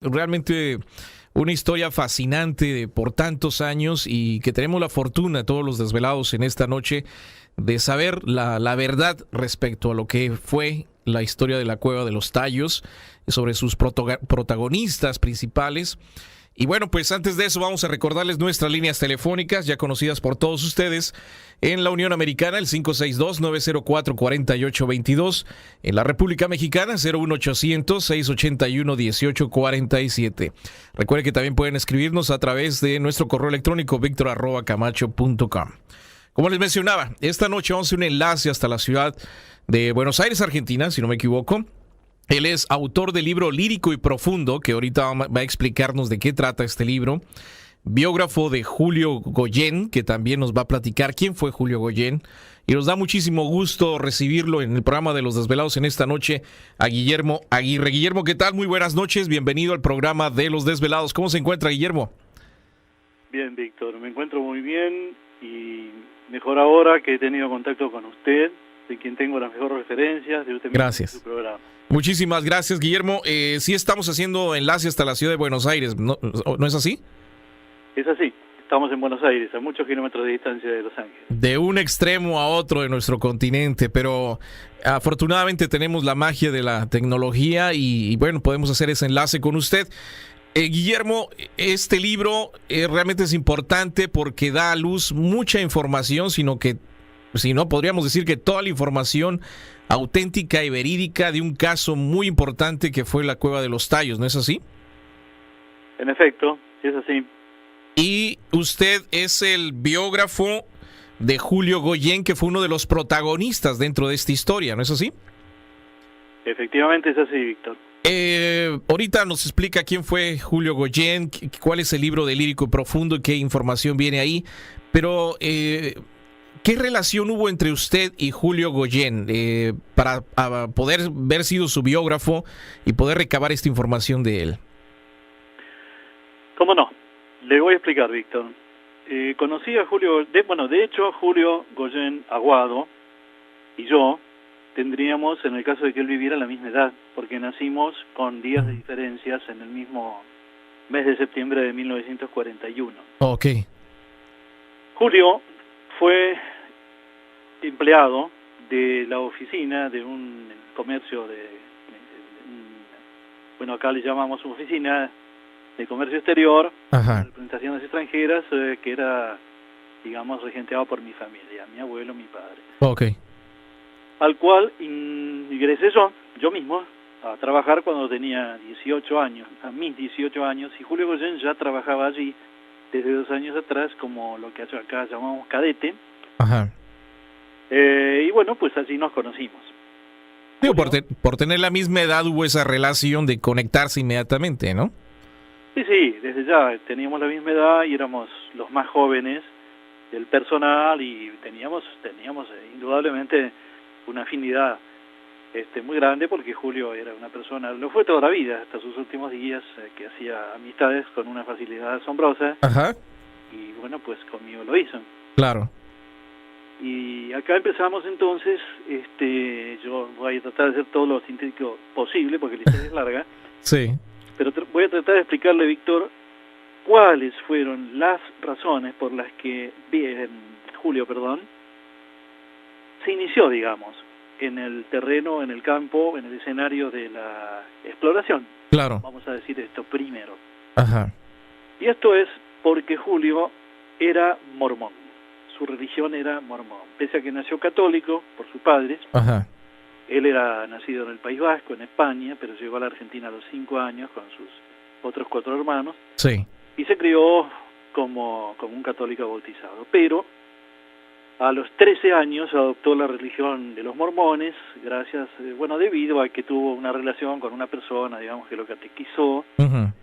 Realmente una historia fascinante por tantos años y que tenemos la fortuna, todos los desvelados en esta noche, de saber la verdad respecto a lo que fue la historia de la Cueva de los Tallos, sobre sus protagonistas principales. Y bueno, pues antes de eso vamos a recordarles nuestras líneas telefónicas ya conocidas por todos ustedes. En la Unión Americana, el 562-904-4822. En la República Mexicana, 01800-681-1847. Recuerden que también pueden escribirnos a través de nuestro correo electrónico victor@camacho.com. Como les mencionaba, esta noche vamos a hacer un enlace hasta la ciudad de Buenos Aires, Argentina, si no me equivoco. Él es autor del libro Lírico y Profundo, que ahorita va a explicarnos de qué trata este libro. Biógrafo de Julio Goyen, que también nos va a platicar quién fue Julio Goyen. Y nos da muchísimo gusto recibirlo en el programa de Los Desvelados en esta noche a Guillermo Aguirre. Guillermo, ¿qué tal? Muy buenas noches. Bienvenido al programa de Los Desvelados. ¿Cómo se encuentra, Guillermo? Bien, Víctor. Me encuentro muy bien y mejor ahora que he tenido contacto con usted, de quien tengo las mejores referencias, de usted mismo. Gracias. En su programa. Muchísimas gracias, Guillermo. Sí estamos haciendo enlace hasta la ciudad de Buenos Aires, ¿no es así? Es así. Estamos en Buenos Aires, a muchos kilómetros de distancia de Los Ángeles. De un extremo a otro de nuestro continente, pero afortunadamente tenemos la magia de la tecnología y bueno, podemos hacer ese enlace con usted. Guillermo, este libro realmente es importante porque da a luz mucha información, si no, podríamos decir que toda la información auténtica y verídica de un caso muy importante que fue la Cueva de los Tallos, ¿no es así? En efecto, es así. Y usted es el biógrafo de Julio Goyen, que fue uno de los protagonistas dentro de esta historia, ¿no es así? Efectivamente es así, Víctor. Ahorita nos explica quién fue Julio Goyen, cuál es el libro de Lírico y Profundo y qué información viene ahí, pero ¿qué relación hubo entre usted y Julio Goyen para poder haber sido su biógrafo y poder recabar esta información de él? ¿Cómo no? Le voy a explicar, Víctor. Conocí a Julio, de hecho, Julio Goyen Aguado y yo tendríamos, en el caso de que él viviera, la misma edad, porque nacimos con días de diferencias en el mismo mes de septiembre de 1941. Ok. Julio fue empleado de la oficina de un comercio bueno, acá le llamamos oficina de comercio exterior, representaciones extranjeras, que era, digamos, regenteado por mi familia, mi abuelo, mi padre. Ok. Al cual ingresé yo mismo, a trabajar cuando tenía 18 años, a mis 18 años, y Julio Goyen ya trabajaba allí desde 2 años atrás como lo que acá llamamos cadete. Ajá. Y bueno, pues allí nos conocimos. Digo, por tener la misma edad hubo esa relación de conectarse inmediatamente, ¿no? Sí, desde ya teníamos la misma edad y éramos los más jóvenes del personal y teníamos indudablemente una afinidad muy grande, porque Julio era una persona, lo fue toda la vida, hasta sus últimos días, que hacía amistades con una facilidad asombrosa. Ajá. Y bueno, pues conmigo lo hizo. Claro. Y acá empezamos entonces, yo voy a tratar de hacer todo lo sintético posible, porque la historia es larga. Sí. Pero voy a tratar de explicarle, Víctor, cuáles fueron las razones por las que Julio se inició, digamos, en el terreno, en el campo, en el escenario de la exploración. Claro. Vamos a decir esto primero. Ajá. Y esto es porque Julio era mormón. Su religión era mormón. Pese a que nació católico por sus padres. Ajá. Él era nacido en el País Vasco, en España, pero llegó a la Argentina a los 5 años con sus otros 4 hermanos. Sí. Y se crió como un católico bautizado. Pero a los 13 años adoptó la religión de los mormones, debido a que tuvo una relación con una persona, digamos, que lo catequizó. Uh-huh.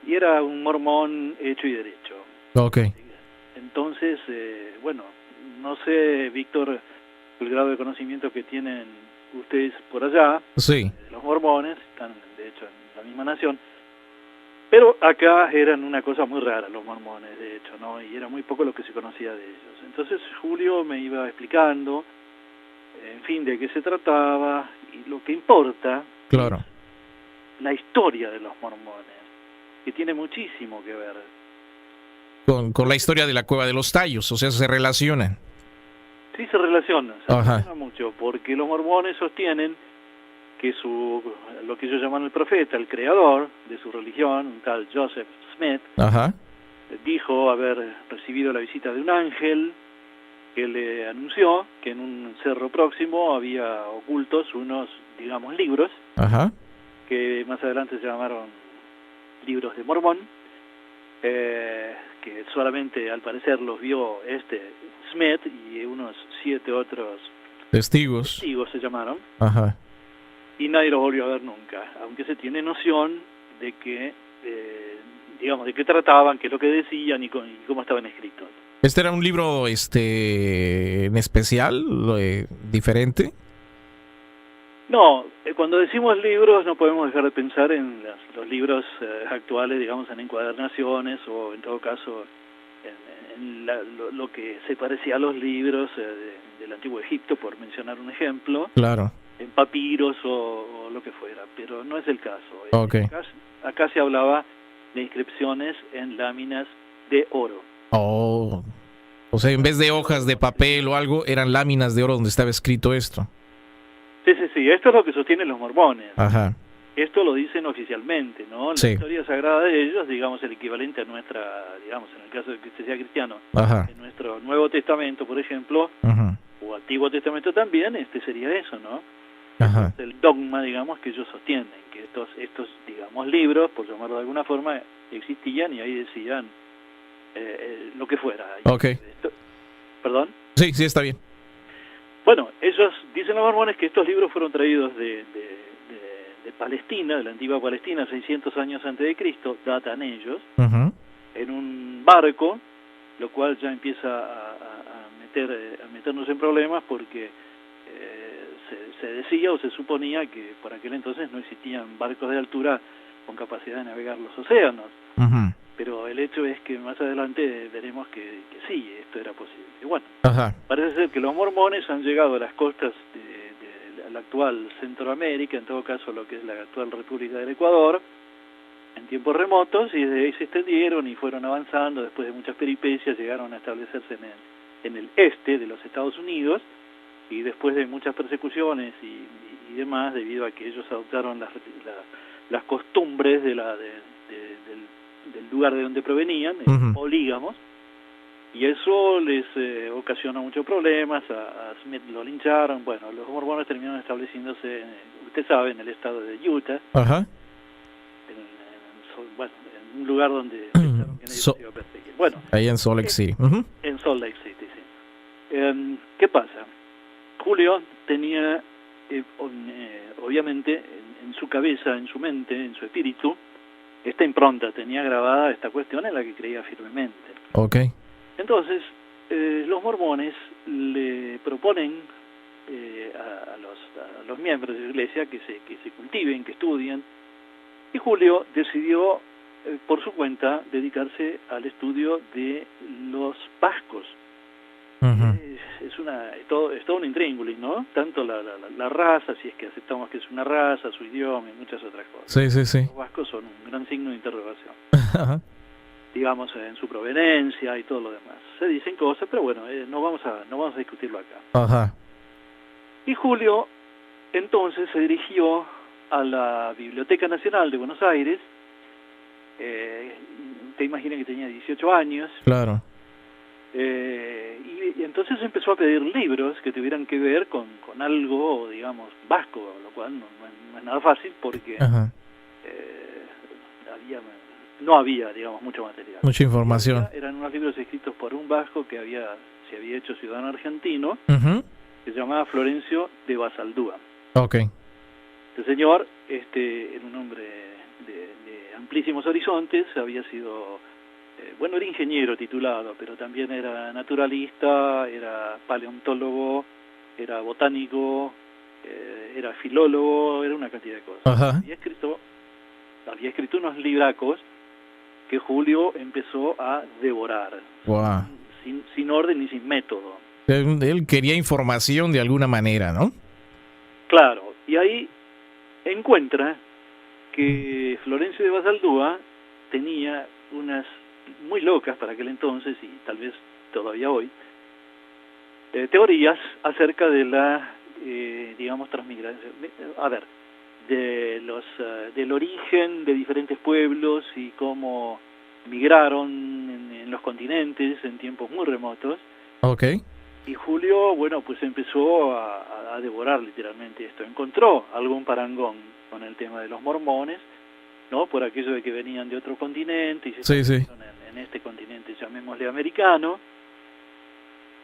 Y era un mormón hecho y derecho. Okay. Entonces, no sé, Víctor, el grado de conocimiento que tienen ustedes por allá. Sí. Los mormones están, de hecho, en la misma nación. Pero acá eran una cosa muy rara los mormones, de hecho, ¿no? Y era muy poco lo que se conocía de ellos. Entonces Julio me iba explicando, en fin, de qué se trataba, y lo que importa, claro, la historia de los mormones. que tiene muchísimo que ver. Con la historia de la Cueva de los Tallos, o sea, se relacionan. Sí, se relaciona mucho, porque los mormones sostienen que lo que ellos llaman el profeta, el creador de su religión, un tal Joseph Smith, dijo haber recibido la visita de un ángel que le anunció que en un cerro próximo había ocultos unos, digamos, libros, que más adelante se llamaron libros de Mormón, que solamente al parecer los vio Smith y unos 7 otros testigos se llamaron, y nadie los volvió a ver nunca, aunque se tiene noción de que, digamos, de qué trataban, qué es lo que decían y cómo estaban escritos. ¿Este era un libro en especial, diferente? No, cuando decimos libros no podemos dejar de pensar en los libros actuales, digamos, en encuadernaciones o en todo caso en lo que se parecía a los libros del Antiguo Egipto, por mencionar un ejemplo. Claro. En papiros o lo que fuera, pero no es el caso. Okay. Acá se hablaba de inscripciones en láminas de oro. Oh, o sea, en vez de hojas de papel o algo, eran láminas de oro donde estaba escrito esto. Sí, esto es lo que sostienen los mormones. Ajá. Esto lo dicen oficialmente, ¿no? La historia sagrada de ellos, digamos, el equivalente a nuestra, digamos, en el caso de que usted sea cristiano, en nuestro Nuevo Testamento, por ejemplo, o Antiguo Testamento también, sería eso, ¿no? Es el dogma, digamos, que ellos sostienen, que estos, digamos, libros, por llamarlo de alguna forma, existían y ahí decían lo que fuera. ¿Perdón? Sí, está bien. Bueno, ellos dicen los mormones que estos libros fueron traídos de Palestina, de la antigua Palestina, 600 años antes de Cristo, datan ellos, en un barco, lo cual ya empieza a meternos en problemas porque se decía o se suponía que por aquel entonces no existían barcos de altura con capacidad de navegar los océanos. Pero el hecho es que más adelante veremos que sí, esto era posible. Y bueno, parece ser que los mormones han llegado a las costas de la actual Centroamérica, en todo caso lo que es la actual República del Ecuador, en tiempos remotos, y desde ahí se extendieron y fueron avanzando. Después de muchas peripecias llegaron a establecerse en el este de los Estados Unidos, y después de muchas persecuciones y demás, debido a que ellos adoptaron las costumbres del lugar de donde provenían, polígamos, y eso les ocasionó muchos problemas. A Smith lo lincharon. Bueno, los mormones terminaron estableciéndose, usted sabe, en el estado de Utah, en un lugar donde pensaron que nadie se iba a perseguir. Bueno, ahí en Salt Lake City. En Salt Lake City, sí. ¿Qué pasa? Julio tenía, obviamente, en su cabeza, en su mente, en su espíritu, esta impronta, tenía grabada esta cuestión en la que creía firmemente. Entonces, los mormones le proponen a los miembros de la iglesia que se cultiven, que estudien, y Julio decidió, por su cuenta, dedicarse al estudio de los vascos. Es todo un intríngulis, ¿no? Tanto la raza, si es que aceptamos que es una raza, su idioma y muchas otras cosas. Sí. Los vascos son un gran signo de interrogación. Digamos, en su proveniencia y todo lo demás. Se dicen cosas, pero bueno, no vamos a discutirlo acá. Y Julio, entonces, se dirigió a la Biblioteca Nacional de Buenos Aires. Te imaginas que tenía 18 años. Claro. Y entonces empezó a pedir libros que tuvieran que ver con algo, digamos, vasco, lo cual no es nada fácil porque no había, digamos, mucho material. Mucha información. Eran unos libros escritos por un vasco que se había hecho ciudadano argentino, que se llamaba Florencio de Basaldúa. Este señor, era un hombre de amplísimos horizontes, había sido... era ingeniero titulado, pero también era naturalista, era paleontólogo, era botánico, era filólogo, era una cantidad de cosas. Había escrito unos libracos que Julio empezó a devorar, sin orden ni sin método. Él quería información de alguna manera, ¿no? Claro, y ahí encuentra que Florencio de Basaldúa tenía unas muy locas para aquel entonces y tal vez todavía hoy, teorías acerca de la, digamos, transmigración, del origen de diferentes pueblos y cómo migraron en los continentes en tiempos muy remotos. Okay. Y Julio, bueno, pues empezó a devorar literalmente esto. Encontró algún parangón con el tema de los mormones, ¿no? Por aquello de que venían de otro continente y se establecieron en este continente, llamémosle americano,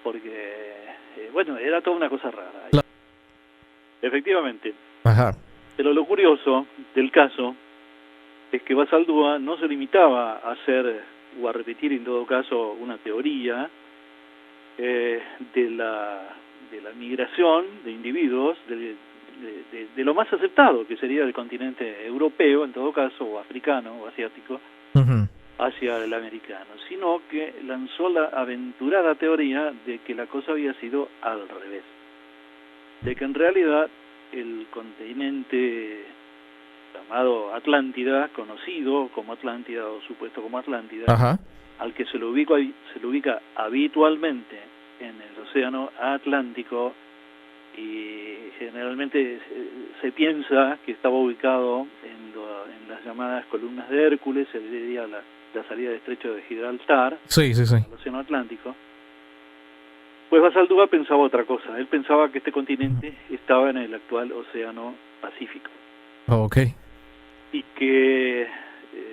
porque, bueno, era toda una cosa rara. Claro. Efectivamente. Ajá. Pero lo curioso del caso es que Basaldúa no se limitaba a hacer, o a repetir en todo caso, una teoría de la migración de individuos de lo más aceptado, que sería el continente europeo, en todo caso, o africano, o asiático, hacia el americano, sino que lanzó la aventurada teoría de que la cosa había sido al revés, de que en realidad el continente llamado Atlántida, conocido como Atlántida o supuesto como Atlántida, ajá, al que se lo ubica habitualmente en el océano Atlántico, y generalmente se piensa que estaba ubicado en las llamadas columnas de Hércules, se diría la salida del estrecho de Gibraltar, al océano Atlántico. Pues Basaldúa pensaba otra cosa. Él pensaba que este continente estaba en el actual océano Pacífico. Okay. Y que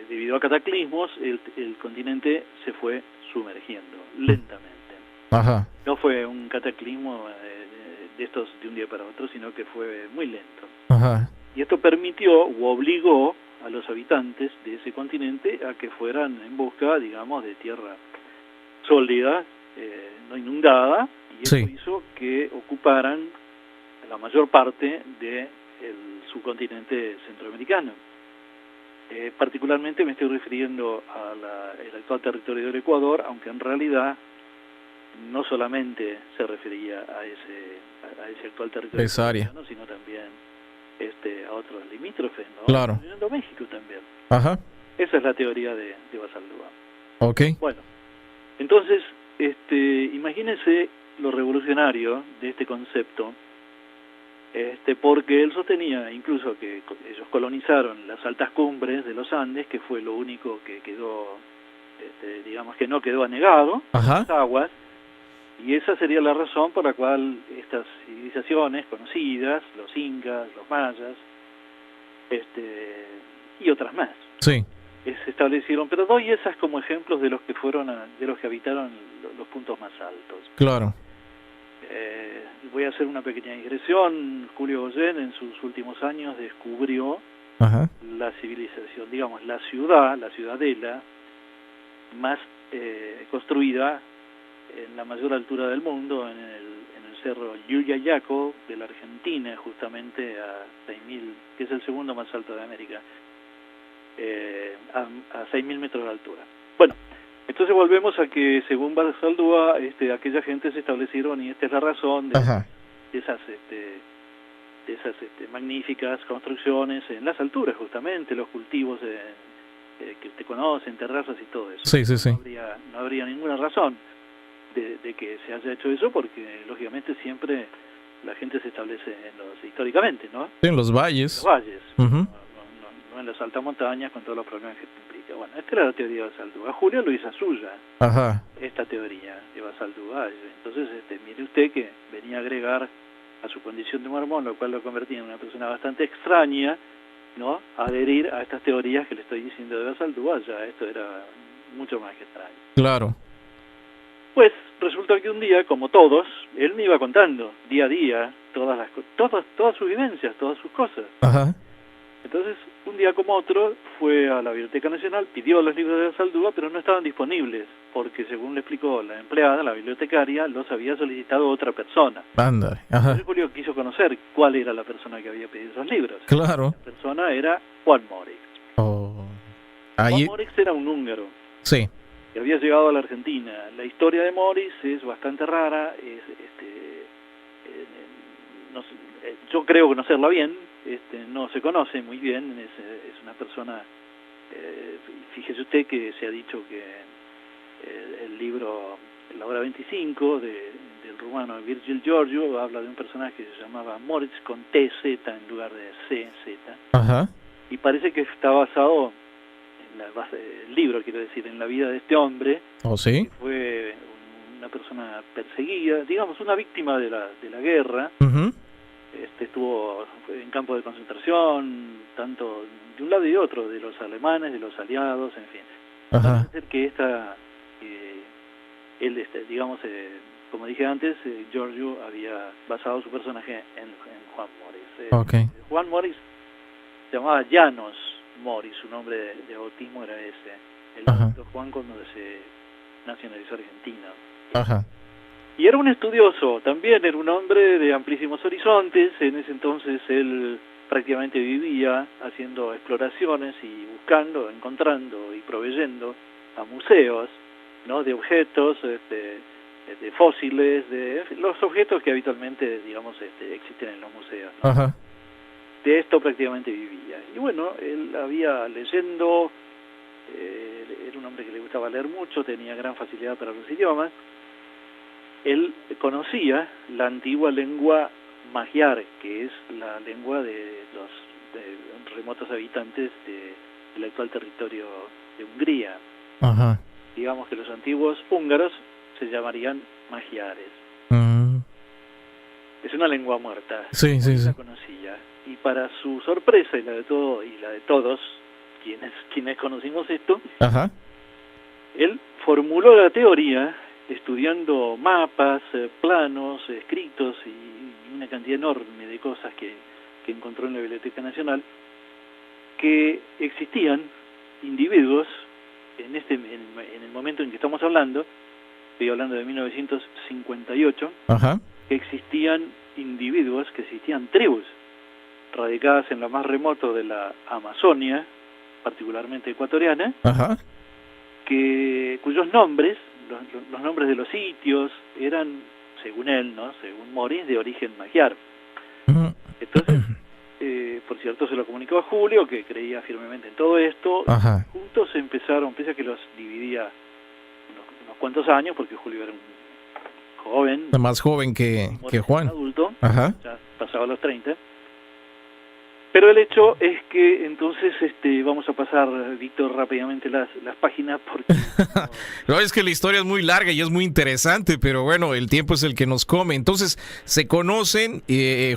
debido a cataclismos el continente se fue sumergiendo lentamente. Ajá. No fue un cataclismo de estos de un día para otro, sino que fue muy lento. Ajá. Y esto permitió o obligó a los habitantes de ese continente a que fueran en busca, digamos, de tierra sólida, no inundada, y eso hizo que ocuparan la mayor parte del subcontinente centroamericano. Particularmente me estoy refiriendo al actual territorio del Ecuador, aunque en realidad no solamente se refería a ese actual territorio ecuatoriano, sino también a otros limítrofes, ¿no? Claro. Incluyendo México también. Ajá. Esa es la teoría de Basaldúa. Okay. Bueno, entonces, imagínense lo revolucionario de este concepto, porque él sostenía incluso que ellos colonizaron las altas cumbres de los Andes, que fue lo único que quedó, digamos que no quedó anegado, las aguas, y esa sería la razón por la cual estas civilizaciones conocidas, los incas, los mayas, y otras más, se establecieron. Pero doy esas como ejemplos de los que de los que habitaron los puntos más altos. Claro. Voy a hacer una pequeña digresión. Julio Goyen en sus últimos años descubrió la civilización, digamos, la ciudadela más construida en la mayor altura del mundo, en el cerro Yuyayaco de la Argentina, justamente a 6.000, que es el segundo más alto de América, a 6.000 metros de altura. Bueno, entonces volvemos a que según Basaldúa, aquella gente se establecieron, y esta es la razón de esas magníficas construcciones en las alturas, justamente, los cultivos que usted conoce, en terrazas y todo eso. No habría ninguna razón de que se haya hecho eso, porque lógicamente siempre la gente se establece históricamente, ¿no? En los valles. En los valles, no en las altas montañas, con todos los problemas que implica. Bueno, esta era la teoría de Basaldúa. Julio lo hizo suya, esta teoría de Basaldúa. Entonces, mire usted que venía a agregar a su condición de mormón, lo cual lo convertía en una persona bastante extraña, ¿no? Adherir a estas teorías que le estoy diciendo de Basaldúa. Ya esto era mucho más que extraño. Claro. Pues resulta que un día, como todos, él me iba contando día a día todas sus vivencias, todas sus cosas. Entonces, un día como otro, fue a la Biblioteca Nacional, pidió los libros de Basaldúa, pero no estaban disponibles, porque según le explicó la empleada, la bibliotecaria, los había solicitado otra persona. Entonces Julio quiso conocer cuál era la persona que había pedido esos libros. Claro. La persona era Juan Morix. Juan Morix era un húngaro. Sí. Que había llegado a la Argentina. La historia de Morix es bastante rara, yo creo conocerla bien, no se conoce muy bien, es una persona Fíjese usted que se ha dicho que el libro La Hora 25 del rumano Virgil Giorgio habla de un personaje que se llamaba Moritz con TZ en lugar de CZ. Ajá. Y parece que está basado en el libro, quiero decir, en la vida de este hombre. ¿Oh, sí? Que fue una persona perseguida, digamos, una víctima de la guerra. Uh-huh. Estuvo en campos de concentración, tanto de un lado y de otro, de los alemanes, de los aliados, en fin. Ajá. Parece ser que él, digamos, como dije antes, Giorgio había basado su personaje en Juan Moritz. Okay. Juan Moritz se llamaba Janos Moritz, su nombre de bautismo era ese. El doctor Juan cuando se nacionalizó argentino. Ajá. Y era un estudioso, también era un hombre de amplísimos horizontes. En ese entonces él prácticamente vivía haciendo exploraciones y buscando, encontrando y proveyendo a museos, ¿no?, de objetos, de fósiles, de los objetos que habitualmente, digamos, existen en los museos, ¿no? Ajá. De esto prácticamente vivía. Y bueno, él había leyendo, era un hombre que le gustaba leer mucho, tenía gran facilidad para los idiomas. Él conocía la antigua lengua magiar, que es la lengua de los remotos habitantes del actual territorio de Hungría. Ajá. Digamos que los antiguos húngaros se llamarían magiares. Es una lengua muerta. Sí, sí, sí. La conocía. Y para su sorpresa y la de todos quienes conocimos esto, ajá, él formuló la teoría estudiando mapas, planos, escritos y una cantidad enorme de cosas que encontró en la Biblioteca Nacional, que existían individuos en el momento en que estamos hablando, estoy hablando de 1958, ajá, que existían individuos, que existían tribus radicadas en lo más remoto de la Amazonia, particularmente ecuatoriana, ajá, cuyos nombres, los nombres de los sitios, eran, según él, ¿no?, según Moritz, de origen magiar. Entonces, por cierto, se lo comunicó a Julio, que creía firmemente en todo esto. ajá. Juntos empezaron, pese a que los dividía unos cuantos años, porque Julio era un joven, Más joven que Juan. Adulto, ajá, ya pasaba los 30. Pero el hecho es que entonces vamos a pasar, Víctor, rápidamente las páginas porque no, es que la historia es muy larga y es muy interesante, pero bueno, el tiempo es el que nos come. Entonces, se conocen,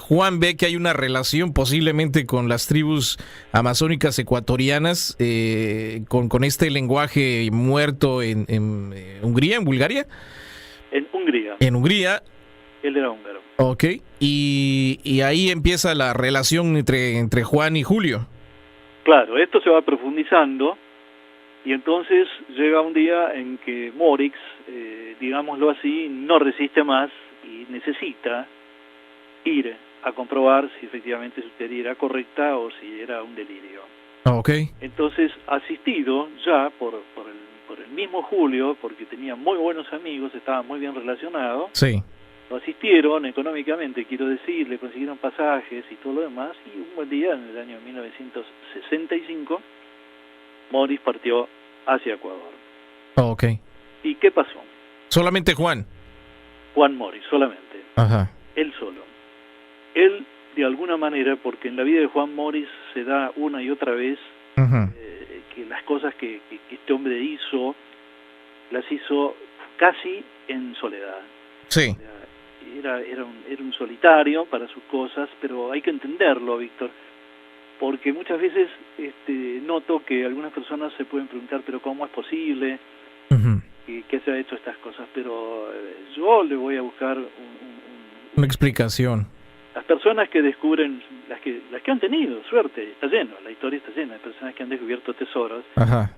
Juan ve que hay una relación posiblemente con las tribus amazónicas ecuatorianas, con este lenguaje muerto en Hungría, en Bulgaria. En Hungría. En Hungría. Él era húngaro. Ok, y ahí empieza la relación entre Juan y Julio. Claro, esto se va profundizando y entonces llega un día en que Moritz, digámoslo así, no resiste más y necesita ir a comprobar si efectivamente su teoría era correcta o si era un delirio. Ok. Entonces, asistido ya por el mismo Julio, porque tenía muy buenos amigos, estaba muy bien relacionado. Sí. Lo asistieron económicamente, quiero decir, le consiguieron pasajes y todo lo demás, y un buen día, en el año 1965, Moritz partió hacia Ecuador. Ok. ¿Y qué pasó? ¿Solamente Juan? Juan Moritz, solamente. Ajá. Él solo. Él, de alguna manera, porque en la vida de Juan Moritz se da una y otra vez que las cosas que este hombre hizo, las hizo casi en soledad. Sí. Era un solitario para sus cosas, pero hay que entenderlo, Víctor, porque muchas veces noto que algunas personas se pueden preguntar, pero ¿cómo es posible que se ha hecho estas cosas? Pero yo le voy a buscar una explicación. Las personas que descubren, las que han tenido suerte, está lleno, la historia está llena de personas que han descubierto tesoros. Ajá.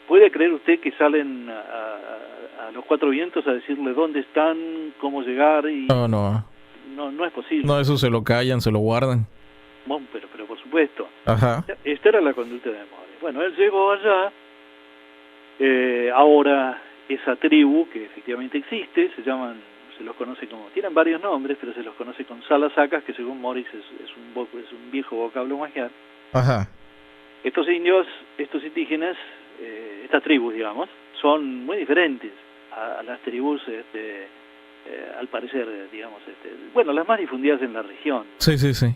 ¿Puede creer usted que salen a los cuatro vientos a decirle dónde están, cómo llegar? Y No es posible. No, eso se lo callan, se lo guardan. Bueno, pero por supuesto. Ajá. Esta era la conducta de Moritz. Bueno, él llegó allá. Ahora esa tribu, que efectivamente existe, se los conoce como, tienen varios nombres, pero se los conoce con salasacas, que según Moritz es un viejo vocablo magiar. Ajá. Estos indios, estos indígenas, estas tribus, digamos, son muy diferentes a las tribus, al parecer, digamos, bueno, las más difundidas en la región. Sí, sí, sí.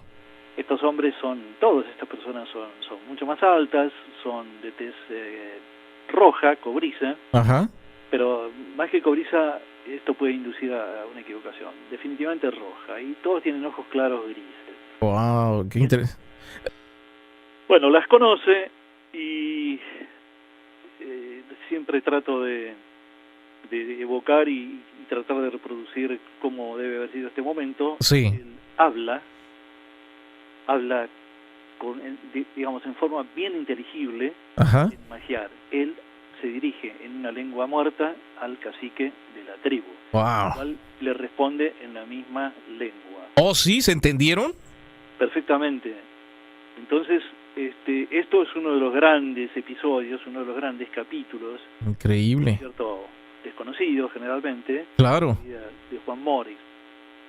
Estos hombres todas estas personas son mucho más altas, son de tez roja, cobriza, Ajá. pero más que cobriza, esto puede inducir a una equivocación. Definitivamente roja, y todos tienen ojos claros grises. Wow, qué interesante. Bueno, las conoce y siempre trato de evocar y tratar de reproducir cómo debe haber sido este momento. Sí. Él habla digamos, en forma bien inteligible. Ajá. En magiar. Él se dirige en una lengua muerta al cacique de la tribu, Wow. el cual le responde en la misma lengua. ¿Oh, sí? ¿Se entendieron? Perfectamente. Entonces, esto es uno de los grandes episodios, uno de los grandes capítulos. Increíble. ¿Cierto? Desconocido generalmente. Claro. De Juan Morix.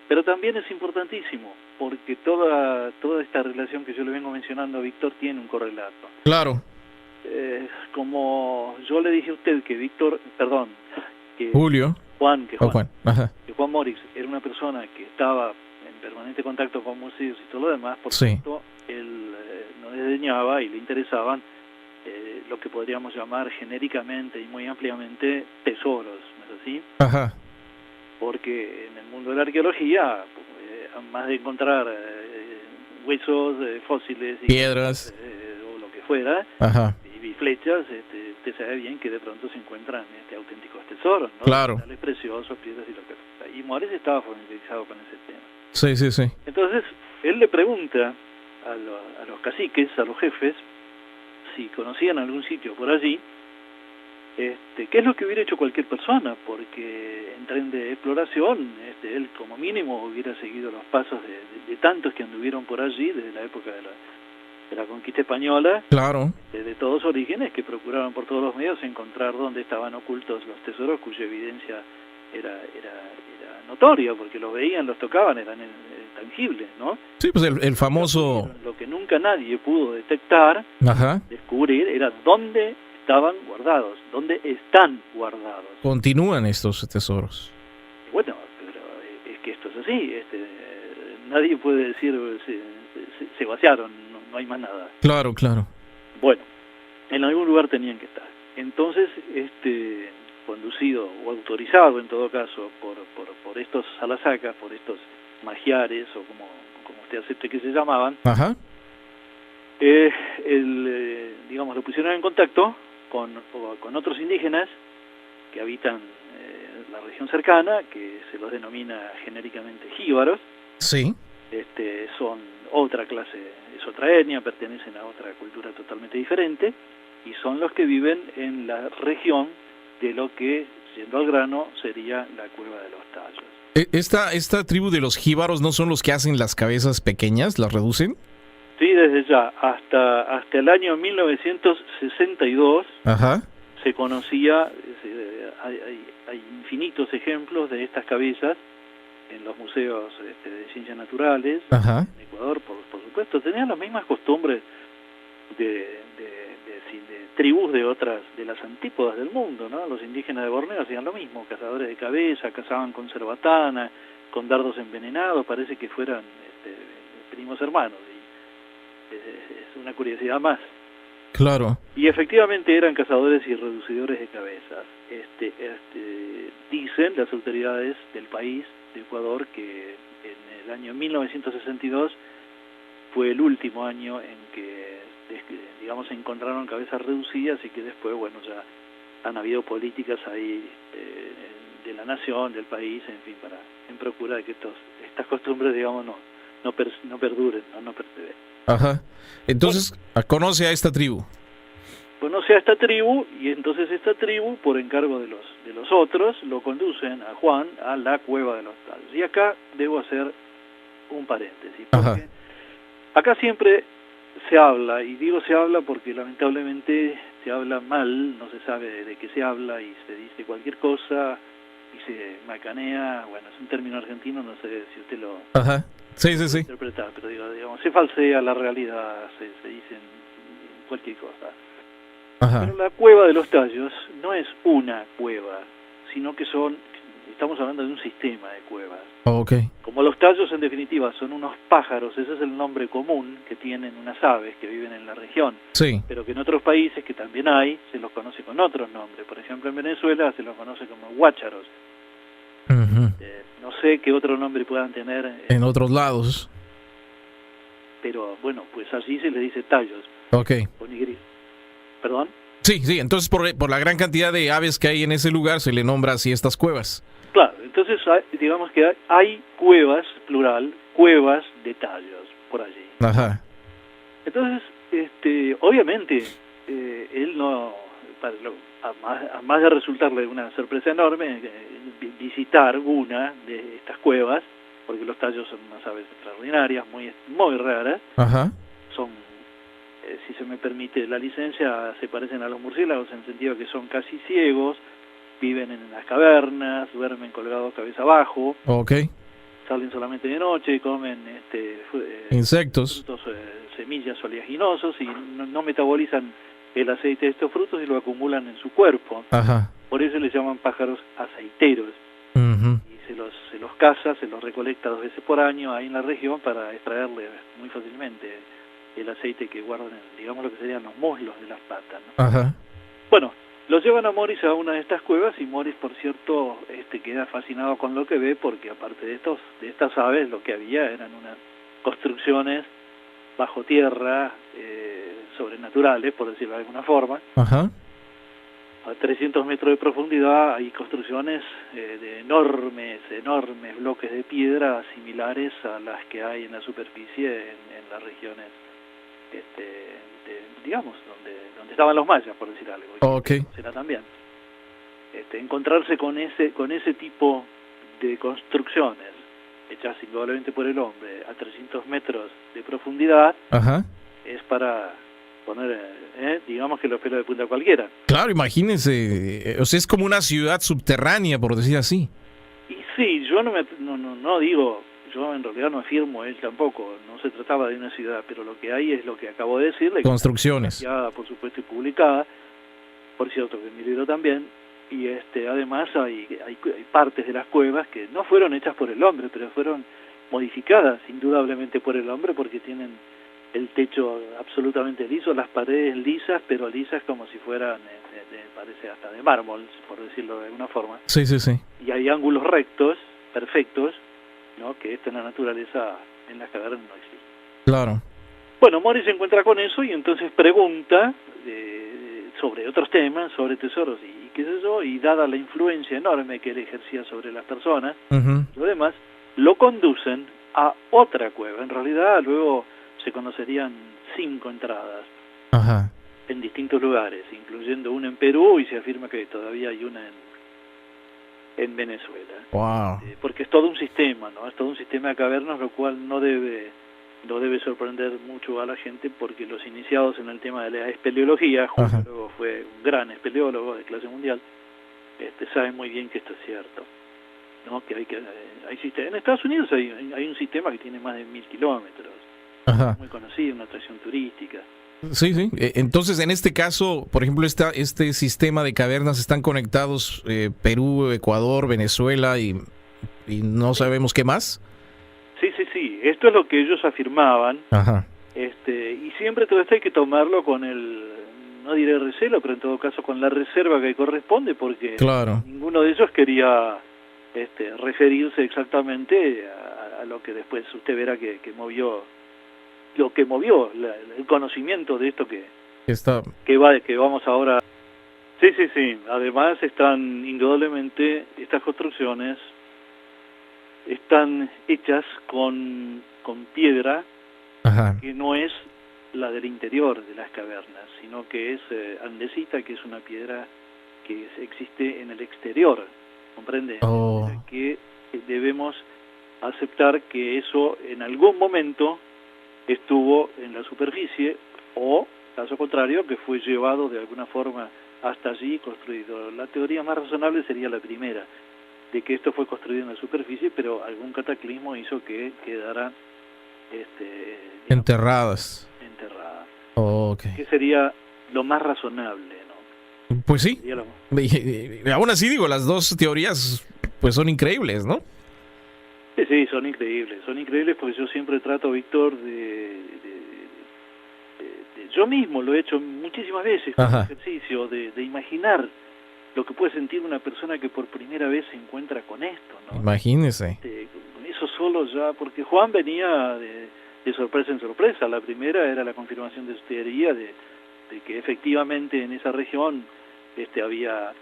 Pero también es importantísimo, porque toda esta relación que yo le vengo mencionando a Víctor tiene un correlato. Claro. Como yo le dije a usted que Juan Morix era una persona que estaba en permanente contacto con museos y todo lo demás, por supuesto, él no desdeñaba y le interesaban lo que podríamos llamar genéricamente y muy ampliamente tesoros, ¿no es así? Ajá. Porque en el mundo de la arqueología, más de encontrar huesos, fósiles, piedras, o lo que fuera, ajá, y flechas, usted sabe bien que de pronto se encuentran auténticos tesoros, ¿no? Claro. Metales preciosos, piedras y lo que fuera. Y Morix estaba familiarizado con ese tema. Sí, sí, sí. Entonces, él le pregunta a los caciques, a los jefes, si conocían algún sitio por allí, qué es lo que hubiera hecho cualquier persona, porque en tren de exploración, él como mínimo hubiera seguido los pasos de tantos que anduvieron por allí desde la época de la conquista española, claro, de todos orígenes, que procuraban por todos los medios encontrar dónde estaban ocultos los tesoros, cuya evidencia era notoria, porque los veían, los tocaban, eran tangibles, ¿no? Sí, pues el famoso... Lo que nunca nadie pudo detectar, ajá, descubrir, era dónde estaban guardados, dónde están guardados. Continúan estos tesoros. Bueno, pero es que esto es así, nadie puede decir se vaciaron, no hay más nada. Claro, claro. Bueno, en algún lugar tenían que estar. Entonces, conducido o autorizado en todo caso por estos salasacas, por estos magiares o como usted acepte que se llamaban, ajá, digamos, lo pusieron en contacto con otros indígenas que habitan la región cercana, que se los denomina genéricamente jíbaros. Sí. Son otra clase, es otra etnia, pertenecen a otra cultura totalmente diferente, y son los que viven en la región de lo que, siendo al grano, sería la Cueva de los Tallos. ¿Esta tribu de los jíbaros no son los que hacen las cabezas pequeñas, las reducen? Sí, desde ya, hasta el año 1962, ajá, se conocía, hay infinitos ejemplos de estas cabezas en los museos de ciencias naturales, ajá, en Ecuador, por supuesto. Tenían las mismas costumbres de tribus de las antípodas del mundo, ¿no? Los indígenas de Borneo hacían lo mismo, cazadores de cabeza, cazaban con cerbatana, con dardos envenenados, parece que fueran primos hermanos, y es una curiosidad más. Claro. Y efectivamente eran cazadores y reducidores de cabezas. Dicen las autoridades del país, de Ecuador, que en el año 1962 fue el último año en que, digamos, se encontraron cabezas reducidas, y que después, bueno, ya han habido políticas ahí de la nación, del país, en fin, en procura de que estas costumbres, digamos, no perduren, no perseveren. Ajá. Entonces, conoce a esta tribu. Conoce a esta tribu, y entonces esta tribu, por encargo de los otros, lo conducen a Juan a la Cueva de los Tallos. Y acá debo hacer un paréntesis, porque ajá, acá siempre se habla, y digo se habla porque lamentablemente se habla mal, no se sabe de qué se habla, y se dice cualquier cosa, y se macanea, bueno, es un término argentino, no sé si usted lo... ajá, sí, sí, sí. Interpretar, pero digamos, se falsea la realidad, se dicen cualquier cosa. Ajá. Pero la cueva de los Tallos no es una cueva, sino que estamos hablando de un sistema de cuevas. Okay. Como los tallos en definitiva son unos pájaros, ese es el nombre común que tienen unas aves que viven en la región. Sí. Pero que en otros países, que también hay, se los conoce con otros nombres. Por ejemplo, en Venezuela se los conoce como guácharos. Uh-huh. No sé qué otro nombre puedan tener. En otros lados. Pero bueno, pues así se les dice tallos. Okay. ¿Perdón? Sí, entonces por la gran cantidad de aves que hay en ese lugar se le nombra así estas cuevas. Claro, entonces digamos que hay cuevas, plural, cuevas de tallos por allí. Ajá. Entonces, obviamente, él no, además de resultarle una sorpresa enorme, visitar una de estas cuevas, porque los tallos son unas aves extraordinarias, muy, muy raras. Ajá. Son, si se me permite la licencia, se parecen a los murciélagos en el sentido que son casi ciegos, viven en las cavernas, duermen colgados cabeza abajo. Okay. Salen solamente de noche, comen insectos, frutos, semillas oleaginosos y no metabolizan el aceite de estos frutos y lo acumulan en su cuerpo. Ajá. Por eso les llaman pájaros aceiteros. Uh-huh. Y se los caza, se los recolecta 2 veces por año ahí en la región para extraerle muy fácilmente el aceite que guardan, digamos lo que serían los muslos de las patas, ¿no? Ajá. Bueno, los llevan a Morris a una de estas cuevas y Morris, por cierto, queda fascinado con lo que ve, porque aparte de estas aves, lo que había eran unas construcciones bajo tierra, sobrenaturales, por decirlo de alguna forma. Ajá. A 300 metros de profundidad hay construcciones de enormes bloques de piedra similares a las que hay en la superficie en las regiones, digamos, donde estaban los mayas, por decir algo. Okay. Será también. Encontrarse con ese tipo de construcciones hechas indudablemente por el hombre a 300 metros de profundidad. Ajá. Es para poner, digamos que los pelos de punta a cualquiera. Claro, imagínense, o sea, es como una ciudad subterránea, por decir así. Y sí, yo no digo, yo en realidad no afirmo, él tampoco, no se trataba de una ciudad, pero lo que hay es lo que acabo de decirle. Construcciones. Ya, por supuesto, y publicada, por cierto, que en mi libro también, y además hay partes de las cuevas que no fueron hechas por el hombre, pero fueron modificadas indudablemente por el hombre, porque tienen el techo absolutamente liso, las paredes lisas, pero lisas como si fueran, parece hasta de mármol, por decirlo de alguna forma. Sí. Y hay ángulos rectos, perfectos, ¿no? Que esto en la naturaleza, en las cavernas no existe. Claro. Bueno, Morris se encuentra con eso y entonces pregunta sobre otros temas, sobre tesoros y qué sé yo, y dada la influencia enorme que él ejercía sobre las personas, Uh-huh. lo demás, lo conducen a otra cueva. En realidad, luego se conocerían 5 entradas. Ajá. En distintos lugares, incluyendo una en Perú, y se afirma que todavía hay una en Venezuela. Wow. Porque es todo un sistema, ¿no? Es todo un sistema de cavernas, lo cual no debe sorprender mucho a la gente, porque los iniciados en el tema de la espeleología, Julio luego fue un gran espeleólogo de clase mundial, saben muy bien que esto es cierto, ¿no? Que hay sistemas. En Estados Unidos hay un sistema que tiene más de 1000 kilómetros. Ajá. Muy conocido, una atracción turística. Sí. Entonces, en este caso, por ejemplo, este sistema de cavernas están conectados Perú, Ecuador, Venezuela y no sabemos qué más. Sí. Esto es lo que ellos afirmaban. Ajá. Y siempre todo esto hay que tomarlo con no diré recelo, pero en todo caso con la reserva que corresponde, porque claro, ninguno de ellos quería referirse exactamente a lo que después usted verá que movió, lo que movió el conocimiento de esto que vamos ahora. Sí. Además están indudablemente estas construcciones están hechas con piedra. Ajá. Que no es la del interior de las cavernas, sino que es andesita, que es una piedra que existe en el exterior, ¿comprende? Oh. Que debemos aceptar que eso en algún momento estuvo en la superficie, o, caso contrario, que fue llevado de alguna forma hasta allí y construido. La teoría más razonable sería la primera, de que esto fue construido en la superficie, pero algún cataclismo hizo que quedara enterradas. Okay. Que sería lo más razonable, ¿no? Pues sí. Aún así digo, las dos teorías pues son increíbles, ¿no? Sí, son increíbles porque yo siempre trato, Víctor, yo mismo lo he hecho muchísimas veces con el ejercicio de imaginar lo que puede sentir una persona que por primera vez se encuentra con esto, ¿no? Imagínese. Eso solo ya, porque Juan venía de sorpresa en sorpresa. La primera era la confirmación de su teoría de que efectivamente en esa región había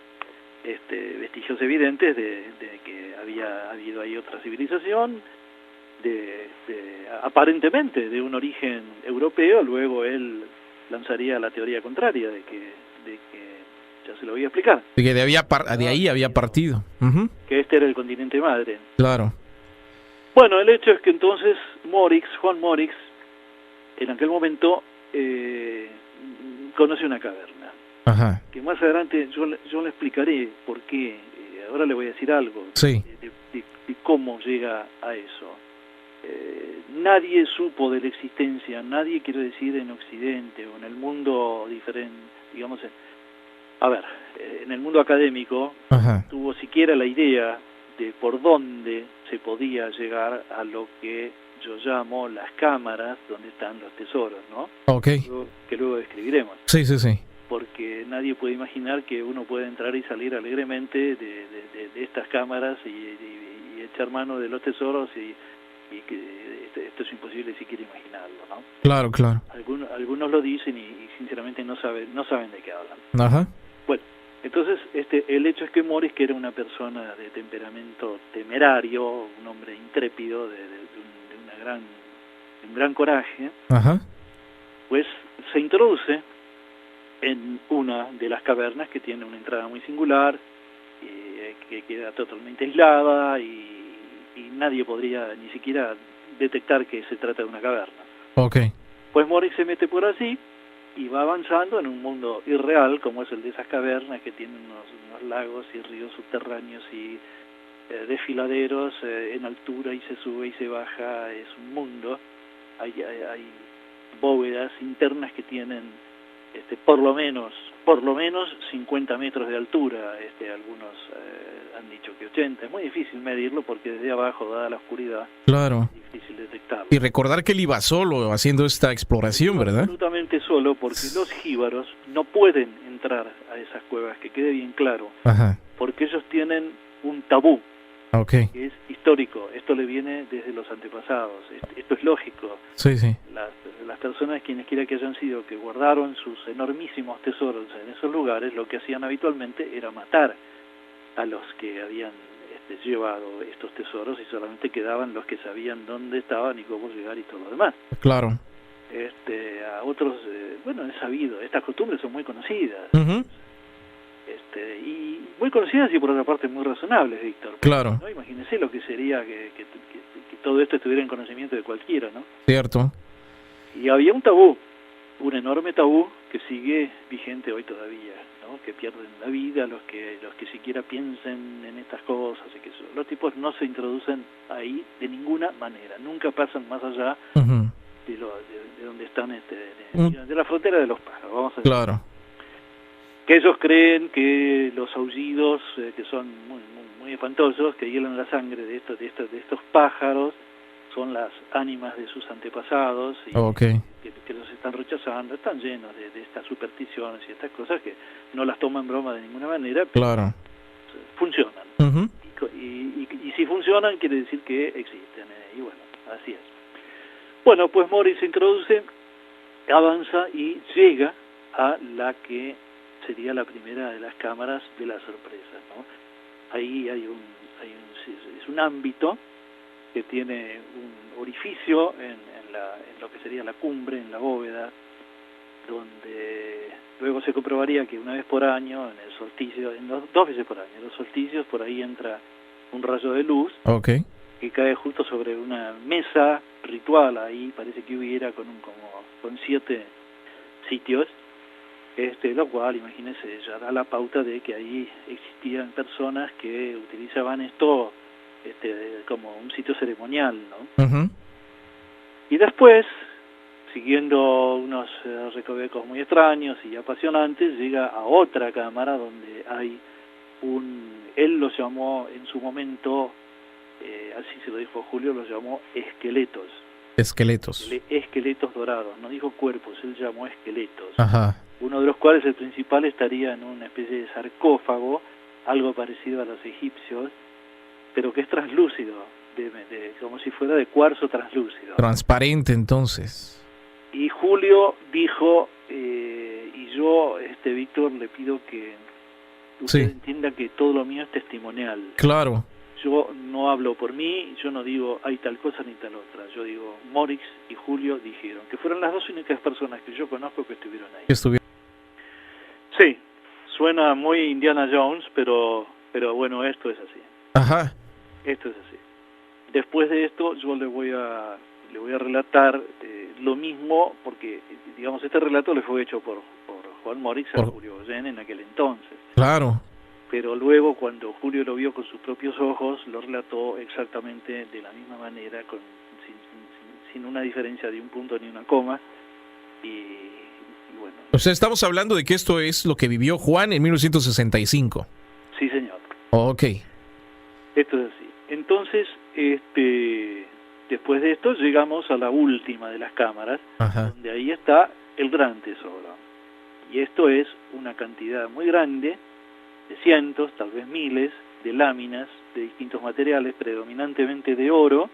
vestigios evidentes de que había habido ahí otra civilización, aparentemente de un origen europeo. Luego él lanzaría la teoría contraria de que ya se lo voy a explicar. De que de ahí había partido. Que este era el continente madre. Claro. Bueno, el hecho es que entonces Juan Morix, en aquel momento conoce una caverna. Ajá. Que más adelante yo le explicaré por qué. Ahora le voy a decir algo sí. de cómo llega a eso. Nadie supo de la existencia, nadie, quiero decir, en Occidente o en el mundo diferente, digamos, en el mundo académico, tuvo siquiera la idea de por dónde se podía llegar a lo que yo llamo las cámaras donde están los tesoros, ¿no? Okay. Que luego describiremos. Sí. Porque nadie puede imaginar que uno puede entrar y salir alegremente de estas cámaras y echar mano de los tesoros y que esto es imposible siquiera imaginarlo, ¿no? Claro. Algunos lo dicen y sinceramente no saben de qué hablan. Ajá. Bueno, entonces el hecho es que Morris, que era una persona de temperamento temerario, un hombre intrépido, de un gran coraje, pues se introduce en una de las cavernas que tiene una entrada muy singular, que queda totalmente aislada y nadie podría ni siquiera detectar que se trata de una caverna. Okay. Pues Morris se mete por allí y va avanzando en un mundo irreal como es el de esas cavernas que tienen unos lagos y ríos subterráneos y desfiladeros en altura, y se sube y se baja. Es un mundo. Hay bóvedas internas que tienen por lo menos 50 metros de altura. Algunos han dicho que 80. Es muy difícil medirlo porque desde abajo, dada la oscuridad, claro, es difícil detectarlo. Y recordar que él iba solo haciendo esta exploración, ¿verdad? Absolutamente solo, porque los jíbaros no pueden entrar a esas cuevas, que quede bien claro. Porque ellos tienen un tabú. Okay. Que es histórico. Esto le viene desde los antepasados. Esto es lógico. Sí. Las personas, quienes quiera que hayan sido, que guardaron sus enormísimos tesoros en esos lugares, lo que hacían habitualmente era matar a los que habían llevado estos tesoros, y solamente quedaban los que sabían dónde estaban y cómo llegar y todo lo demás. Claro. A otros, es sabido, estas costumbres son muy conocidas. Y muy conocidas y por otra parte muy razonables, Víctor. Claro. ¿No? Imagínese lo que sería que todo esto estuviera en conocimiento de cualquiera, ¿no? Cierto. Y había un tabú, un enorme tabú que sigue vigente hoy todavía, ¿no? Que pierden la vida los que siquiera piensen en estas cosas, y que los tipos no se introducen ahí de ninguna manera, nunca pasan más allá de donde están, de la frontera de los pájaros, vamos a decir. Claro. Que ellos creen que los aullidos, que son muy espantosos, que hielan la sangre de estos pájaros, son las ánimas de sus antepasados, y que los están rechazando. Están llenos de estas supersticiones y estas cosas que no las toman broma de ninguna manera, pero claro, funcionan. Y si funcionan, quiere decir que existen, y bueno, así es. Bueno, pues Morris se introduce, avanza y llega a la que sería la primera de las cámaras de la sorpresa, ¿no? Ahí es un ámbito que tiene un orificio en lo que sería la cumbre, en la bóveda, donde luego se comprobaría que una vez por año, en el solsticio, dos veces por año, en los solsticios, por ahí entra un rayo de luz que cae justo sobre una mesa ritual. Ahí parece que hubiera con 7 sitios, lo cual, imagínense, ya da la pauta de que ahí existían personas que utilizaban esto como un sitio ceremonial, ¿no? Y después, siguiendo unos recovecos muy extraños y apasionantes, llega a otra cámara donde hay él lo llamó en su momento, así se lo dijo Julio, lo llamó esqueletos. Esqueletos. Esqueletos dorados, no dijo cuerpos, él llamó esqueletos. Ajá. Uno de los cuales, el principal, estaría en una especie de sarcófago, algo parecido a los egipcios, pero que es translúcido, como si fuera de cuarzo translúcido. Transparente, entonces. Y Julio dijo, y yo, Víctor, le pido que usted entienda que todo lo mío es testimonial. Claro. Yo no hablo por mí, yo no digo hay tal cosa ni tal otra. Yo digo, Morix y Julio dijeron, que fueron las dos únicas personas que yo conozco que estuvieron ahí. Sí, suena muy Indiana Jones, pero bueno, esto es así. Ajá. Esto es así. Después de esto yo le voy a relatar lo mismo, porque digamos este relato le fue hecho por Juan Morix a Julio Goyen en aquel entonces. Claro. Pero luego, cuando Julio lo vio con sus propios ojos, lo relató exactamente de la misma manera, sin una diferencia de un punto ni una coma. Y bueno. O sea, estamos hablando de que esto es lo que vivió Juan en 1965. Sí, señor. Ok. Esto es así. Entonces, después de esto, llegamos a la última de las cámaras, donde ahí está el gran tesoro. Y esto es una cantidad muy grande, de cientos, tal vez miles, de láminas de distintos materiales, predominantemente de oro,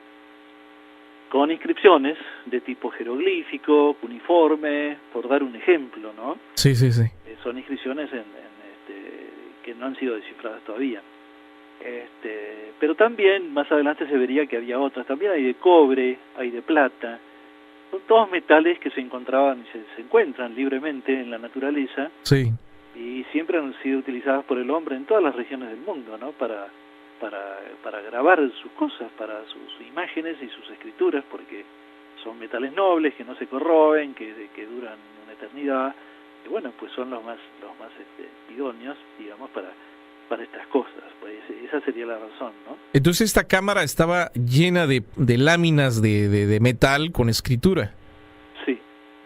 con inscripciones de tipo jeroglífico, cuneiforme, por dar un ejemplo, ¿no? Sí. Son inscripciones que no han sido descifradas todavía. Pero también, más adelante se vería que había otras. También hay de cobre, hay de plata. Son todos metales que se encontraban y se encuentran libremente en la naturaleza. Sí. Y siempre han sido utilizadas por el hombre en todas las regiones del mundo, ¿no? Para grabar sus cosas, para sus imágenes y sus escrituras, porque son metales nobles que no se corroen, que duran una eternidad, y bueno, pues son los más idóneos, digamos, para estas cosas. Pues esa sería la razón, ¿no? Entonces esta cámara estaba llena de láminas de metal con escritura. Sí.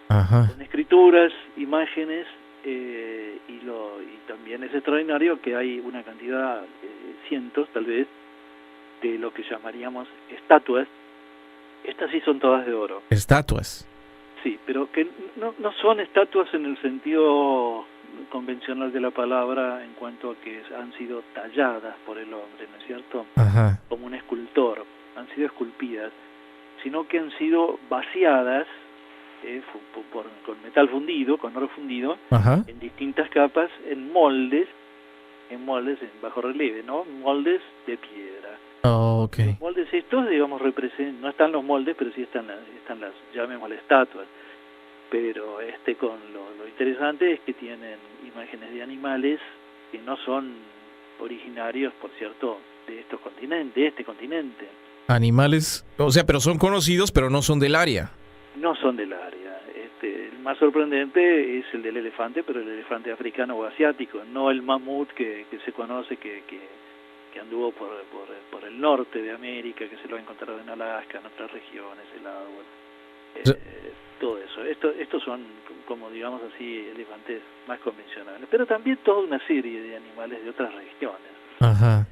Ajá. Con escrituras, imágenes, y también es extraordinario que hay una cantidad, cientos tal vez, de lo que llamaríamos estatuas. Estas sí son todas de oro. Estatuas. Sí, pero que no son estatuas en el sentido convencional de la palabra, en cuanto a que han sido talladas por el hombre, ¿no es cierto? Ajá. Como un escultor, han sido esculpidas, sino que han sido vaciadas con metal fundido, con oro fundido, en distintas capas, en moldes en bajo relieve, ¿no? Moldes de piedra. Okay. Los moldes estos, digamos, no están los moldes, pero sí están las, llamémosle, estatuas. Pero con lo interesante es que tienen imágenes de animales que no son originarios, por cierto, de este continente. Animales, o sea, pero son conocidos, pero no son del área. No son del área. El más sorprendente es el del elefante, pero el elefante africano o asiático, no el mamut que se conoce que anduvo por el norte de América, que se lo ha encontrado en Alaska, en otras regiones, helado, todo eso. Estos son, como digamos así, elefantes más convencionales, pero también toda una serie de animales de otras regiones. Ajá.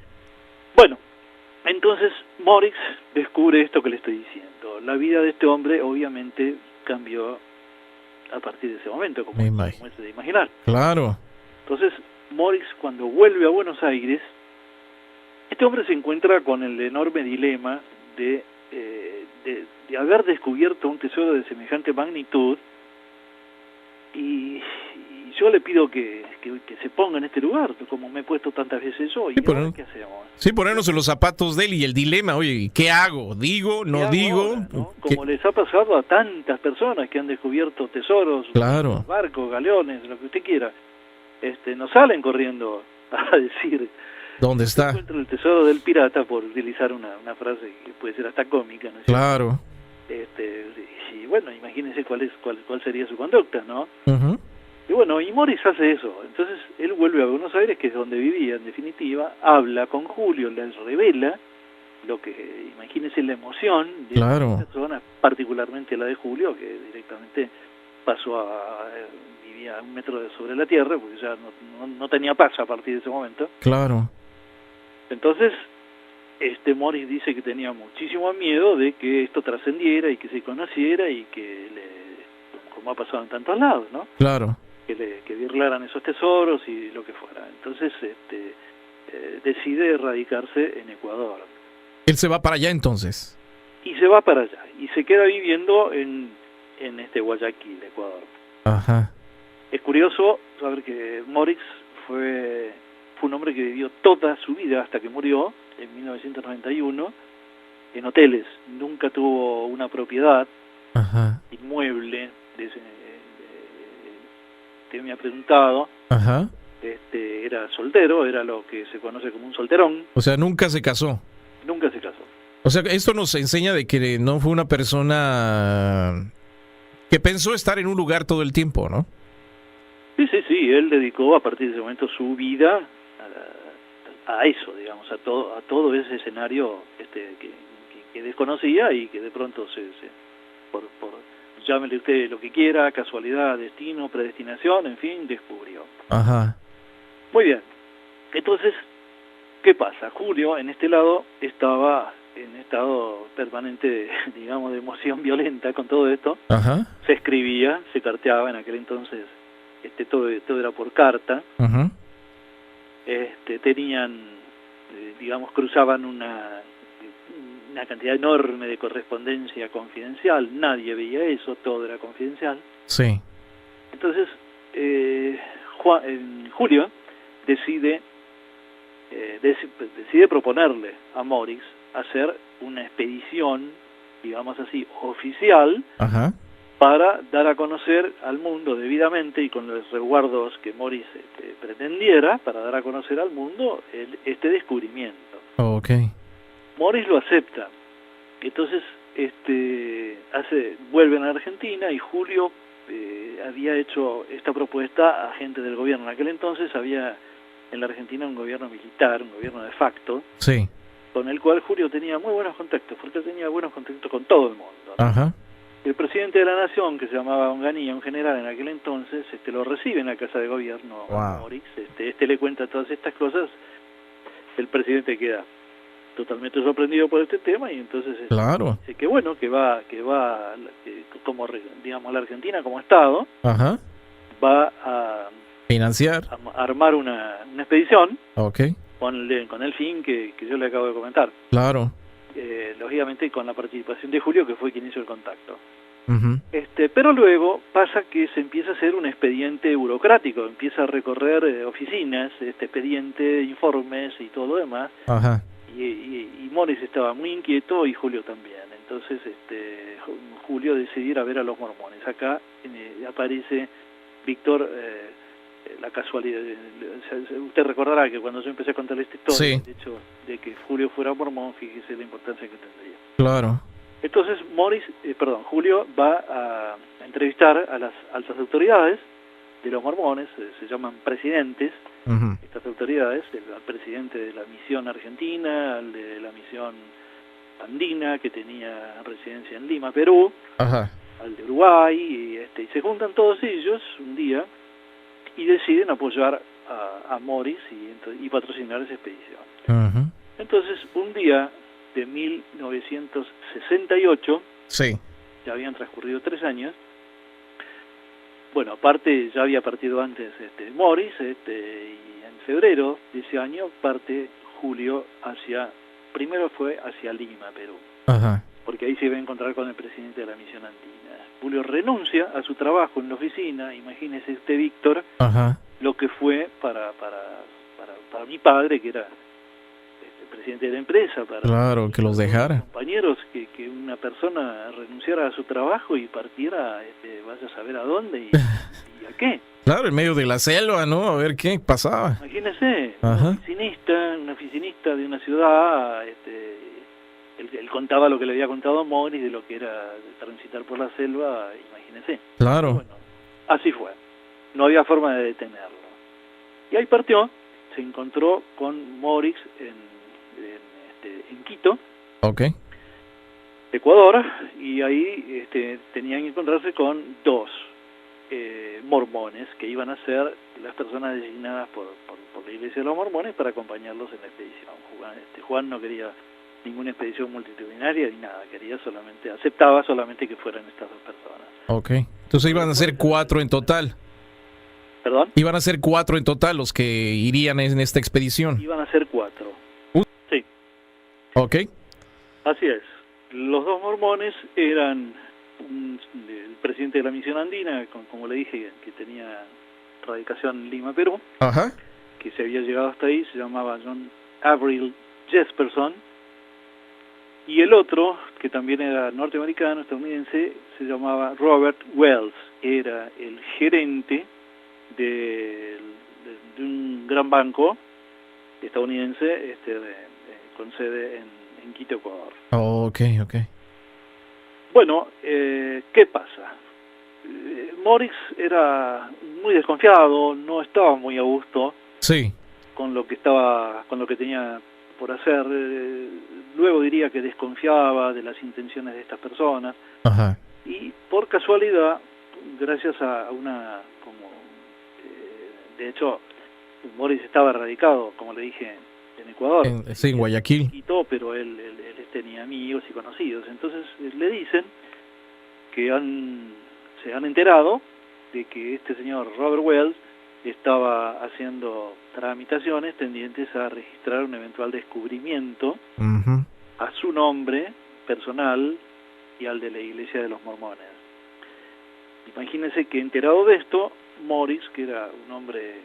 Bueno, entonces Morix descubre esto que le estoy diciendo. La vida de este hombre obviamente cambió a partir de ese momento, como es de imaginar. Claro. Entonces Morix, cuando vuelve a Buenos Aires, este hombre se encuentra con el enorme dilema de haber descubierto un tesoro de semejante magnitud, y yo le pido que se ponga en este lugar, como me he puesto tantas veces yo. ¿Y ahora qué hacemos? Sí, ponernos en los zapatos de él y el dilema, oye, ¿qué hago? ¿Digo? ¿No digo? Ahora, ¿no? Como les ha pasado a tantas personas que han descubierto tesoros, claro, barcos, galeones, lo que usted quiera, no salen corriendo a decir ¿dónde está? Encuentro el tesoro del pirata, por utilizar una frase que puede ser hasta cómica, ¿no es claro. Y bueno, imagínense cuál sería su conducta, ¿no? Uh-huh. Y bueno, y Morix hace eso. Entonces él vuelve a Buenos Aires, que es donde vivía en definitiva, habla con Julio, les revela imagínese la emoción de claro. las personas, particularmente la de Julio, que directamente pasó vivía a 1 metro sobre la tierra, porque ya no tenía paz a partir de ese momento. Claro. Entonces, Morris dice que tenía muchísimo miedo de que esto trascendiera y que se conociera y que, como ha pasado en tantos lados, ¿no? Claro. Que birlaran esos tesoros y lo que fuera. Entonces, decide radicarse en Ecuador. Él se va para allá entonces. Y se va para allá, y se queda viviendo en Guayaquil, Ecuador. Ajá. Es curioso saber que Morix fue un hombre que vivió toda su vida hasta que murió en 1991 en hoteles. Nunca tuvo una propiedad inmueble que me ha preguntado. Ajá. Era soltero, era lo que se conoce como un solterón. O sea, nunca se casó. Nunca se casó. O sea, esto nos enseña de que no fue una persona que pensó estar en un lugar todo el tiempo, ¿no? Sí, él dedicó a partir de ese momento su vida a eso, digamos, a todo ese escenario que desconocía y que de pronto por llámele usted lo que quiera, casualidad, destino, predestinación, en fin, descubrió. Ajá. Muy bien. Entonces, ¿qué pasa? Julio, en este lado, estaba en estado permanente, digamos, de emoción violenta con todo esto. Ajá. Se escribía, se carteaba en aquel entonces, todo era por carta. Ajá. Tenían, digamos, cruzaban una cantidad enorme de correspondencia confidencial. Nadie veía eso, todo era confidencial. Sí. Entonces, Julio decide proponerle a Morix hacer una expedición, digamos así, oficial. Ajá. Para dar a conocer al mundo debidamente y con los resguardos que Morris pretendiera, para dar a conocer al mundo este descubrimiento. Okay. Morris lo acepta. Entonces vuelven a Argentina y Julio había hecho esta propuesta a gente del gobierno. En aquel entonces había en la Argentina un gobierno militar, un gobierno de facto, sí, con el cual Julio tenía muy buenos contactos, porque él tenía buenos contactos con todo el mundo, ¿no? Ajá. El presidente de la Nación, que se llamaba Onganía, un general en aquel entonces, lo recibe en la Casa de Gobierno. Wow. A Morix, le cuenta todas estas cosas, el presidente queda totalmente sorprendido por este tema y entonces claro. Dice que bueno, que va como, digamos, la Argentina como Estado. Ajá. Va a financiar, a armar una expedición. Okay. Con el fin que yo le acabo de comentar. Claro. Lógicamente con la participación de Julio, que fue quien hizo el contacto. Uh-huh. Pero luego pasa que se empieza a hacer un expediente burocrático, empieza a recorrer oficinas, expediente, informes y todo lo demás. Ajá. Y Morris estaba muy inquieto y Julio también. Entonces Julio decidió ir a ver a los mormones. Acá aparece Víctor, la casualidad. Usted recordará que cuando yo empecé a contar esta historia, sí, el hecho de que Julio fuera mormón, fíjese la importancia que tendría. Claro. Entonces Julio va a entrevistar a las altas autoridades de los mormones, se llaman presidentes. Uh-huh. Estas autoridades, al presidente de la misión argentina, al de la misión andina, que tenía residencia en Lima, Perú, ajá, al de Uruguay, y se juntan todos ellos un día y deciden apoyar a Morris y patrocinar esa expedición. Uh-huh. Entonces, un día de 1968, sí, ya habían transcurrido 3 años, bueno, aparte ya había partido antes Morris, y en febrero de ese año parte Julio primero fue hacia Lima, Perú. Ajá. Porque ahí se iba a encontrar con el presidente de la misión andina. Julio renuncia a su trabajo en la oficina, imagínese Víctor, ajá, lo que fue para mi padre, que era presidente de la empresa, para claro, que los dejara. Compañeros, que una persona renunciara a su trabajo y partiera, vaya a saber a dónde y a qué. Claro, en medio de la selva, ¿no? A ver qué pasaba. Imagínese, un oficinista de una ciudad, él contaba lo que le había contado a Morris de lo que era transitar por la selva, imagínese. Claro. Bueno, así fue. No había forma de detenerlo. Y ahí partió, se encontró con Morris en Quito, Okay. Ecuador, y ahí tenían que encontrarse con dos mormones que iban a ser las personas designadas por la Iglesia de los Mormones para acompañarlos en la expedición. Juan no quería ninguna expedición multitudinaria ni nada, aceptaba solamente que fueran estas dos personas. Okay. Entonces iban a ser 4 en total. ¿Perdón? Iban a ser 4 en total los que irían en esta expedición. Iban a ser 4. Sí. Okay. Así es. Los dos mormones eran el presidente de la misión andina, como le dije, que tenía radicación en Lima, Perú. Ajá. Que se había llegado hasta ahí, se llamaba John Avril Jesperson, y el otro, que también era norteamericano, estadounidense, se llamaba Robert Wells, era el gerente de un gran banco estadounidense con sede en Quito, Ecuador. Okay. Bueno, ¿qué pasa? Morris era muy desconfiado, no estaba muy a gusto. Sí. Con lo que tenía por hacer. Luego diría que desconfiaba de las intenciones de estas personas. Ajá. Y por casualidad, gracias a de hecho, Morris estaba radicado, como le dije, en Ecuador. Sí, en Guayaquil. Pero él tenía amigos y conocidos. Entonces le dicen que se han enterado de que este señor Robert Wells estaba haciendo tramitaciones tendientes a registrar un eventual descubrimiento a su nombre personal y al de la Iglesia de los Mormones. Imagínense que, enterado de esto, Morris, que era un hombre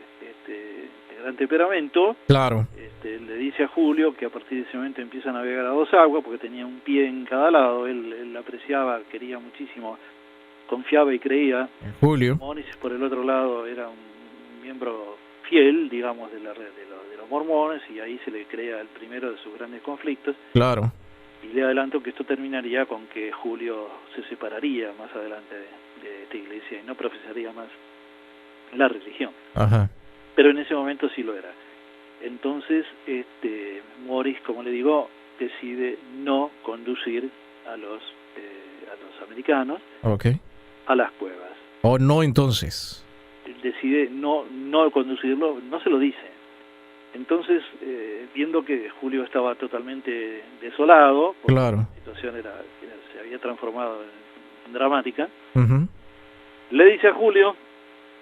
de gran temperamento, claro, le dice a Julio que a partir de ese momento empieza a navegar a dos aguas, porque tenía un pie en cada lado. Él apreciaba, quería muchísimo, confiaba y creía. Julio. Morris, por el otro lado, era un miembro fiel, digamos, de los mormones, y ahí se le crea el primero de sus grandes conflictos. Claro. Y le adelanto que esto terminaría con que Julio se separaría más adelante de esta iglesia y no profesaría más la religión. Ajá. Pero en ese momento sí lo era. Entonces, Morris, como le digo, decide no conducir a los americanos a las cuevas. ¿O no entonces? Decide no conducirlo, no se lo dice. Entonces, viendo que Julio estaba totalmente desolado, porque claro, la situación se había transformado en dramática, uh-huh, le dice a Julio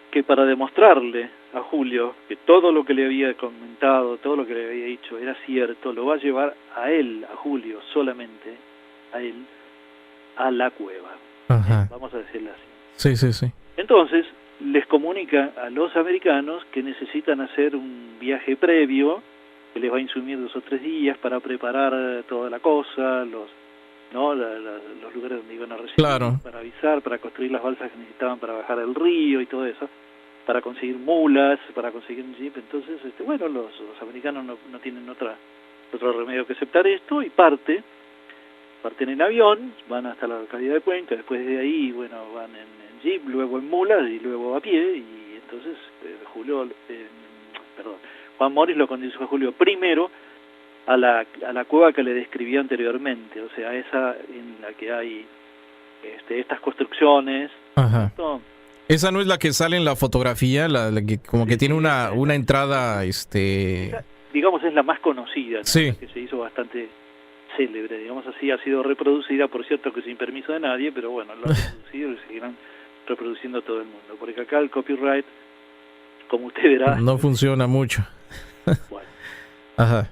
que para demostrarle a Julio que todo lo que le había comentado, todo lo que le había dicho era cierto, lo va a llevar a él, a Julio, solamente a él, a la cueva. uh-huh. Vamos a decirlo así. Sí. Entonces, les comunica a los americanos que necesitan hacer un viaje previo, que les va a insumir 2 o 3 días para preparar toda la cosa, los lugares donde iban a recibir, claro, para avisar, para construir las balsas que necesitaban para bajar el río y todo eso, para conseguir mulas, para conseguir un jeep. Entonces, los americanos no tienen otro remedio que aceptar esto y parten en avión, van hasta la localidad de Cuenca, después de ahí, van en jeep, luego en mulas y luego a pie, y entonces Juan Morris lo condujo a Julio primero a la cueva que le describí anteriormente, o sea, esa en la que hay estas construcciones. Ajá. Esa no es la que sale en la fotografía, la que como que tiene una entrada, esa, digamos, es la más conocida, ¿no? Sí. La que se hizo bastante célebre, digamos así, ha sido reproducida, por cierto que sin permiso de nadie, pero bueno, lo han reproducido y seguirán reproduciendo todo el mundo, porque acá el copyright, como usted verá, no funciona mucho. Bueno. Ajá.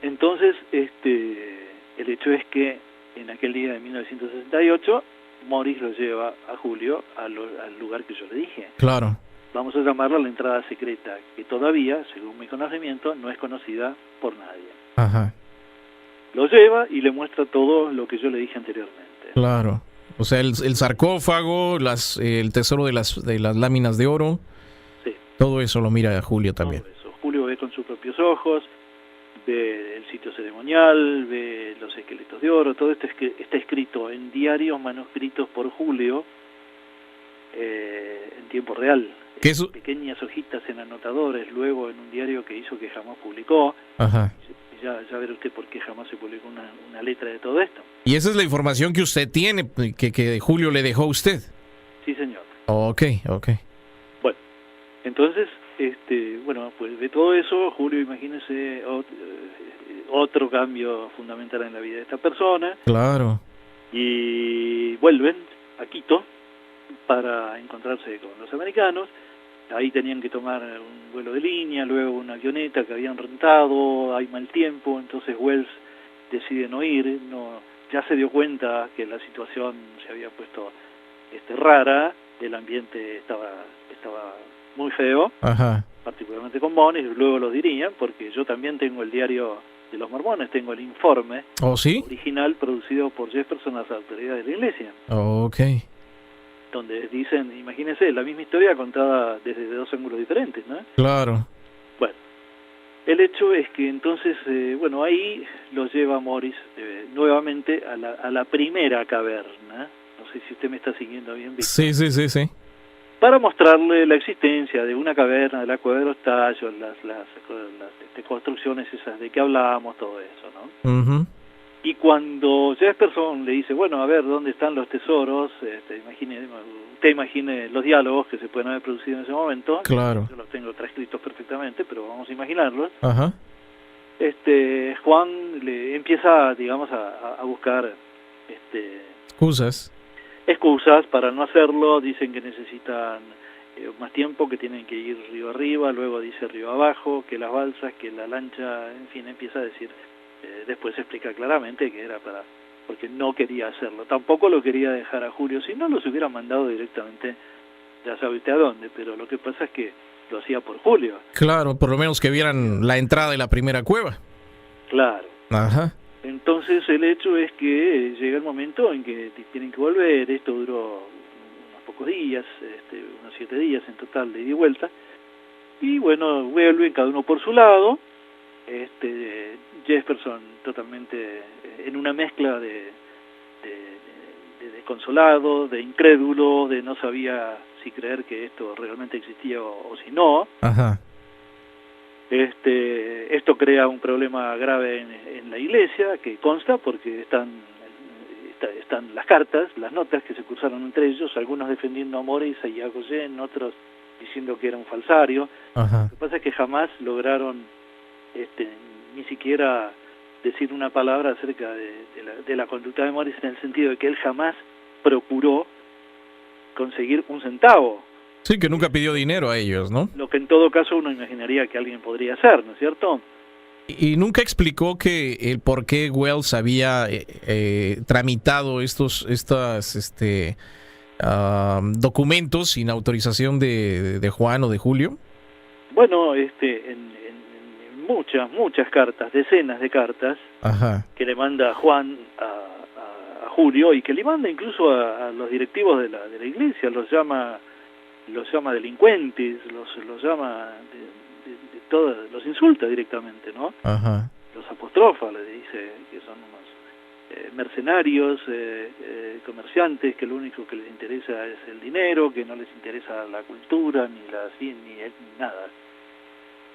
Entonces, el hecho es que en aquel día de 1968, Morris lo lleva a Julio al lugar que yo le dije. Claro. Vamos a llamarla la entrada secreta, que todavía, según mi conocimiento, no es conocida por nadie. Ajá. Lo lleva y le muestra todo lo que yo le dije anteriormente. Claro. O sea, el sarcófago, el tesoro de las láminas de oro. Sí. Todo eso lo mira Julio también. Todo eso. Julio ve con sus propios ojos, ve el sitio ceremonial, ve los esqueletos de oro, todo esto está escrito en diarios manuscritos por Julio en tiempo real. Pequeñas hojitas en anotadores, luego en un diario que hizo que jamás publicó. Ajá. ya verá usted por qué jamás se publicó una letra de todo esto. Y esa es la información que usted tiene, que Julio le dejó a usted. Sí, señor. Ok. Bueno, entonces, bueno, pues de todo eso, Julio, imagínese otro cambio fundamental en la vida de esta persona. Claro. Y vuelven a Quito para encontrarse con los americanos. Ahí tenían que tomar un vuelo de línea, luego una avioneta que habían rentado, hay mal tiempo, entonces Wells decide no ir, ya se dio cuenta que la situación se había puesto rara, el ambiente estaba muy feo, Ajá. particularmente con Bones, y luego lo dirían, porque yo también tengo el diario de los mormones, tengo el informe original producido por Jefferson a las autoridades de la iglesia. Ok. Donde dicen, imagínense, la misma historia contada desde dos ángulos diferentes, ¿no? Claro. Bueno, el hecho es que entonces, bueno, ahí los lleva Morris nuevamente a la primera caverna. No sé si usted me está siguiendo bien, Víctor. Sí. Para mostrarle la existencia de una caverna, de la cueva de los tallos, las construcciones esas de que hablábamos, todo eso, ¿no? Uh-huh. Y cuando Jefferson le dice, bueno, a ver, ¿dónde están los tesoros? Usted imagine los diálogos que se pueden haber producido en ese momento. Claro. Yo los tengo transcritos perfectamente, pero vamos a imaginarlos. Ajá. Juan le empieza, digamos, a buscar excusas para no hacerlo. Dicen que necesitan más tiempo, que tienen que ir río arriba, luego dice río abajo, que las balsas, que la lancha, en fin, empieza a decir. Después se explica claramente que era porque no quería hacerlo. Tampoco lo quería dejar a Julio, si no los hubiera mandado directamente, ya sabe usted a dónde, pero lo que pasa es que lo hacía por Julio. Claro, por lo menos que vieran la entrada de la primera cueva. Claro. Ajá. Entonces el hecho es que llega el momento en que tienen que volver. Esto duró unos pocos días, unos 7 días en total de ida y vuelta, y bueno, vuelven cada uno por su lado. Jefferson totalmente en una mezcla de desconsolado, de incrédulo, de no sabía si creer que esto realmente existía o si no. Ajá. Esto crea un problema grave en la iglesia, que consta porque están las cartas, las notas que se cruzaron entre ellos, algunos defendiendo a Morris y a Goyen, otros diciendo que era un falsario. Ajá. Lo que pasa es que jamás lograron ni siquiera decir una palabra acerca de la conducta de Morris, en el sentido de que él jamás procuró conseguir un centavo. Sí, que nunca pidió dinero a ellos, ¿no? Lo que en todo caso uno imaginaría que alguien podría hacer, ¿no es cierto? Y nunca explicó que el por qué Wells había tramitado estos documentos sin autorización de Juan o de Julio. Bueno, en muchas cartas, decenas de cartas. Ajá. Que le manda Juan a Julio, y que le manda incluso a los directivos de la iglesia, los llama delincuentes, los llama los insulta directamente, ¿no? Ajá. Los apostrofa, le dice que son unos mercenarios, comerciantes, que lo único que les interesa es el dinero, que no les interesa la cultura, ni nada.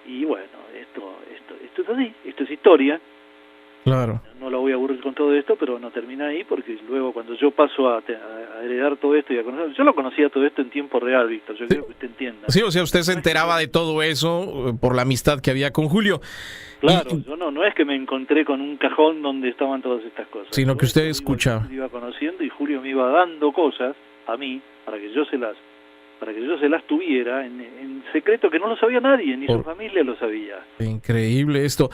Y bueno, esto es así, esto es historia. Claro. No lo voy a aburrir con todo esto, pero no termina ahí, porque luego cuando yo paso a heredar todo esto y a conocer, yo lo conocía todo esto en tiempo real, Víctor, yo creo que usted entienda. Sí, o sea, usted se enteraba de todo eso por la amistad que había con Julio. Claro, yo no es que me encontré con un cajón donde estaban todas estas cosas. Sino que usted escuchaba. Iba conociendo, y Julio me iba dando cosas a mí para que yo se las tuviera en secreto, que no lo sabía nadie, ni su familia lo sabía. Increíble esto.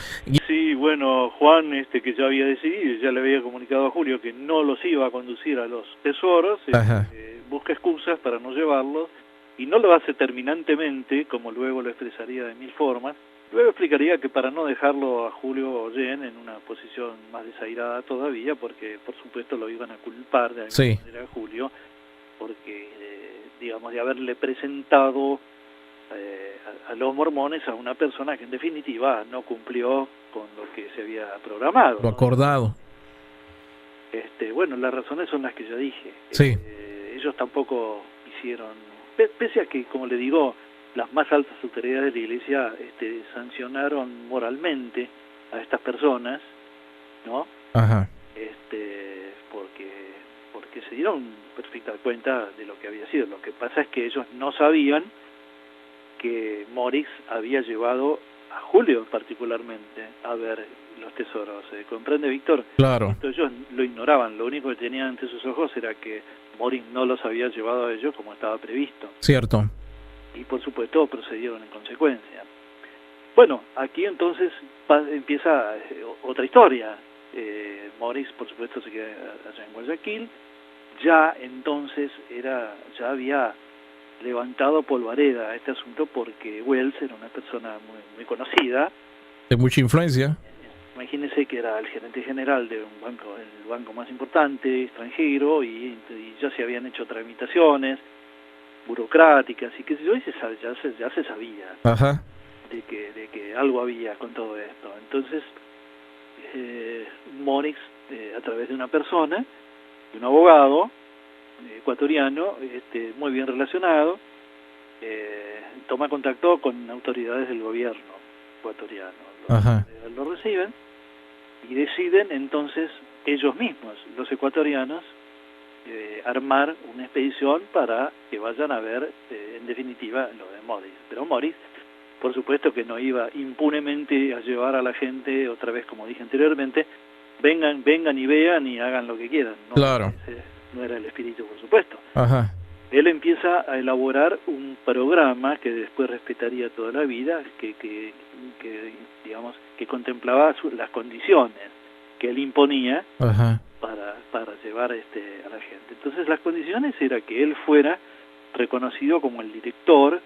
Sí, bueno, Juan, que ya había decidido, ya le había comunicado a Julio que no los iba a conducir a los tesoros, busca excusas para no llevarlos, y no lo hace terminantemente, como luego lo expresaría de mil formas. Luego explicaría que para no dejarlo a Julio Ollén en una posición más desairada todavía, porque por supuesto lo iban a culpar de alguna manera a Julio, porque digamos, de haberle presentado a los mormones a una persona que en definitiva no cumplió con lo que se había programado. Lo acordado. Bueno, las razones son las que ya dije. Sí. Ellos tampoco hicieron, pese a que, como le digo, las más altas autoridades de la iglesia sancionaron moralmente a estas personas, ¿no? Ajá. Porque se dieron perfecta cuenta de lo que había sido. Lo que pasa es que ellos no sabían que Morix había llevado a Julio particularmente a ver los tesoros. ¿Comprende, Víctor? Claro. Esto ellos lo ignoraban. Lo único que tenían ante sus ojos era que Morix no los había llevado a ellos como estaba previsto. Cierto. Y por supuesto procedieron en consecuencia. Bueno, aquí entonces empieza otra historia. Morix, por supuesto, se queda allá en Guayaquil. Ya entonces ya había levantado polvareda a este asunto porque Wells era una persona muy, muy conocida. De mucha influencia. Imagínense que era el gerente general de un banco, el banco más importante, extranjero, y ya se habían hecho tramitaciones burocráticas y qué sé yo, y ya se sabía. Ajá. de que algo había con todo esto. Entonces, Morix, a través de una persona, de un abogado ecuatoriano, muy bien relacionado, toma contacto con autoridades del gobierno ecuatoriano. Lo reciben y deciden entonces ellos mismos, los ecuatorianos, armar una expedición para que vayan a ver, en definitiva, lo de Morix. Pero Morix, por supuesto que no iba impunemente a llevar a la gente, otra vez como dije anteriormente, vengan y vean y hagan lo que quieran. ¿No? Claro. Ese no era el espíritu, por supuesto. Ajá. Él empieza a elaborar un programa que después respetaría toda la vida, que digamos, que contemplaba las condiciones que él imponía. Ajá. para llevar a la gente. Entonces las condiciones era que él fuera reconocido como el director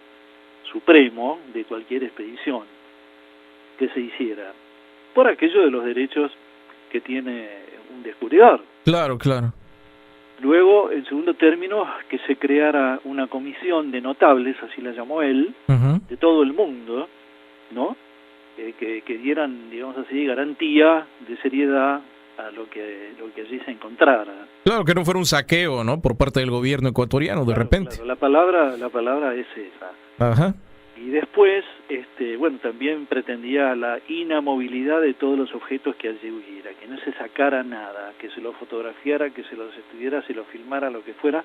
supremo de cualquier expedición que se hiciera, por aquello de los derechos que tiene un descubridor. Claro, claro. Luego, en segundo término, que se creara una comisión de notables, así la llamó él, de todo el mundo, ¿no? Que dieran, digamos así, garantía de seriedad a lo que allí se encontrara. Claro, que no fuera un saqueo, ¿no? Por parte del gobierno ecuatoriano, de repente. Claro, la palabra es esa. Ajá. Y después, bueno, también pretendía la inamovilidad de todos los objetos que allí hubiera, que no se sacara nada, que se lo fotografiara, que se los estudiara, se lo filmara, lo que fuera,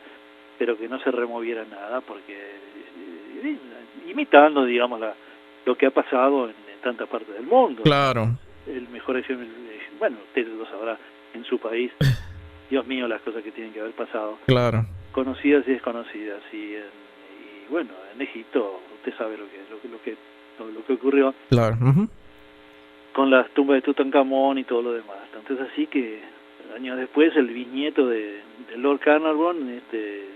pero que no se removiera nada, porque imitando, digamos, lo que ha pasado en tanta parte del mundo. Claro. El mejor ejemplo, bueno, usted lo sabrá, en su país, Dios mío, las cosas que tienen que haber pasado. Claro. Conocidas y desconocidas. Y bueno, en Egipto, usted sabe lo que ocurrió. Claro. Con las tumbas de Tutankamón y todo lo demás. Entonces así que años después el bisnieto de Lord Carnarvon,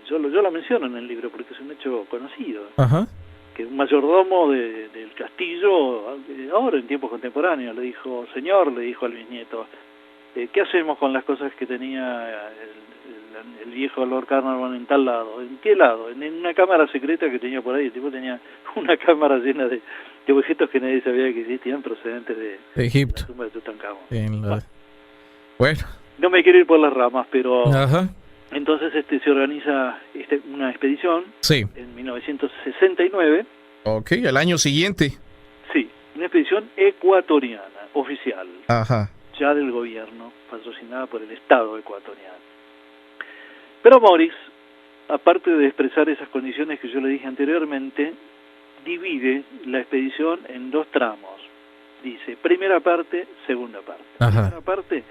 yo lo menciono en el libro porque es un hecho conocido. Ajá. Que un mayordomo del castillo, ahora en tiempos contemporáneos, le dijo al bisnieto, ¿qué hacemos con las cosas que tenía el viejo Lord Carnarvon en tal lado? ¿En qué lado? En una cámara secreta que tenía por ahí. El tipo tenía una cámara llena de objetos que nadie sabía que existían, procedentes de Egipto. La tumba de Tutankamón. Bueno. No me quiero ir por las ramas, pero... Ajá. Entonces se organiza una expedición, sí, en 1969. Ok, el año siguiente. Sí, una expedición ecuatoriana, oficial. Ajá. Ya del gobierno, patrocinada por el Estado ecuatoriano. Pero Morix, aparte de expresar esas condiciones que yo le dije anteriormente, divide la expedición en dos tramos. Dice, primera parte, segunda parte. Ajá. Primera parte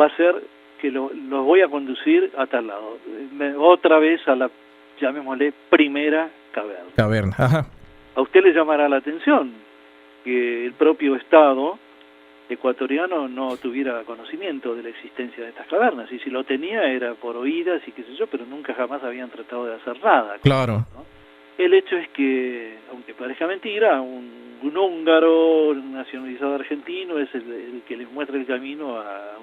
va a ser que los voy a conducir a tal lado. Otra vez a la, llamémosle, primera caverna. Caverna, ajá. A usted le llamará la atención que el propio Estado ecuatoriano no tuviera conocimiento de la existencia de estas cavernas, y si lo tenía era por oídas y qué sé yo, pero nunca jamás habían tratado de hacer nada. Claro. ¿No? El hecho es que, aunque parezca mentira, un húngaro nacionalizado argentino es el que les muestra el camino a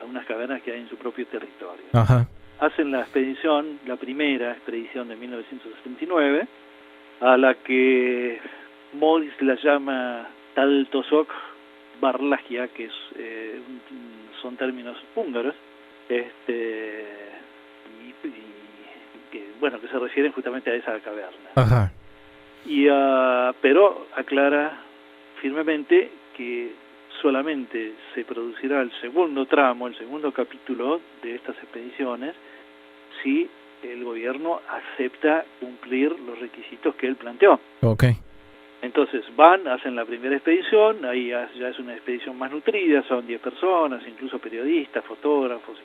unas cavernas que hay en su propio territorio. Ajá. Hacen la expedición, la primera expedición de 1969, a la que Morix la llama Taltosok Barlagia, que son términos húngaros, que se refieren justamente a esa caverna. Ajá. Pero aclara firmemente que solamente se producirá el segundo tramo, el segundo capítulo de estas expediciones, si el gobierno acepta cumplir los requisitos que él planteó. Okay. Entonces van, hacen la primera expedición, ahí ya es una expedición más nutrida, son 10 personas, incluso periodistas, fotógrafos,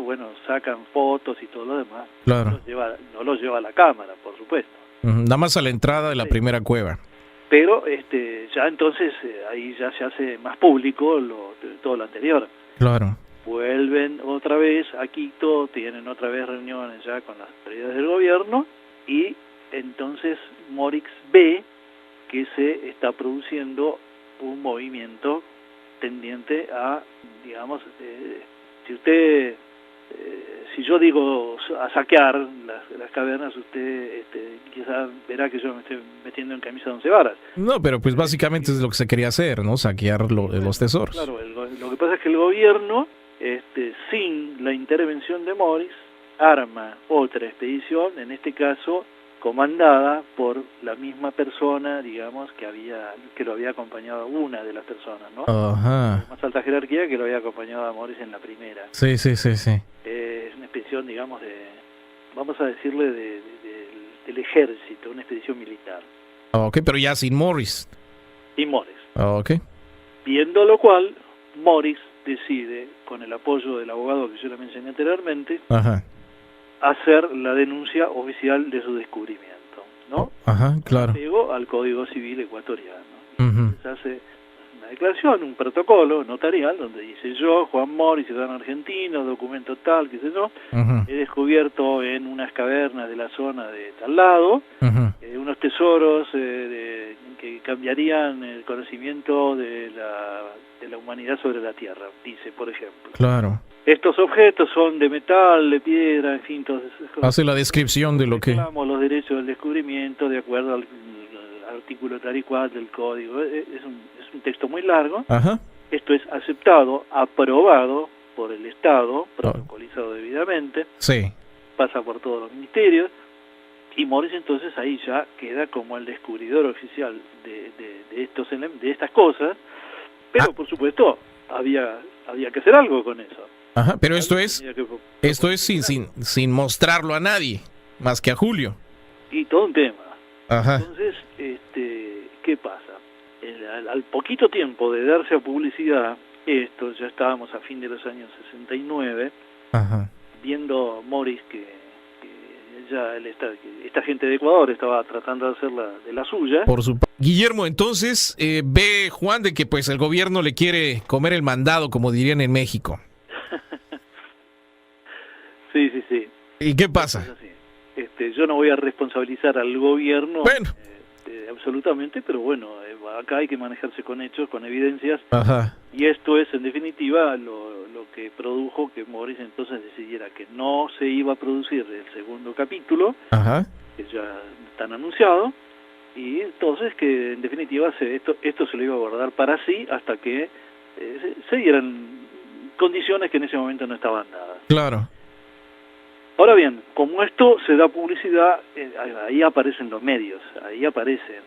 bueno, sacan fotos y todo lo demás. Claro. No los lleva a la cámara, por supuesto. Nada más a la entrada de la primera cueva. Pero ya entonces ahí ya se hace más público todo lo anterior. Claro. Vuelven otra vez a Quito, tienen otra vez reuniones ya con las autoridades del gobierno y entonces Morix ve que se está produciendo un movimiento tendiente a, digamos, si yo digo a saquear las cavernas, usted quizás verá que yo me estoy metiendo en camisa de 11 varas. No, pero pues básicamente es lo que se quería hacer, ¿no? Saquear los tesoros. Claro, lo que pasa es que el gobierno, sin la intervención de Morix, arma otra expedición, en este caso comandada por la misma persona, digamos, que lo había acompañado a una de las personas, ¿no? Ajá. Más alta jerarquía que lo había acompañado a Morix en la primera. Sí. Es una expedición, digamos, vamos a decirle, del ejército, una expedición militar. Ok, pero ya sin Morix. Sin Morix. Ok. Viendo lo cual, Morix decide, con el apoyo del abogado que yo le mencioné anteriormente, Ajá. hacer la denuncia oficial de su descubrimiento, ¿no? Ajá, claro. Apego al Código Civil ecuatoriano. Uh-huh. Se hace una declaración, un protocolo notarial, donde dice: yo, Juan Morix, ciudadano argentino, documento tal, qué sé yo, Uh-huh. he descubierto en unas cavernas de la zona de tal lado Uh-huh. unos tesoros que cambiarían el conocimiento de la humanidad sobre la Tierra, dice, por ejemplo. Claro. Estos objetos son de metal, de piedra, en fin, todas esas cosas. Hace la descripción de lo que... Reclamamos los derechos del descubrimiento de acuerdo al artículo tal y cual del código. Es un texto muy largo. Ajá. Esto es aceptado, aprobado por el Estado, protocolizado debidamente. Sí. Pasa por todos los ministerios. Y Morix entonces ahí ya queda como el descubridor oficial de estas cosas. Pero por supuesto había que hacer algo con eso. Ajá, pero esto es sin mostrarlo a nadie, más que a Julio. Y todo un tema. Ajá. Entonces, ¿qué pasa? Al poquito tiempo de darse a publicidad, ya estábamos a fin de los años 69, Ajá. viendo Morix que ya esta gente de Ecuador estaba tratando de hacer de la suya. Guillermo, entonces ve Juan de que pues el gobierno le quiere comer el mandado, como dirían en México. Sí. ¿Y qué pasa? Yo no voy a responsabilizar al gobierno, bueno, absolutamente, pero bueno, acá hay que manejarse con hechos, con evidencias. Ajá. Y esto es, en definitiva, lo que produjo que Morix entonces decidiera que no se iba a producir el segundo capítulo, Ajá. que ya están anunciado, y entonces que en definitiva esto se lo iba a guardar para sí hasta que se dieran condiciones que en ese momento no estaban dadas. Claro. Ahora bien, como esto se da publicidad, ahí aparecen los medios, ahí aparecen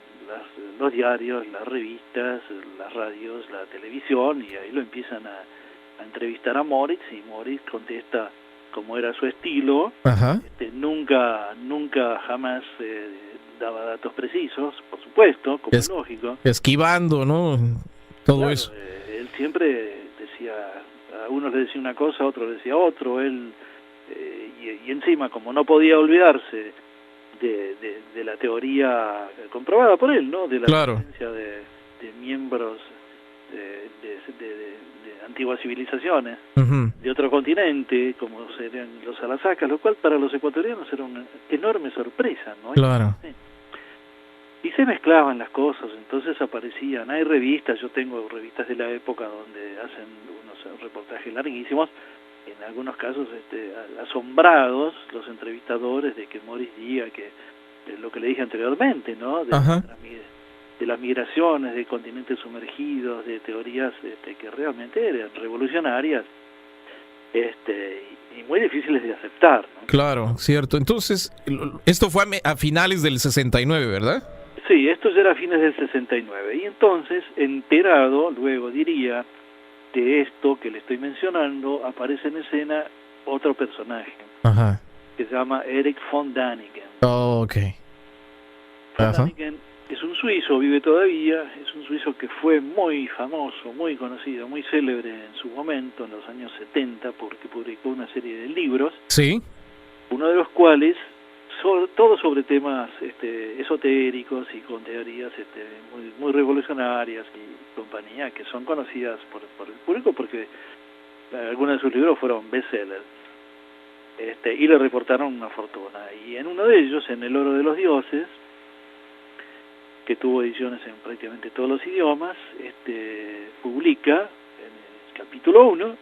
los diarios, las revistas, las radios, la televisión, y ahí lo empiezan a entrevistar a Morix, y Morix contesta como era su estilo. Ajá. Nunca jamás daba datos precisos, por supuesto, como es lógico. Esquivando, ¿no? Todo claro, eso. Él siempre decía, a unos le decía una cosa, a otros le decía otro, y encima, como no podía olvidarse de la teoría comprobada por él, ¿no? De la presencia de miembros de antiguas civilizaciones, uh-huh, de otro continente, como serían los Alasacas, lo cual para los ecuatorianos era una enorme sorpresa, ¿no? Claro. Y se mezclaban las cosas, entonces aparecían, hay revistas, yo tengo revistas de la época donde hacen unos reportajes larguísimos, en algunos casos asombrados los entrevistadores de que Morix diga que lo que le dije anteriormente, ¿no? De las migraciones, de continentes sumergidos, de teorías que realmente eran revolucionarias y muy difíciles de aceptar, ¿no? Claro, cierto. Entonces, esto fue a finales del 69, ¿verdad? Sí, esto ya era a fines del 69. Y entonces, enterado, luego diría, de esto que le estoy mencionando, aparece en escena otro personaje. Ajá. Que se llama Erich von Däniken. Oh, ok. Von Däniken es un suizo, vive todavía, es un suizo que fue muy famoso, muy conocido, muy célebre en su momento, en los años 70, porque publicó una serie de libros. Sí. Uno de los cuales, todo sobre temas esotéricos y con teorías muy revolucionarias y compañía, que son conocidas por el público porque algunos de sus libros fueron bestsellers. Y le reportaron una fortuna. Y en uno de ellos, en El oro de los dioses, que tuvo ediciones en prácticamente todos los idiomas, publica en el capítulo 1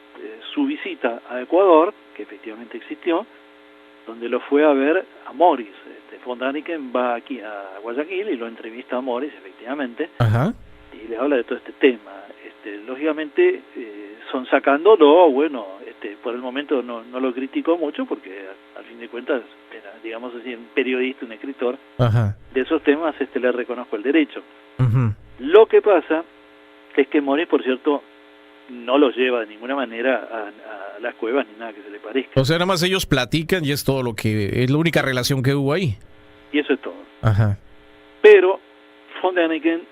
su visita a Ecuador, que efectivamente existió, donde lo fue a ver a Morris. Von Däniken va aquí a Guayaquil y lo entrevista a Morris, efectivamente. Ajá. Y le habla de todo este tema. Lógicamente, son sacándolo, bueno, por el momento no lo criticó mucho porque al fin de cuentas era, digamos así, un periodista, un escritor. Ajá. De esos temas le reconozco el derecho. Uh-huh. Lo que pasa es que Morris, por cierto, no los lleva de ninguna manera a las cuevas ni nada que se le parezca. O sea, nada más ellos platican y es todo lo que es la única relación que hubo ahí. Y eso es todo. Ajá. Pero von Däniken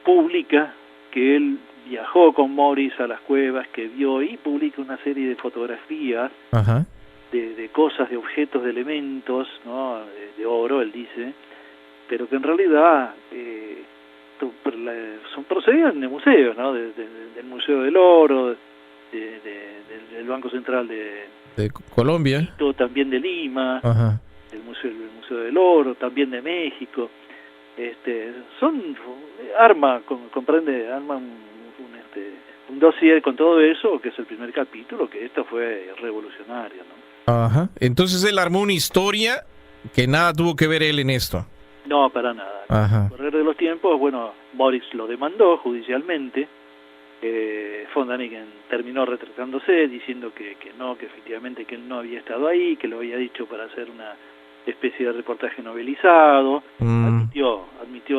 publica que él viajó con Morris a las cuevas, que vio, y publica una serie de fotografías. Ajá. De cosas, de objetos, de elementos, ¿no? De oro, él dice, pero que en realidad procedían de museos, ¿no? Del Museo del Oro, del Banco Central de Colombia, también de Lima, ajá, del Museo del Oro, también de México. Son arma un dossier con todo eso, que es el primer capítulo, que esto fue revolucionario, ¿no? Ajá. Entonces él armó una historia que nada tuvo que ver él en esto. No, para nada. Ajá. Con el correr de los tiempos, bueno, Morris lo demandó judicialmente. Von Däniken terminó retratándose, diciendo que efectivamente que él no había estado ahí, que lo había dicho para hacer una especie de reportaje novelizado. Admitió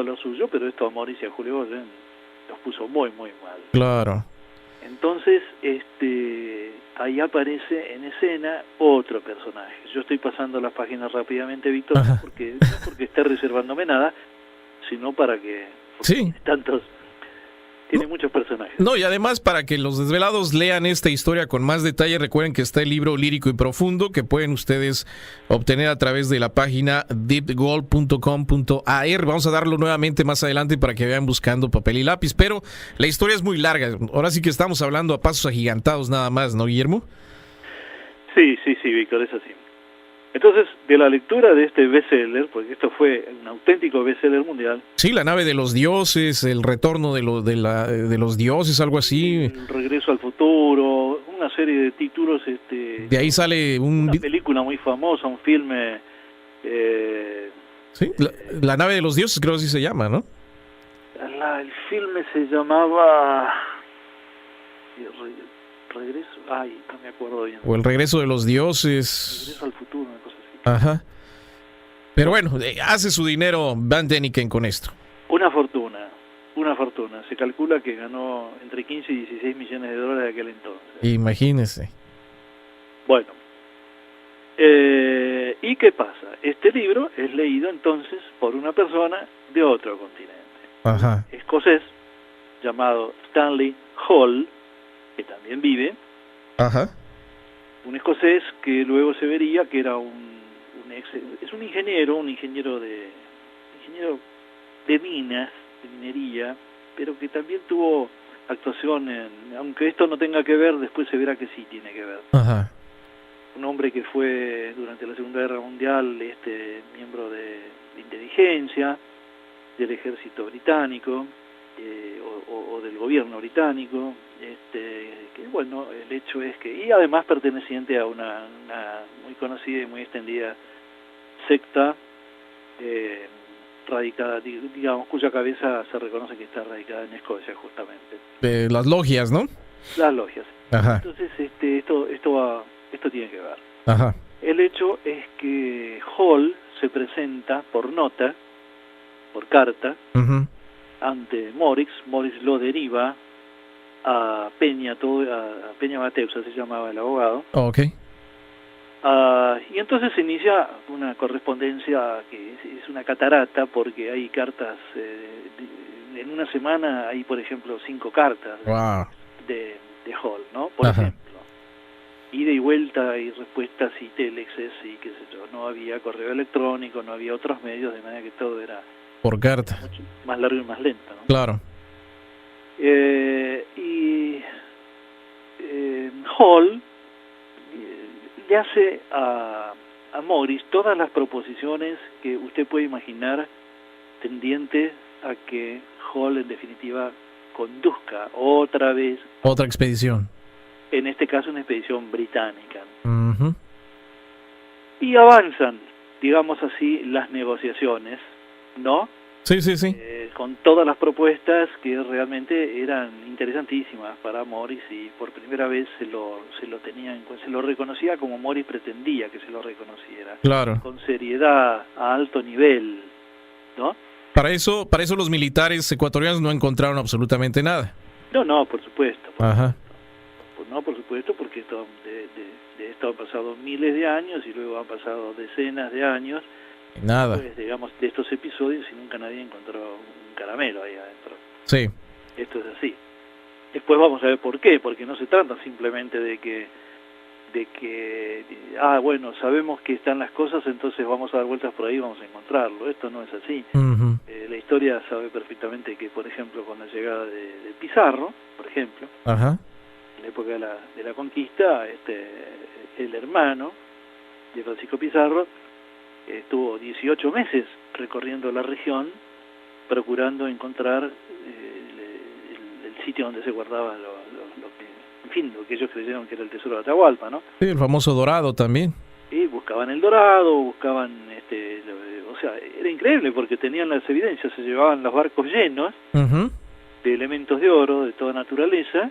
lo suyo, pero esto a Morris y a Julio Goyen los puso muy, muy mal. Claro. Entonces, ahí aparece en escena otro personaje. Yo estoy pasando las páginas rápidamente, Víctor, no porque esté reservándome nada, sino para que... Sí. Tiene muchos personajes. No, y además para que los desvelados lean esta historia con más detalle, recuerden que está el libro Lírico y Profundo, que pueden ustedes obtener a través de la página deepgold.com.ar. Vamos a darlo nuevamente más adelante para que vean buscando papel y lápiz, pero la historia es muy larga. Ahora sí que estamos hablando a pasos agigantados nada más, ¿no, Guillermo? Sí, Víctor, es así. Entonces, de la lectura de este bestseller, porque esto fue un auténtico bestseller mundial. Sí, La nave de los dioses, El retorno de los dioses, algo así. El regreso al futuro, una serie de títulos. De ahí sale una película muy famosa, un filme. Sí, la nave de los dioses, creo que así se llama, ¿no? El filme se llamaba... Regreso, no me acuerdo bien. O El regreso de los dioses. Regreso al futuro, una cosa así. Ajá. Pero bueno, hace su dinero Von Däniken con esto. Una fortuna. Se calcula que ganó entre 15 y 16 millones de dólares de aquel entonces. Imagínese. Bueno. ¿Y qué pasa? Este libro es leído entonces por una persona de otro continente. Ajá. Un escocés llamado Stanley Hall, que también vive. Ajá. Un escocés que luego se vería que era un ingeniero de minas, de minería, pero que también tuvo actuación aunque esto no tenga que ver, después se verá que sí tiene que ver. Ajá. Un hombre que fue durante la Segunda Guerra Mundial miembro de inteligencia del ejército británico, o del gobierno británico, que bueno, el hecho es que, y además perteneciente a una muy conocida y muy extendida secta radicada, digamos, cuya cabeza se reconoce que está radicada en Escocia, justamente. Las logias, ¿no? Las logias. Ajá. Entonces, esto tiene que ver. Ajá. El hecho es que Hall se presenta por nota por carta ante Morix. Morix lo deriva a Peña, a Peña Mateusa se llamaba el abogado. Okay. Y entonces se inicia una correspondencia que es una catarata, porque hay cartas, en una semana hay, por ejemplo, 5 cartas de Hall, ¿no? Por ejemplo, ida y vuelta y respuestas y telexes y qué sé yo. No había correo electrónico, no había otros medios, de manera que todo era por carta, mucho más largo y más lento, ¿no? Claro. Hall le hace a Morris todas las proposiciones que usted puede imaginar tendientes a que Hall en definitiva conduzca otra vez otra expedición, en este caso una expedición británica. Y avanzan, digamos así, las negociaciones, ¿no? Sí. Con todas las propuestas que realmente eran interesantísimas para Morris, y por primera vez se lo reconocía como Morris pretendía que se lo reconociera. Claro. Con seriedad, a alto nivel, ¿no? Para eso los militares ecuatorianos no encontraron absolutamente nada. No, por supuesto. Por supuesto, porque de esto han pasado miles de años y luego han pasado decenas de años. Nada. Pues, digamos, de estos episodios, y nunca nadie encontró un caramelo ahí adentro. Sí. Esto es así. Después vamos a ver por qué, porque no se trata simplemente de que bueno, sabemos que están las cosas, entonces vamos a dar vueltas por ahí y vamos a encontrarlo. Esto no es así. La historia sabe perfectamente que, por ejemplo, con la llegada de Pizarro, por ejemplo, en la época de la conquista, el hermano de Francisco Pizarro estuvo 18 meses recorriendo la región procurando encontrar el sitio donde se guardaba lo que ellos creyeron que era el tesoro de Atahualpa, ¿no? Sí, el famoso Dorado también. Y buscaban el Dorado, buscaban, o sea, era increíble porque tenían las evidencias, se llevaban los barcos llenos de elementos de oro de toda naturaleza,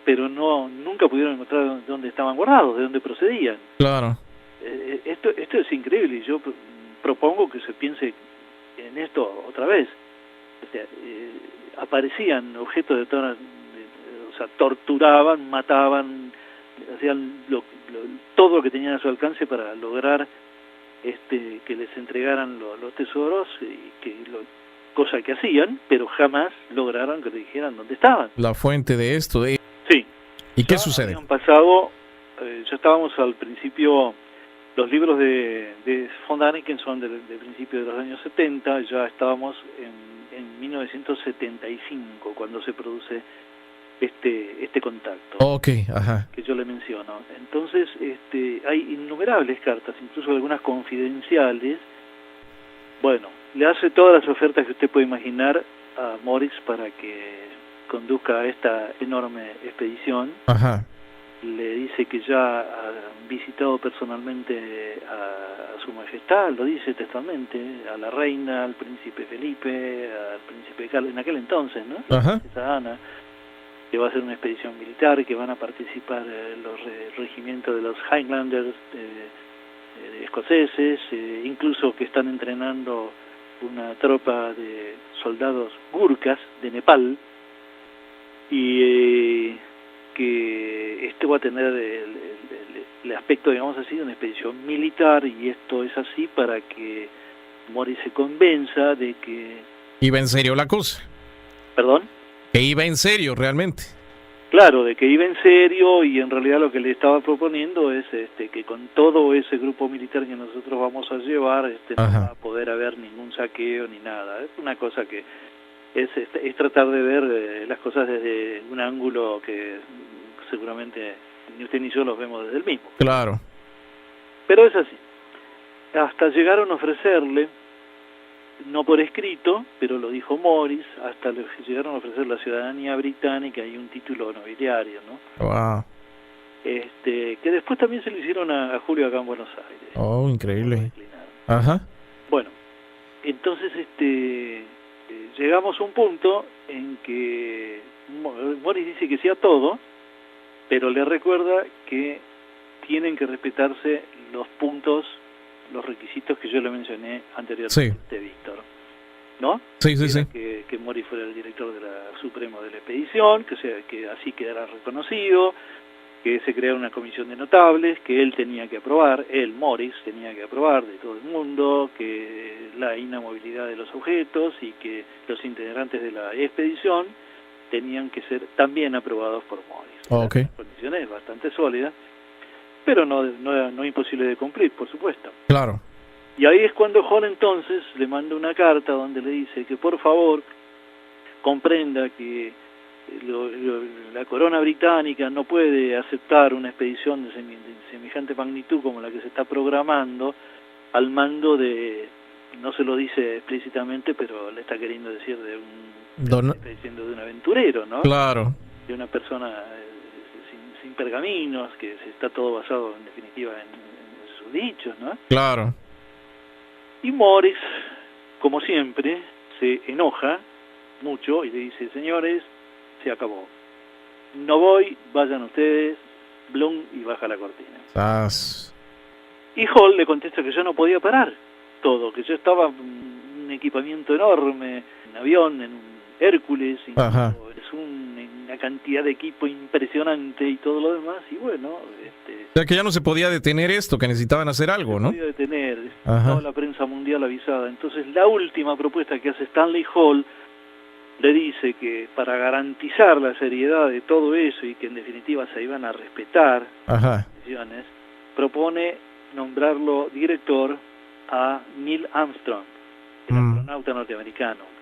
pero nunca pudieron encontrar dónde estaban guardados, de dónde procedían. Claro. Esto es increíble, y yo propongo que se piense en esto otra vez. O sea, aparecían objetos de toda, o sea, torturaban, mataban, hacían todo lo que tenían a su alcance para lograr que les entregaran los tesoros, y cosa que hacían, pero jamás lograron que le dijeran dónde estaban. La fuente de esto. Sí. ¿Y qué sucede? Habían pasado, ya estábamos al principio. Los libros de von Däniken son del principio de los años 70, ya estábamos en 1975 cuando se produce este contacto que yo le menciono. Entonces hay innumerables cartas, incluso algunas confidenciales. Bueno, le hace todas las ofertas que usted puede imaginar a Morix para que conduzca a esta enorme expedición. Le dice que ya ha visitado personalmente a su majestad, lo dice textualmente, a la reina, al príncipe Felipe, al príncipe Carlos, en aquel entonces, ¿no? Esa Ana, que va a ser una expedición militar, que van a participar los regimientos de los Highlanders escoceses, incluso que están entrenando una tropa de soldados gurkhas de Nepal, y que esto va a tener el aspecto, digamos así, de una expedición militar, y esto es así para que Morris se convenza de que... ¿Iba en serio la cosa? ¿Perdón? Que iba en serio, realmente. Claro, de que iba en serio, y en realidad lo que le estaba proponiendo es que con todo ese grupo militar que nosotros vamos a llevar, no va a poder haber ningún saqueo ni nada. Es una cosa que es tratar de ver las cosas desde un ángulo que seguramente ni usted ni yo los vemos desde el mismo. Claro. Pero es así. Hasta llegaron a ofrecerle, no por escrito, pero lo dijo Morris, hasta le llegaron a ofrecer la ciudadanía británica y un título nobiliario, ¿no? Wow. Que después también se lo hicieron a Julio acá en Buenos Aires. Oh, increíble. Bueno, entonces llegamos a un punto en que Morris dice que sí a todo, pero le recuerda que tienen que respetarse los puntos, los requisitos que yo le mencioné anteriormente, Víctor. ¿no? Sí, sí, sí. Que Morris fuera el director de la Supremo de la expedición, que así quedara reconocido, que se creara una comisión de notables, que él tenía que aprobar, Morris tenía que aprobar de todo el mundo, que la inamovilidad de los objetos y que los integrantes de la expedición tenían que ser también aprobados por Morris. Okay. Condiciones bastante sólidas, pero no imposible de cumplir, por supuesto. Claro. Y ahí es cuando Hall entonces le manda una carta donde le dice que por favor comprenda que la corona británica no puede aceptar una expedición de semejante magnitud como la que se está programando al mando de, no se lo dice explícitamente, pero le está queriendo decir está diciendo de un aventurero, ¿no? Claro. De una persona sin pergaminos, que está todo basado en definitiva en sus dichos, ¿no? Claro. Y Morris, como siempre, se enoja mucho y le dice, señores, se acabó. No voy, vayan ustedes, blum, y baja la cortina. Y Hall le contesta que ya no podía parar todo, que ya estaba un equipamiento enorme, un avión, en un Hércules, es una cantidad de equipo impresionante y todo lo demás, y bueno... O sea que ya no se podía detener esto, que necesitaban hacer algo, ¿no? Se podía detener, estaba la prensa mundial avisada. Entonces la última propuesta que hace Stanley Hall le dice que para garantizar la seriedad de todo eso y que en definitiva se iban a respetar las decisiones, propone nombrarlo director a Neil Armstrong, el astronauta norteamericano.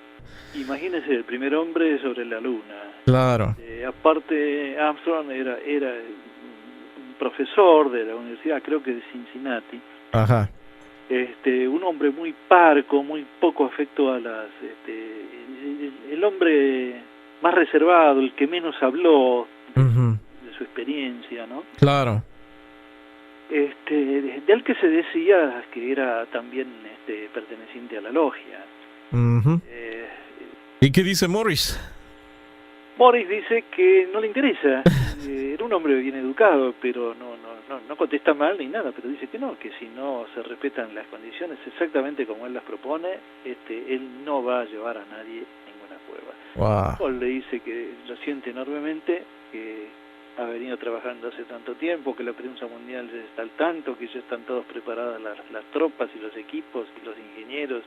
Imagínese, el primer hombre sobre la luna. Claro. Aparte, Armstrong era un profesor de la universidad, creo que de Cincinnati. Ajá. Un hombre muy parco, muy poco afecto a las... el hombre más reservado, el que menos habló de su experiencia, ¿no? Claro. Del que se decía que era también perteneciente a la logia. ¿Y qué dice Morris? Morris dice que no le interesa. Era un hombre bien educado, pero no contesta mal ni nada, pero dice que no, que si no se respetan las condiciones exactamente como él las propone, él no va a llevar a nadie a ninguna cueva. Wow. Paul le dice que lo siente enormemente, que ha venido trabajando hace tanto tiempo, que la prensa mundial ya está al tanto, que ya están todos preparadas las tropas y los equipos y los ingenieros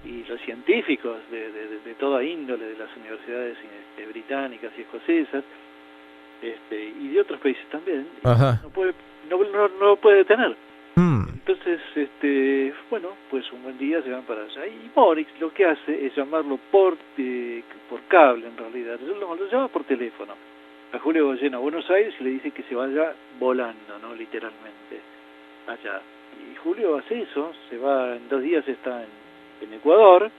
y los científicos de toda índole, de las universidades británicas y escocesas, y de otros países también. No lo puede detener. Entonces, bueno, pues un buen día se van para allá. Y Morris lo que hace es llamarlo por cable, en realidad. Lo llama por teléfono a Julio Goyen a Buenos Aires y le dice que se vaya volando, ¿no? Literalmente, allá. Y Julio hace eso, se va en 2 días, está en Ecuador,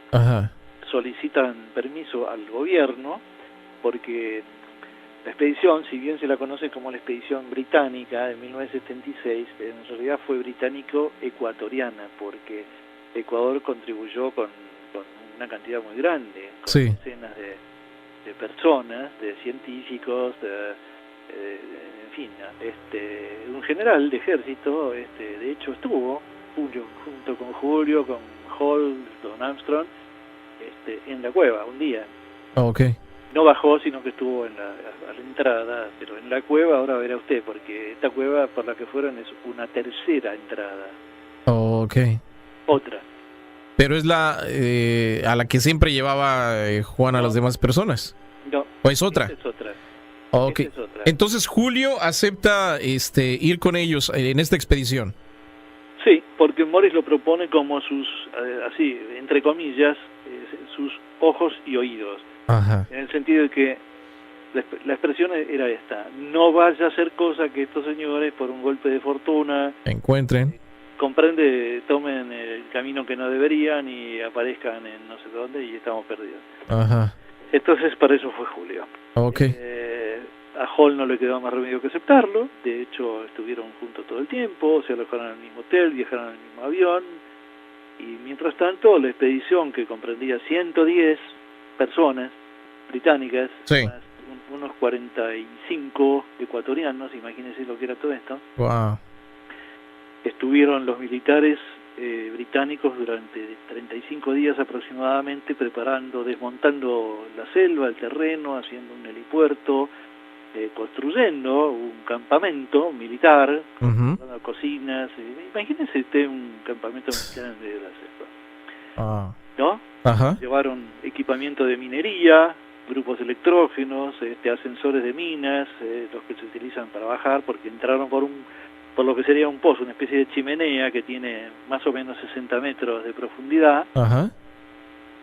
solicitan permiso al gobierno, porque la expedición, si bien se la conoce como la expedición británica de 1976, en realidad fue británico-ecuatoriana, porque Ecuador contribuyó con una cantidad muy grande, con decenas de personas, de científicos, en fin, un general de ejército, de hecho estuvo junto con Julio, con Hall, con Armstrong, en la cueva un día. No bajó, sino que estuvo a la entrada, pero en la cueva ahora verá usted, porque esta cueva por la que fueron es una tercera entrada. Otra. Pero es la a la que siempre llevaba Juan a las demás personas. No. ¿O es otra? Es otra. Es otra. Entonces Julio acepta ir con ellos en esta expedición. Sí, porque Morris lo propone como sus, así, entre comillas, sus ojos y oídos. En el sentido de que la expresión era esta: no vaya a hacer cosa que estos señores, por un golpe de fortuna, encuentren, tomen el camino que no deberían y aparezcan en no sé dónde y estamos perdidos. Entonces para eso fue Julio. A Hall no le quedó más remedio que aceptarlo. De hecho estuvieron juntos todo el tiempo, se alojaron en el mismo hotel, viajaron en el mismo avión, y mientras tanto la expedición, que comprendía 110 personas británicas, más unos 45 ecuatorianos, imagínense lo que era todo esto. Wow. Estuvieron los militares británicos durante 35 días aproximadamente desmontando la selva, el terreno, haciendo un helipuerto, construyendo un campamento militar, cocinas. Imagínense usted un campamento militar en medio de la selva, ¿no? Llevaron equipamiento de minería, grupos electrógenos, ascensores de minas, los que se utilizan para bajar, porque entraron por lo que sería un pozo, una especie de chimenea que tiene más o menos 60 metros de profundidad,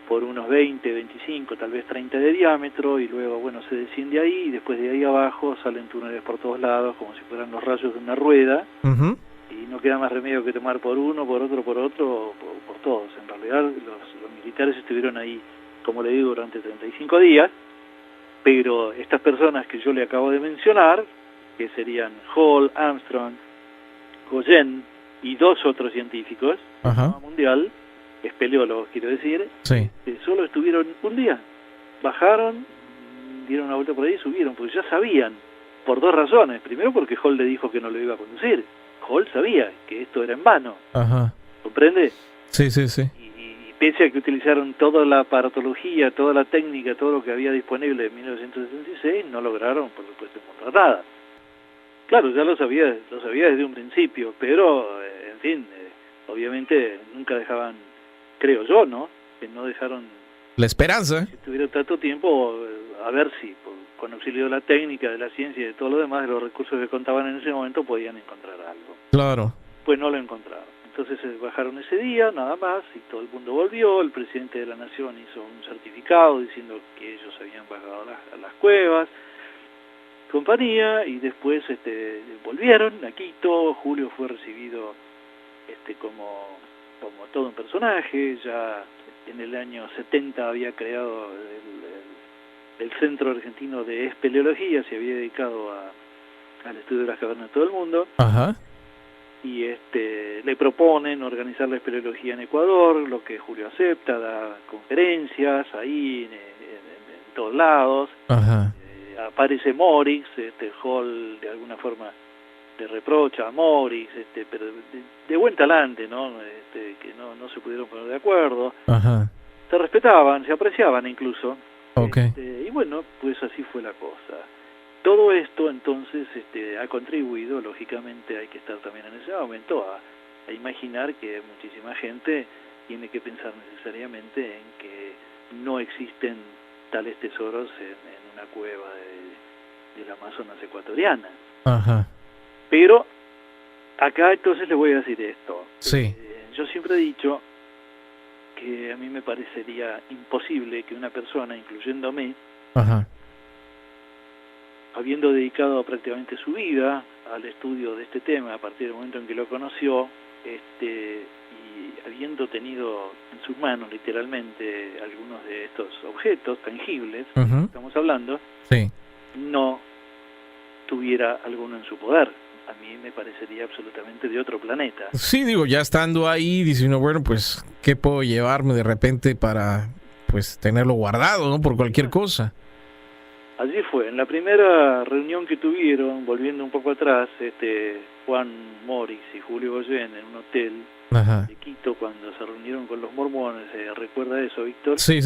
por unos 20, 25, tal vez 30 de diámetro, y luego, bueno, se desciende ahí, y después de ahí abajo salen túneles por todos lados, como si fueran los rayos de una rueda, y no queda más remedio que tomar por uno, por otro, por todos. En realidad, los militares estuvieron ahí, como le digo, durante 35 días, pero estas personas que yo le acabo de mencionar, que serían Hall, Armstrong, Goyen y 2 otros científicos de fama mundial, espeleólogos quiero decir, solo estuvieron un día, bajaron, dieron una vuelta por ahí y subieron, porque ya sabían, por 2 razones. Primero, porque Hall le dijo que no lo iba a conducir. Hall sabía que esto era en vano. ¿Comprende? Sí. Y pese a que utilizaron toda la aparatología, toda la técnica, todo lo que había disponible en 1976, no lograron, por supuesto, encontrar nada. Claro, ya lo sabía desde un principio, pero, en fin, obviamente nunca dejaban, creo yo, ¿no? Que no dejaron la esperanza. Si tuvieron tanto tiempo, a ver si, con auxilio de la técnica, de la ciencia y de todo lo demás, de los recursos que contaban en ese momento, podían encontrar algo. Claro. Pues no lo encontraron. Entonces bajaron ese día, nada más, y todo el mundo volvió. El presidente de la Nación hizo un certificado diciendo que ellos habían bajado a las cuevas, compañía, y después volvieron a Quito. Julio fue recibido como todo un personaje. Ya en el año 70 había creado el Centro Argentino de Espeleología, se había dedicado al estudio de las cavernas de todo el mundo. Y le proponen organizar la espeleología en Ecuador, lo que Julio acepta, da conferencias ahí en todos lados. Aparece Morix, Hall de alguna forma le reprocha a Morix, pero de buen talante, ¿no? Que no se pudieron poner de acuerdo. Se respetaban, se apreciaban incluso. Y bueno, pues así fue la cosa. Todo esto entonces ha contribuido, lógicamente hay que estar también en ese momento a imaginar que muchísima gente tiene que pensar necesariamente en que no existen tales tesoros en una cueva del Amazonas ecuatoriana. Pero acá entonces le voy a decir esto. Yo siempre he dicho que a mí me parecería imposible que una persona, incluyéndome, habiendo dedicado prácticamente su vida al estudio de este tema a partir del momento en que lo conoció, y habiendo tenido en sus manos literalmente algunos de estos objetos tangibles que estamos hablando, no tuviera alguno en su poder. A mí me parecería absolutamente de otro planeta. Sí, digo, ya estando ahí, diciendo, bueno, pues, ¿qué puedo llevarme de repente para, pues, tenerlo guardado, ¿no? Por cualquier cosa. Allí fue, en la primera reunión que tuvieron, volviendo un poco atrás, Juan Morix y Julio Goyen en un hotel de Quito, cuando se reunieron con los mormones. ¿Recuerda eso, Víctor? Sí.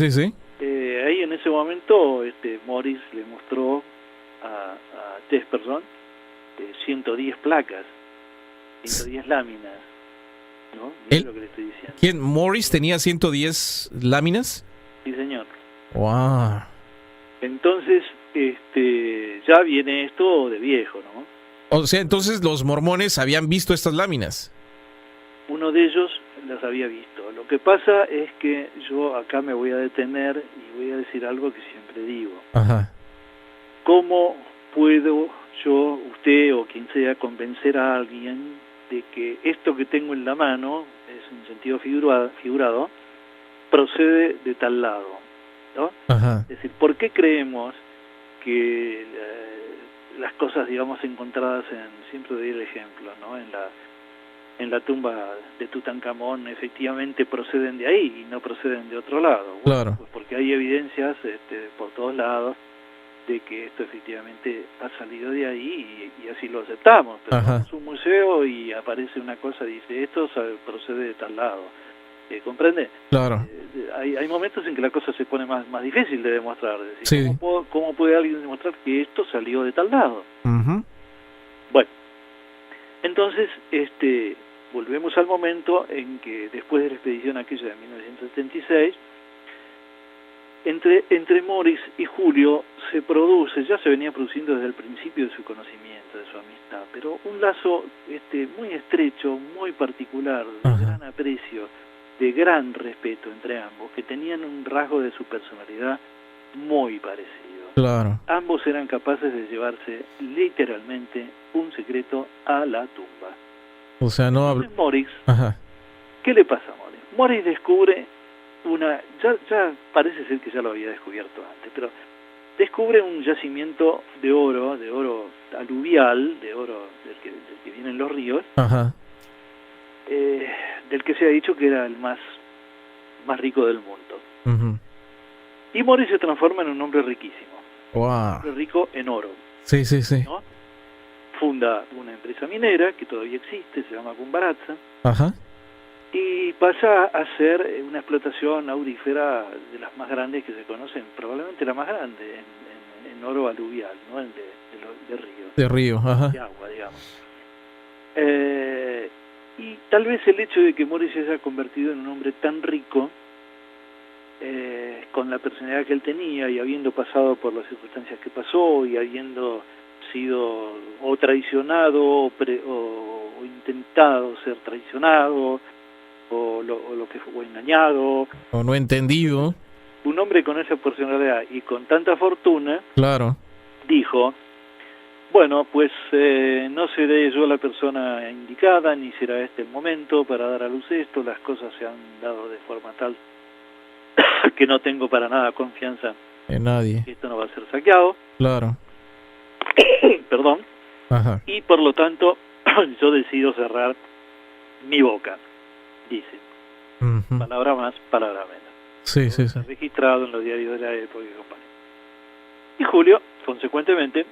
Ahí en ese momento Morix le mostró a Jesperson 110 placas, 110 láminas, ¿no? Es lo que le estoy diciendo. ¿Quién? ¿Morris tenía 110 láminas? Sí, señor. Wow. Entonces, ya viene esto de viejo, ¿no? O sea, entonces los mormones habían visto estas láminas. Uno de ellos las había visto. Lo que pasa es que yo acá me voy a detener y voy a decir algo que siempre digo. ¿Cómo puedo yo, usted o quien sea, convencer a alguien de que esto que tengo en la mano, es un sentido figurado, procede de tal lado, ¿no? Es decir, ¿por qué creemos que las cosas, digamos, encontradas siempre doy el ejemplo, ¿no? En la tumba de Tutankamón efectivamente proceden de ahí y no proceden de otro lado? Bueno, pues porque hay evidencias por todos lados de que esto efectivamente ha salido de ahí y así lo aceptamos. Pero vamos a un museo y aparece una cosa y dice, esto procede de tal lado. ¿Comprende? Claro. Hay momentos en que la cosa se pone más difícil de demostrar. Es decir, Sí. ¿cómo puede alguien demostrar que esto salió de tal lado? Bueno, entonces volvemos al momento en que después de la expedición aquella de 1976, entre Morris y Julio ya se venía produciendo desde el principio de su conocimiento, de su amistad, pero un lazo muy estrecho, muy particular, de gran aprecio, de gran respeto entre ambos, que tenían un rasgo de su personalidad muy parecido. Claro. Ambos eran capaces de llevarse literalmente un secreto a la tumba. O sea, no habla. Morris, ¿qué le pasa a Morris? Morris descubre ya parece ser que ya lo había descubierto antes, pero descubre un yacimiento de oro aluvial, de oro del que vienen los ríos, del que se ha dicho que era el más rico del mundo. Y Morris se transforma en un hombre riquísimo, un hombre rico en oro. Sí. ¿No? Funda una empresa minera que todavía existe, se llama Cumbarazza, y pasa a hacer una explotación aurífera de las más grandes que se conocen, probablemente la más grande en oro aluvial, ¿no? De río. De río, de agua, digamos. Y tal vez el hecho de que Morris se haya convertido en un hombre tan rico, con la personalidad que él tenía y habiendo pasado por las circunstancias que pasó y habiendo sido o traicionado o intentado ser traicionado o lo que fue engañado o no entendido, un hombre con esa personalidad y con tanta fortuna, claro, dijo, bueno, pues no seré yo la persona indicada, ni será este el momento para dar a luz esto, las cosas se han dado de forma tal que no tengo para nada confianza en nadie, que esto no va a ser saqueado, claro, perdón, y por lo tanto yo decido cerrar mi boca, dice, palabra más, palabra menos. Sí. Registrado en los diarios de la época y compañía. Y Julio, consecuentemente,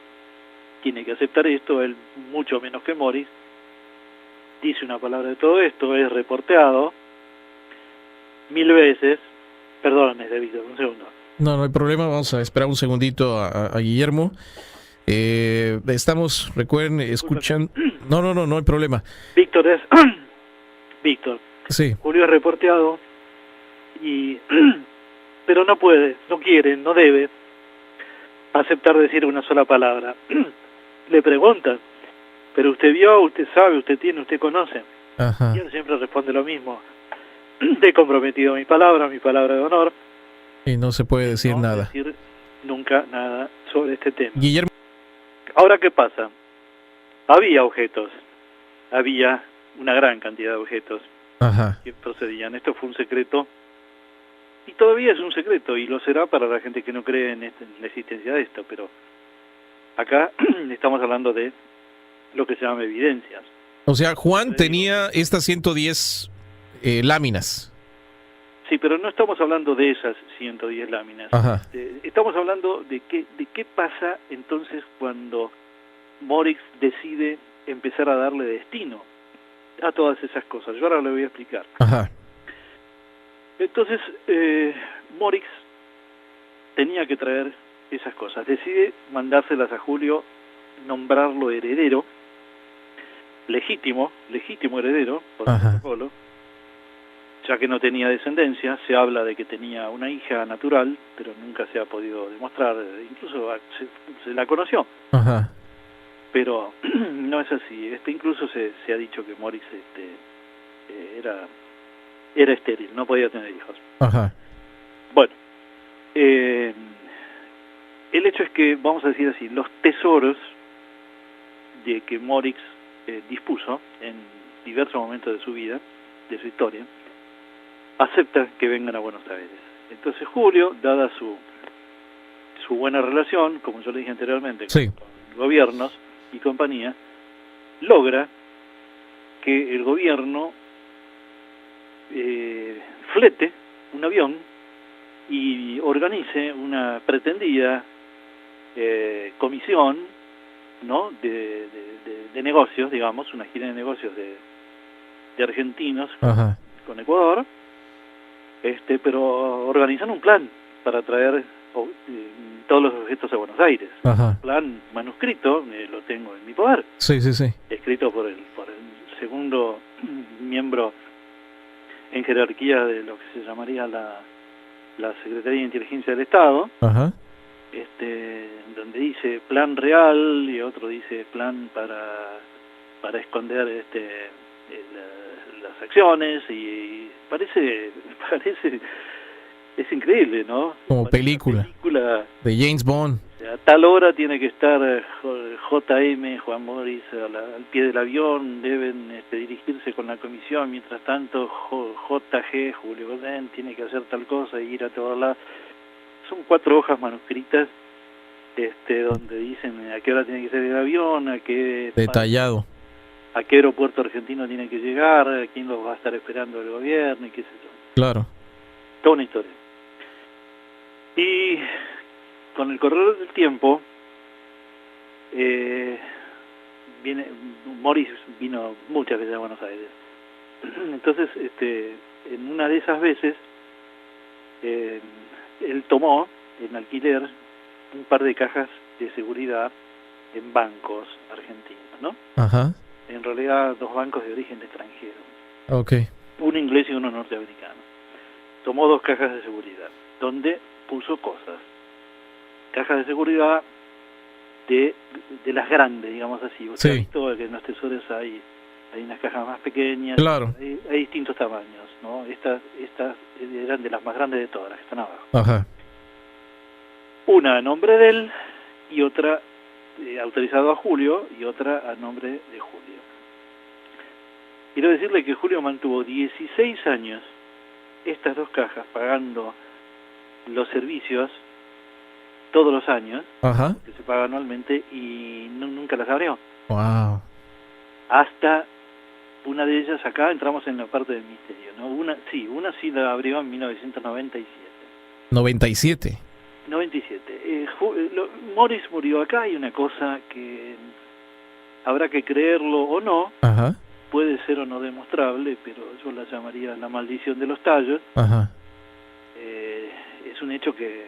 tiene que aceptar esto, él mucho menos que Morris, dice una palabra de todo esto, es reporteado 1000 veces, perdóname, David, un segundo. No hay problema, vamos a esperar un segundito a Guillermo. Estamos, recuerden, escuchan. No hay problema. Víctor. Sí. Julio es reporteado, pero no puede, no quiere, no debe aceptar decir una sola palabra. Le preguntan, pero usted vio, usted sabe, usted tiene, usted conoce. Y él siempre responde lo mismo. He comprometido mi palabra de honor. Y no se puede decir nada. Decir nunca nada sobre este tema. Guillermo. Ahora, ¿qué pasa? Había objetos, había una gran cantidad de objetos que procedían. Esto fue un secreto, y todavía es un secreto, y lo será para la gente que no cree en la existencia de esto, pero acá estamos hablando de lo que se llama evidencias. O sea, Juan tenía estas 110 láminas. Sí, pero no estamos hablando de esas 110 láminas. Estamos hablando de qué pasa entonces cuando Morris decide empezar a darle destino a todas esas cosas. Yo ahora le voy a explicar. Entonces, Morris tenía que traer esas cosas. Decide mandárselas a Julio, nombrarlo heredero, legítimo heredero, por protocolo, ya que no tenía descendencia. Se habla de que tenía una hija natural, pero nunca se ha podido demostrar, incluso se la conoció. Pero no es así. Incluso se ha dicho que Morris era estéril, no podía tener hijos. Bueno, el hecho es que, vamos a decir así, los tesoros de que Morris dispuso en diversos momentos de su vida, de su historia, acepta que vengan a Buenos Aires. Entonces Julio, dada su buena relación, como yo le dije anteriormente, con gobiernos y compañía, logra que el gobierno flete un avión y organice una pretendida comisión, ¿no? de negocios, digamos, una gira de negocios de argentinos con Ecuador, pero organizan un plan para traer todos los objetos a Buenos Aires. Un plan manuscrito, lo tengo en mi poder. Sí. Escrito por el segundo miembro en jerarquía de lo que se llamaría la Secretaría de Inteligencia del Estado, donde dice plan real y otro dice plan para esconder las acciones, y parece es increíble, ¿no? Como película de James Bond. A tal hora tiene que estar JM, Juan Morris, al pie del avión, deben dirigirse con la comisión, mientras tanto JG, Julio Godén, tiene que hacer tal cosa y ir a todos lados. Son 4 hojas manuscritas donde dicen a qué hora tiene que ser el avión, a qué detallado, a qué aeropuerto argentino tiene que llegar, a quién los va a estar esperando el gobierno y qué sé yo. Claro. Toda una historia. Y con el correr del tiempo, Morris vino muchas veces a Buenos Aires. Entonces, en una de esas veces, él tomó en alquiler un par de cajas de seguridad en bancos argentinos, ¿no? En realidad 2 bancos de origen extranjero. Uno inglés y uno norteamericano. Tomó 2 cajas de seguridad, donde puso cosas. Cajas de seguridad de las grandes, digamos así. Usted ha visto que en los tesoros hay unas cajas más pequeñas. Claro. Hay distintos tamaños, ¿no? Estas eran de las más grandes de todas, las que están abajo. Una a nombre de él y otra autorizado a Julio y otra a nombre de Julio. Quiero decirle que Julio mantuvo 16 años estas 2 cajas pagando los servicios todos los años, que se paga anualmente, y nunca las abrió. Wow. Hasta una de ellas, acá entramos en la parte del misterio, ¿no? Una sí la abrió en 1997. 97. Morris murió acá. Hay una cosa que habrá que creerlo o no, puede ser o no demostrable, pero yo la llamaría la maldición de los tallos. Es un hecho que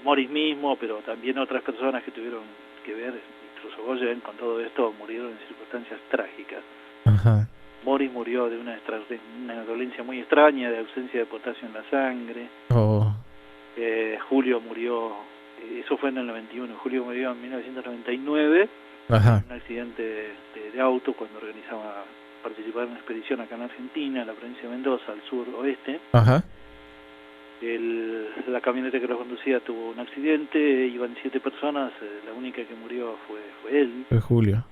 Morris mismo, pero también otras personas que tuvieron que ver, incluso Goyen, con todo esto, murieron en circunstancias trágicas. Morris murió de una dolencia muy extraña, de ausencia de potasio en la sangre. Julio murió, eso fue en el 91, Julio murió en 1999, en un accidente de auto cuando participaba en una expedición acá en Argentina, en la provincia de Mendoza, al sur oeste. La camioneta que lo conducía tuvo un accidente, iban 7 personas, la única que murió fue él. Fue Julio.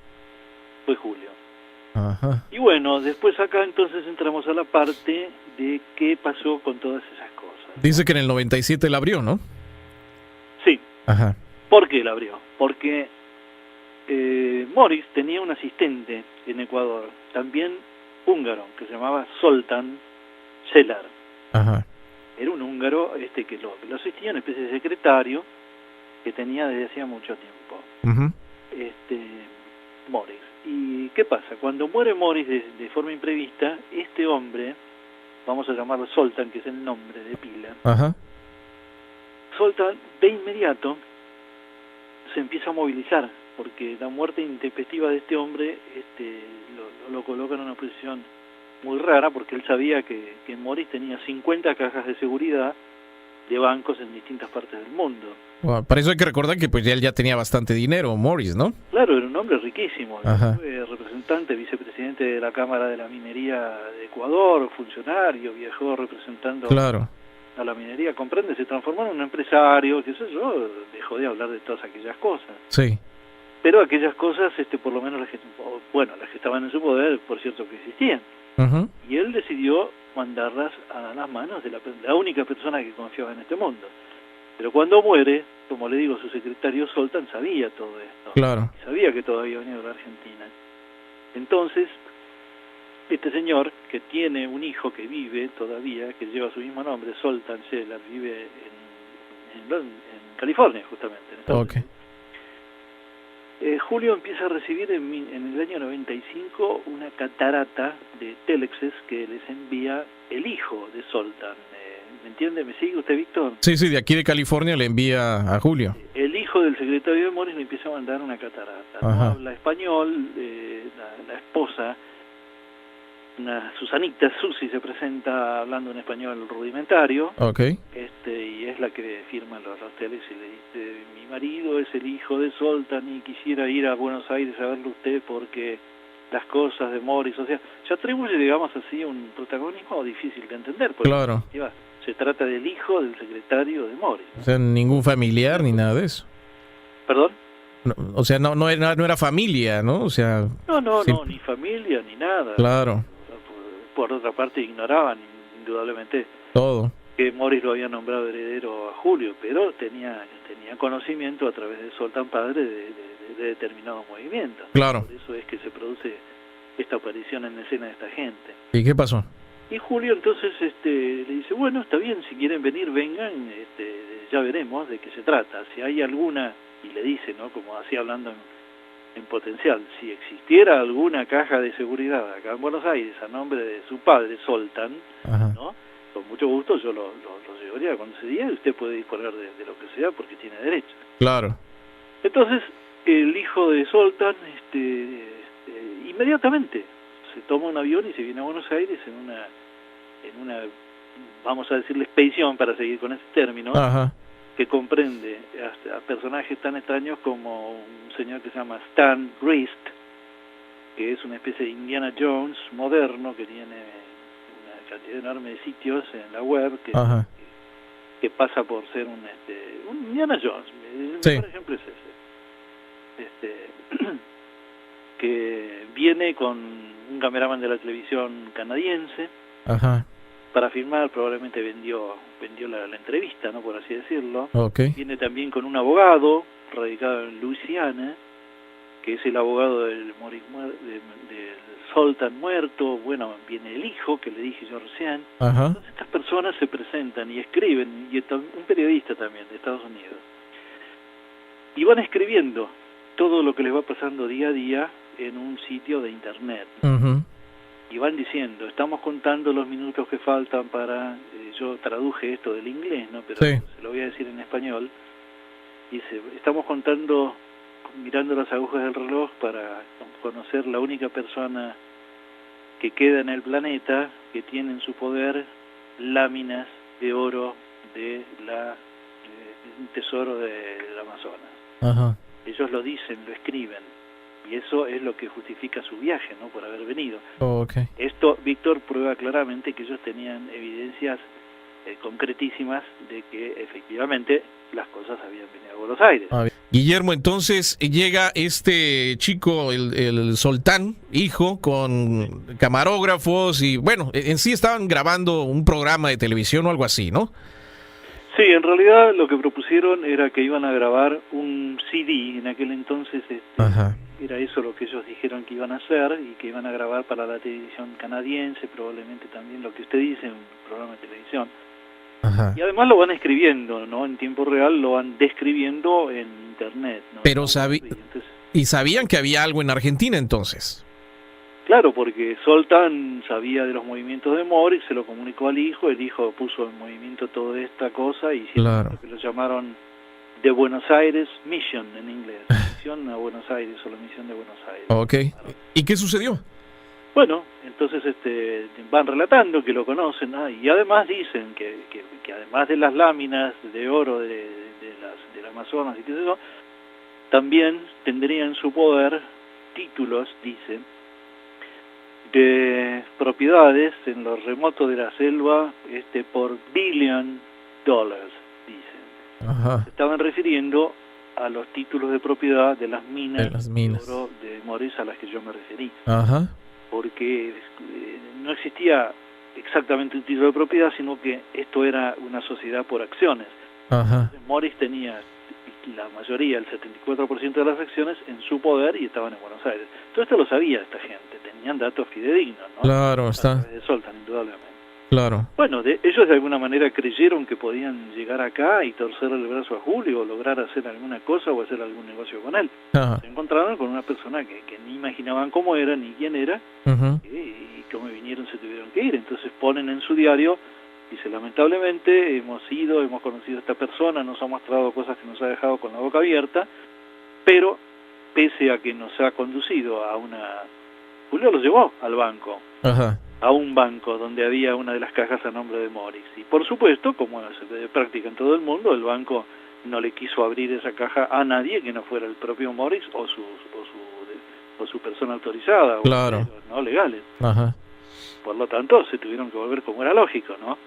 Y bueno, después acá entonces entramos a la parte de qué pasó con todas esas cosas. Dice que en el 97 la abrió, ¿no? Sí. ¿Por qué la abrió? Porque Morris tenía un asistente en Ecuador, también húngaro, que se llamaba Zoltán Celar. Era un húngaro que lo asistía, una especie de secretario que tenía desde hacía mucho tiempo. Morris. ¿Y qué pasa? Cuando muere Morris de forma imprevista, este hombre, vamos a llamarlo Zoltán, que es el nombre de pila, Zoltán de inmediato se empieza a movilizar, porque la muerte intempestiva de este hombre lo coloca en una posición muy rara, porque él sabía que Morris tenía 50 cajas de seguridad de bancos en distintas partes del mundo. Para eso hay que recordar que pues él ya tenía bastante dinero, Morris, ¿no? Claro, era un hombre riquísimo. Fue representante, vicepresidente de la Cámara de la Minería de Ecuador, funcionario, viajó representando a la minería, comprende, se transformó en un empresario, qué sé yo, dejó de hablar de todas aquellas cosas. Pero aquellas cosas, por lo menos las que estaban en su poder, por cierto que existían. Y él decidió mandarlas a las manos de la única persona que confiaba en este mundo. Pero cuando muere, como le digo, su secretario Zoltán sabía todo esto. Sabía que todo había venido de la Argentina. Entonces, este señor, que tiene un hijo que vive todavía, que lleva su mismo nombre, Zoltán Celar, vive en California, justamente, en Estados Okay. Unidos. Julio empieza a recibir en el año 95 una catarata de telexes que les envía el hijo de Zoltán. ¿Me entiende? ¿Me sigue usted, Víctor? Sí, de aquí de California le envía a Julio. El hijo del secretario de Morris le empieza a mandar una catarata. No habla español, la esposa, una Susanita Susi, se presenta hablando un español rudimentario. Okay. Y es la que firma los teles y le dice: mi marido es el hijo de Zoltán y quisiera ir a Buenos Aires a verlo usted porque las cosas de Morris, o sea, se atribuye, digamos así, un protagonismo difícil de entender, porque claro, se trata del hijo del secretario de Morris. O sea, ningún familiar ni nada de eso. ¿Perdón? No, o sea, no era familia, ¿no? O sea... No, ni familia, ni nada. Claro. Por otra parte, ignoraban indudablemente todo que Morris lo había nombrado heredero a Julio, pero tenía conocimiento a través de Zoltán padre de determinados movimientos. Claro. Por eso es que se produce esta aparición en escena de esta gente. ¿Y qué pasó? Y Julio entonces le dice: bueno, está bien, si quieren venir, vengan, ya veremos de qué se trata. Si hay alguna, y le dice, ¿no?, como así hablando en potencial, si existiera alguna caja de seguridad acá en Buenos Aires a nombre de su padre, Zoltán, ¿no?, con mucho gusto yo lo llevaría cuando se diga, y usted puede disponer de lo que sea porque tiene derecho. Claro. Entonces, el hijo de Zoltán inmediatamente se toma un avión y se viene a Buenos Aires en una vamos a decirle expedición, para seguir con ese término, que comprende a personajes tan extraños como un señor que se llama Stan Grist, que es una especie de Indiana Jones moderno, que tiene una cantidad enorme de sitios en la web que pasa por ser un Indiana Jones. Sí. Por ejemplo, es ese. Que viene con un cameraman de la televisión canadiense para filmar, probablemente vendió la entrevista, ¿no?, por así decirlo. Viene también con un abogado radicado en Luisiana, que es el abogado del Zoltán muerto. Bueno, viene el hijo, que le dije yo recién. Entonces estas personas se presentan y escriben, y un periodista también de Estados Unidos, y van escribiendo todo lo que les va pasando día a día en un sitio de internet. Y van diciendo: estamos contando los minutos que faltan para... yo traduje esto del inglés, ¿no?, pero se lo voy a decir en español. Dice: estamos contando, mirando las agujas del reloj para conocer la única persona que queda en el planeta que tiene en su poder láminas de oro de un tesoro del Amazonas. Ellos lo dicen, lo escriben, y eso es lo que justifica su viaje, ¿no?, por haber venido. Esto, Víctor, prueba claramente que ellos tenían evidencias concretísimas de que efectivamente las cosas habían venido a Buenos Aires. Guillermo, entonces llega este chico, el Zoltán, hijo, con camarógrafos y, bueno, en sí estaban grabando un programa de televisión o algo así, ¿no? Sí, en realidad lo que propusieron era que iban a grabar un CD. En aquel entonces era eso lo que ellos dijeron que iban a hacer, y que iban a grabar para la televisión canadiense, probablemente también lo que usted dice, un programa de televisión. Y además lo van escribiendo, ¿no? En tiempo real lo van describiendo en internet, ¿no? Pero sabían que había algo en Argentina entonces. Claro, porque Zoltán sabía de los movimientos de Morris, se lo comunicó al hijo, el hijo puso en movimiento toda esta cosa y hicieron lo que lo llamaron The Buenos Aires Mission en inglés. Misión a Buenos Aires, o la misión de Buenos Aires. ¿Y qué sucedió? Bueno, entonces van relatando que lo conocen, y además dicen que además de las láminas de oro del Amazonas y qué sé yo, también tendría en su poder títulos, dicen, de propiedades en lo remoto de la selva por $1 billion, dicen. Se estaban refiriendo a los títulos de propiedad de las minas de oro de Morris a las que yo me referí. Porque no existía exactamente un título de propiedad, sino que esto era una sociedad por acciones. Morris tenía la mayoría, el 74% de las acciones en su poder, y estaban en Buenos Aires. Todo esto lo sabía esta gente, tenían datos fidedignos, ¿no? Claro, está. De Zoltán, indudablemente. Claro. Bueno, ellos de alguna manera creyeron que podían llegar acá y torcerle el brazo a Julio o lograr hacer alguna cosa o hacer algún negocio con él. Ajá. Se encontraron con una persona que ni imaginaban cómo era ni quién era, y como vinieron se tuvieron que ir. Entonces ponen en su diario, dice, lamentablemente hemos conocido a esta persona, nos ha mostrado cosas que nos ha dejado con la boca abierta, pero pese a que nos ha conducido a Julio los llevó al banco. Ajá. A un banco donde había una de las cajas a nombre de Morris. Y por supuesto, como se ve de práctica en todo el mundo, el banco no le quiso abrir esa caja a nadie que no fuera el propio Morris o su persona autorizada, claro, o no legales. Ajá. Por lo tanto, se tuvieron que volver como era lógico, ¿no?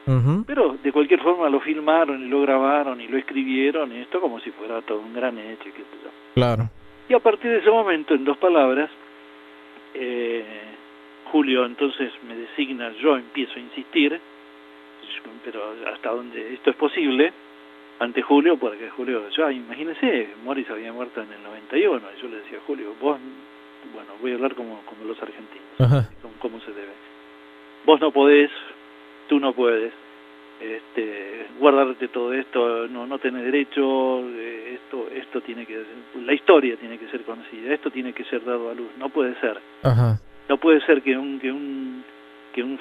Pero de cualquier forma lo filmaron y lo grabaron y lo escribieron, y esto como si fuera todo un gran hecho, qué sé yo. Claro. Y a partir de ese momento, en 2 palabras, Julio entonces me designa, yo empiezo a insistir, pero hasta donde esto es posible, ante Julio, porque Julio, imagínese, Morris había muerto en el 91, y yo le decía a Julio, vos, bueno, voy a hablar como los argentinos, como se debe. Vos no podés, tú no puedes, guardarte todo esto, no tenés derecho, esto tiene que, la historia tiene que ser conocida, esto tiene que ser dado a luz, no puede ser. Ajá. No puede ser que un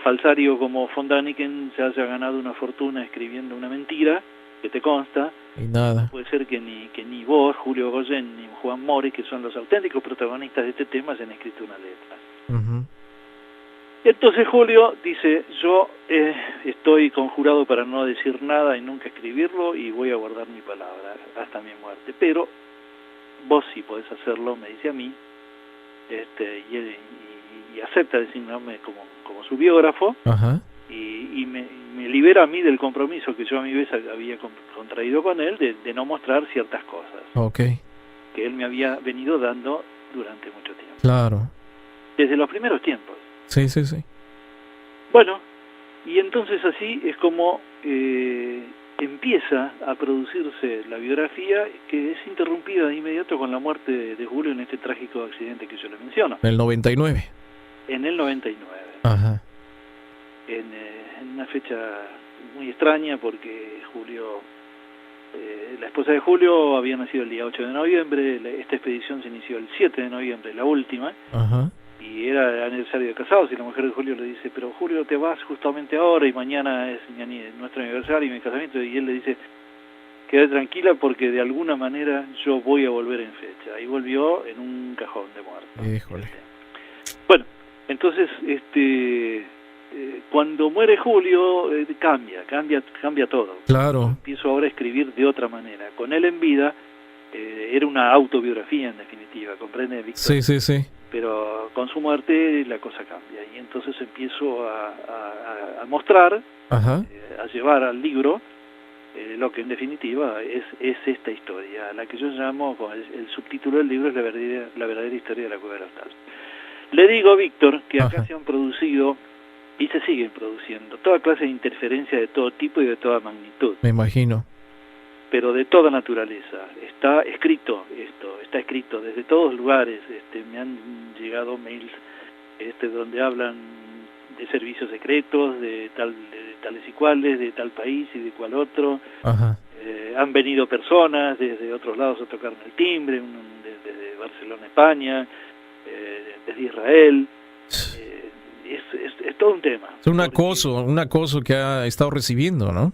falsario como von Däniken se haya ganado una fortuna escribiendo una mentira, que te consta. Y nada. No puede ser que ni vos, Julio Goyen, ni Juan Morris, que son los auténticos protagonistas de este tema, hayan escrito una letra. Entonces Julio dice, yo estoy conjurado para no decir nada y nunca escribirlo, y voy a guardar mi palabra hasta mi muerte. Pero vos sí podés hacerlo, me dice a mí, y acepta designarme como su biógrafo. Ajá. Y me libera a mí del compromiso que yo a mi vez había contraído con él de no mostrar ciertas cosas que él me había venido dando durante mucho tiempo. Claro. Desde los primeros tiempos. Sí. Bueno, y entonces así es como empieza a producirse la biografía, que es interrumpida de inmediato con la muerte de Julio en este trágico accidente que yo le menciono. En el 99. En el 99. Ajá. En una fecha muy extraña, porque Julio, la esposa de Julio había nacido el día 8 de noviembre, esta expedición se inició el 7 de noviembre, la última. Ajá. Y era el aniversario de casados, y la mujer de Julio le dice, pero Julio, te vas justamente ahora y mañana es nuestro aniversario y mi casamiento, y él le dice, quédate tranquila porque de alguna manera yo voy a volver en fecha. Y volvió en un cajón de muertos. Híjole. Bueno, entonces cuando muere Julio cambia todo. Claro. Empiezo ahora a escribir de otra manera. Con él en vida era una autobiografía en definitiva, ¿comprende, Víctor? Sí. Pero con su muerte la cosa cambia, y entonces empiezo a mostrar, a llevar al libro lo que en definitiva es esta historia, la que yo llamo, con el subtítulo del libro es la verdadera historia de la Cueva de los Tallos. Le digo, Víctor, que acá se han producido y se siguen produciendo toda clase de interferencia de todo tipo y de toda magnitud. Me imagino. Pero de toda naturaleza. Está escrito desde todos lugares. Me han llegado mails donde hablan de servicios secretos, de tales y cuales, de tal país y de cual otro. Han venido personas desde otros lados a tocarme el timbre, desde Barcelona, España, desde Israel. Es todo un tema. Es un acoso que ha estado recibiendo, ¿no?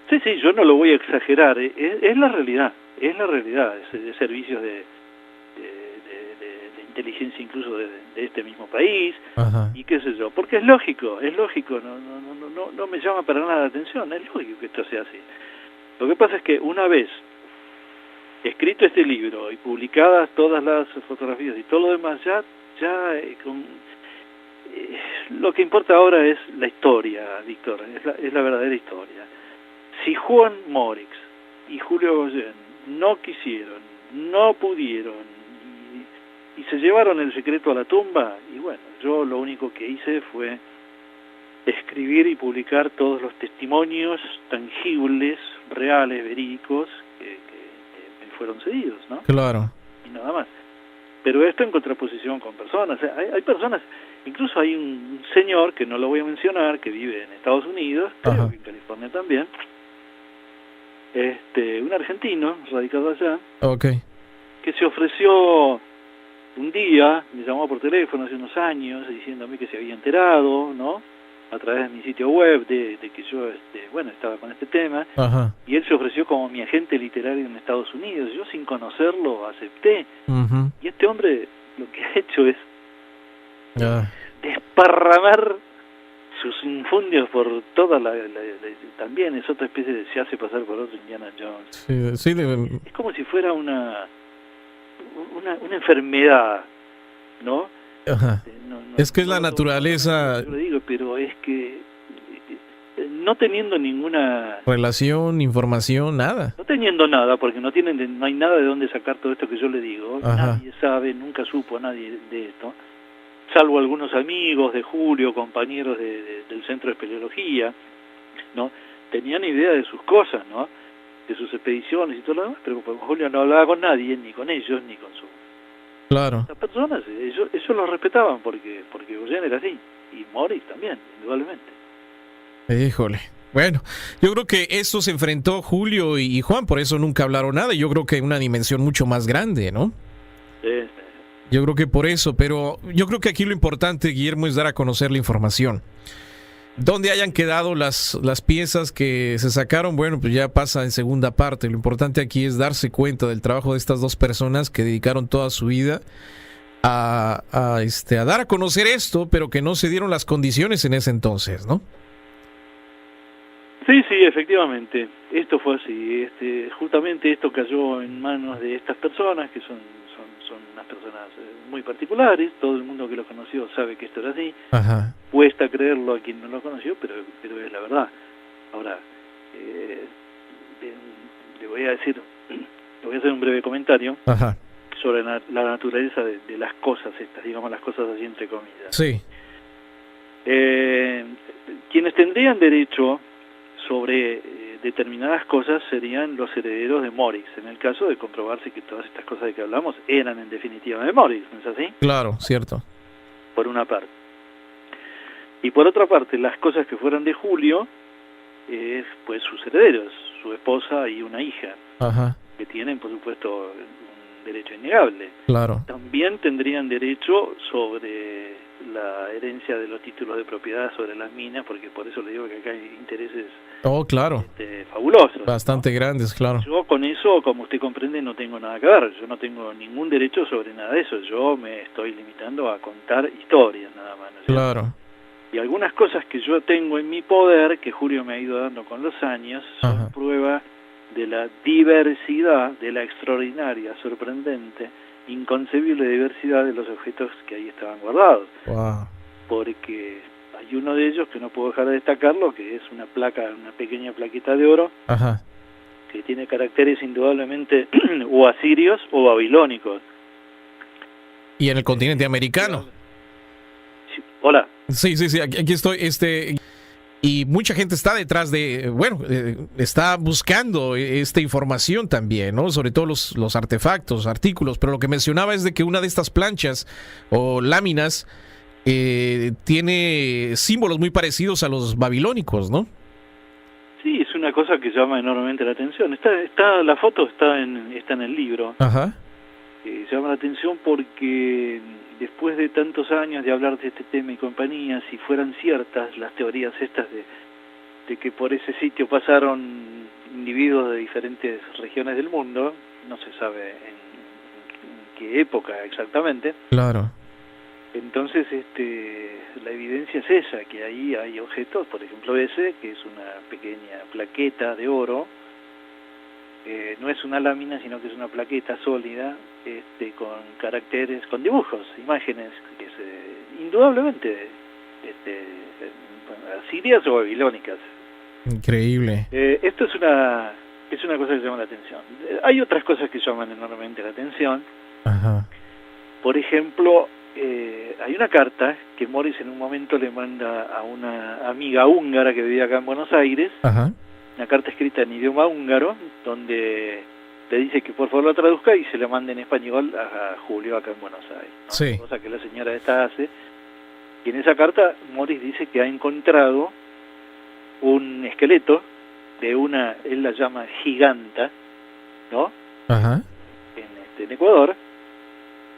Sí, yo no lo voy a exagerar, es la realidad, de servicios de inteligencia incluso de este mismo país. Y qué sé yo, porque es lógico, no me llama para nada la atención, es lógico que esto sea así. Lo que pasa es que una vez escrito este libro y publicadas todas las fotografías y todo lo demás, lo que importa ahora es la historia, Víctor, es la verdadera historia. Si Juan Morix y Julio Goyen no quisieron, no pudieron y se llevaron el secreto a la tumba, y bueno, yo lo único que hice fue escribir y publicar todos los testimonios tangibles, reales, verídicos que me fueron cedidos, ¿no? Claro. Y nada más. pero esto en contraposición con personas. Hay personas, incluso hay un señor, que no lo voy a mencionar, que vive en Estados Unidos, creo que en California también, un argentino radicado allá, que se ofreció un día, me llamó por teléfono hace unos años, diciéndome que se había enterado, ¿no?, a través de mi sitio web, de que yo, estaba con este tema, y él se ofreció como mi agente literario en Estados Unidos. Yo, sin conocerlo, acepté. Y este hombre lo que ha hecho es desparramar sus infundios por toda también es otra especie de, se hace pasar por otro Indiana Jones. Es como si fuera una enfermedad, ¿no? Es que es la naturaleza. Yo lo digo, pero es que no teniendo ninguna relación, información, nada. No teniendo nada, porque no hay nada de dónde sacar todo esto que yo le digo. Nadie sabe, nunca supo nadie de esto, salvo algunos amigos de Julio, compañeros del centro de espeleología, ¿no? Tenían idea de sus cosas, ¿no?, de sus expediciones y todo lo demás, pero Julio no hablaba con nadie, ni con ellos, ni con su... Claro. Las personas, ellos lo respetaban porque Goyen era así, y Morris también, indudablemente. Híjole. Bueno, yo creo que eso se enfrentó Julio y Juan, por eso nunca hablaron nada. Yo creo que hay una dimensión mucho más grande, ¿no? Sí. Yo creo que por eso, pero yo creo que aquí lo importante, Guillermo, es dar a conocer la información. Donde hayan quedado las piezas que se sacaron, bueno, pues ya pasa en segunda parte. Lo importante aquí es darse cuenta del trabajo de estas dos personas que dedicaron toda su vida a dar a conocer esto, pero que no se dieron las condiciones en ese entonces, ¿no? Sí, efectivamente. Esto fue así. Justamente esto cayó en manos de estas personas, que son unas personas muy particulares. Todo el mundo que lo conoció sabe que esto era así. Cuesta creerlo a quien no lo conoció, pero es la verdad. Ahora, le voy a hacer un breve comentario sobre la naturaleza de las cosas estas, digamos, las cosas así entre comillas. Sí. Quienes tendrían derecho sobre determinadas cosas serían los herederos de Morris, en el caso de comprobarse que todas estas cosas de que hablamos eran en definitiva de Morris, ¿no es así? Claro, cierto. Por una parte. Y por otra parte, las cosas que fueran de Julio, pues sus herederos, su esposa y una hija, que tienen, por supuesto, un derecho innegable. Claro. También tendrían derecho sobre la herencia de los títulos de propiedad sobre las minas, porque por eso le digo que acá hay intereses fabulosos, bastante, ¿no?, grandes, claro. Yo con eso, como usted comprende, no tengo nada que ver. Yo no tengo ningún derecho sobre nada de eso. Yo me estoy limitando a contar historias nada más, ¿no? Claro. Y algunas cosas que yo tengo en mi poder, que Julio me ha ido dando con los años, son prueba de la diversidad, de la extraordinaria, sorprendente, inconcebible diversidad de los objetos que ahí estaban guardados. Wow. Porque hay uno de ellos que no puedo dejar de destacarlo, que es una pequeña plaqueta de oro, que tiene caracteres indudablemente o asirios o babilónicos. ¿Y en el continente americano? Sí. Hola. Sí, aquí estoy, y mucha gente está detrás de, está buscando esta información también, ¿no? Sobre todo los artefactos, artículos, pero lo que mencionaba es de que una de estas planchas o láminas tiene símbolos muy parecidos a los babilónicos, ¿no? Sí, es una cosa que llama enormemente la atención. La foto está en el libro. Llama la atención porque después de tantos años de hablar de este tema y compañía, si fueran ciertas las teorías estas de que por ese sitio pasaron individuos de diferentes regiones del mundo, no se sabe en qué época exactamente. Claro. Entonces, la evidencia es esa, que ahí hay objetos, por ejemplo ese, que es una pequeña plaqueta de oro, no es una lámina, sino que es una plaqueta sólida, con caracteres, con dibujos, imágenes, que es indudablemente asirias o babilónicas. Increíble. Esto es una cosa que llama la atención. Hay otras cosas que llaman enormemente la atención. Por ejemplo, hay una carta que Morris en un momento le manda a una amiga húngara que vivía acá en Buenos Aires, una carta escrita en idioma húngaro, donde le dice que por favor lo traduzca y se lo mande en español a Julio acá en Buenos Aires, ¿no? Sí. Cosa que la señora esta hace. Y en esa carta Morris dice que ha encontrado un esqueleto de una, él la llama giganta, ¿no? Ajá. En Ecuador,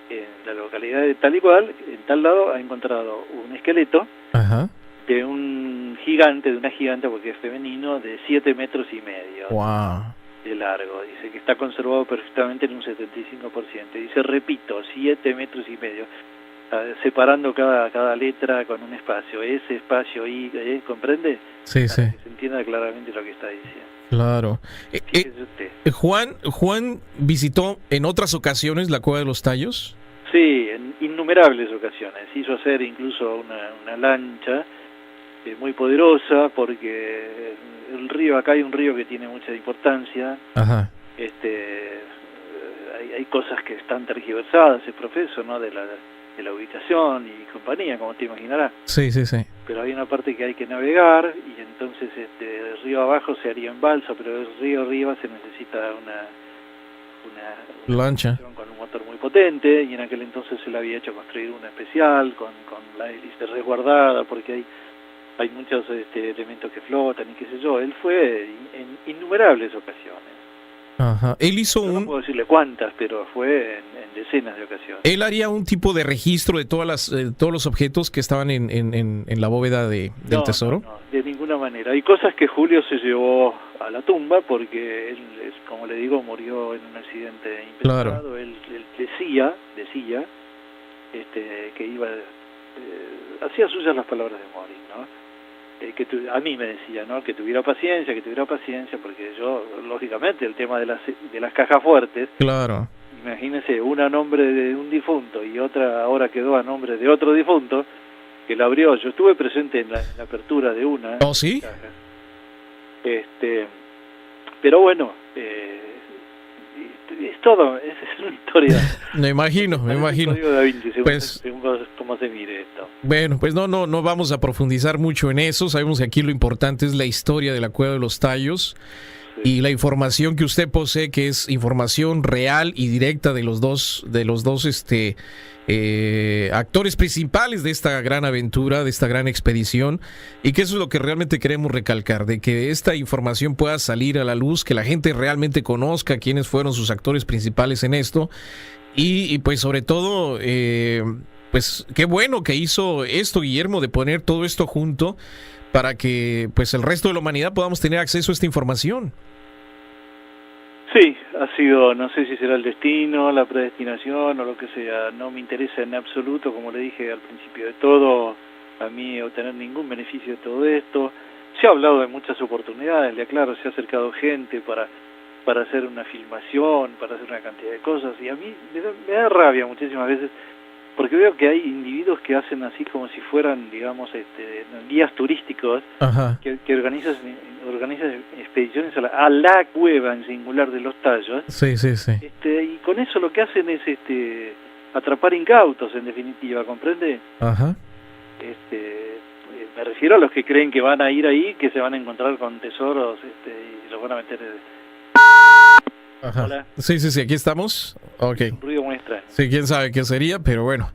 en la localidad de tal y cual, en tal lado ha encontrado un esqueleto. Ajá. De un gigante, de una gigante porque es femenino, de 7 metros y medio. Wow. De largo. Dice que está conservado perfectamente en un 75%. Dice, repito, 7 metros y medio. Separando cada letra con un espacio. Ese espacio I, ¿comprende? Sí, sí. Para que se entienda claramente lo que está diciendo. Claro. Fíjese usted. Juan visitó en otras ocasiones la Cueva de los Tallos. Sí, en innumerables ocasiones. Hizo hacer incluso una lancha muy poderosa, porque el río, acá hay un río que tiene mucha importancia. Ajá. Hay cosas que están tergiversadas, es profeso, ¿no? De la ubicación y compañía, como te imaginarás. Sí, sí, sí. Pero hay una parte que hay que navegar, y entonces el río abajo se haría en balsa, pero el río arriba se necesita una lancha con un motor muy potente, y en aquel entonces se le había hecho construir una especial con la hélice resguardada, porque hay muchos elementos que flotan y qué sé yo. Él fue en innumerables ocasiones. Ajá. Él hizo no puedo decirle cuántas, pero fue en decenas de ocasiones. Él haría un tipo de registro de todos los objetos que estaban en la bóveda del tesoro. No, de ninguna manera. Hay cosas que Julio se llevó a la tumba porque él, como le digo, murió en un accidente impensado. Claro. Él decía que iba, hacía suyas las palabras de Morris, ¿no? A mí me decía, ¿no? Que tuviera paciencia, porque yo, lógicamente, el tema de las cajas fuertes. Claro. Imagínese, una a nombre de un difunto y otra ahora quedó a nombre de otro difunto, que la abrió. Yo estuve presente en la apertura de una. ¿Oh, sí? Pero bueno, es todo, es una historia. Me imagino. Código Da Vinci, pues, según cómo se mire esto. Bueno, pues no vamos a profundizar mucho en eso. Sabemos que aquí lo importante es la historia de la Cueva de los Tallos. Sí. Y la información que usted posee, que es información real y directa de los dos actores principales de esta gran aventura, de esta gran expedición, y que eso es lo que realmente queremos recalcar, de que esta información pueda salir a la luz, que la gente realmente conozca quiénes fueron sus actores principales en esto, y pues sobre todo, pues qué bueno que hizo esto Guillermo, de poner todo esto junto para que pues el resto de la humanidad podamos tener acceso a esta información. Sí, ha sido, no sé si será el destino, la predestinación o lo que sea, no me interesa en absoluto, como le dije al principio de todo, a mí obtener ningún beneficio de todo esto. Se ha hablado de muchas oportunidades, le aclaro, se ha acercado gente para hacer una filmación, para hacer una cantidad de cosas, y a mí me da rabia muchísimas veces, porque veo que hay individuos que hacen así como si fueran, digamos, guías turísticos. Ajá. que organizan expediciones a la cueva en singular de los Tallos. Sí. Y con eso lo que hacen es atrapar incautos, en definitiva, ¿comprende? Ajá. Me refiero a los que creen que van a ir ahí, que se van a encontrar con tesoros y los van a meter. Ajá. Hola. Sí, aquí estamos. Okay. Un ruido muy extraño. Sí, quién sabe qué sería, pero bueno.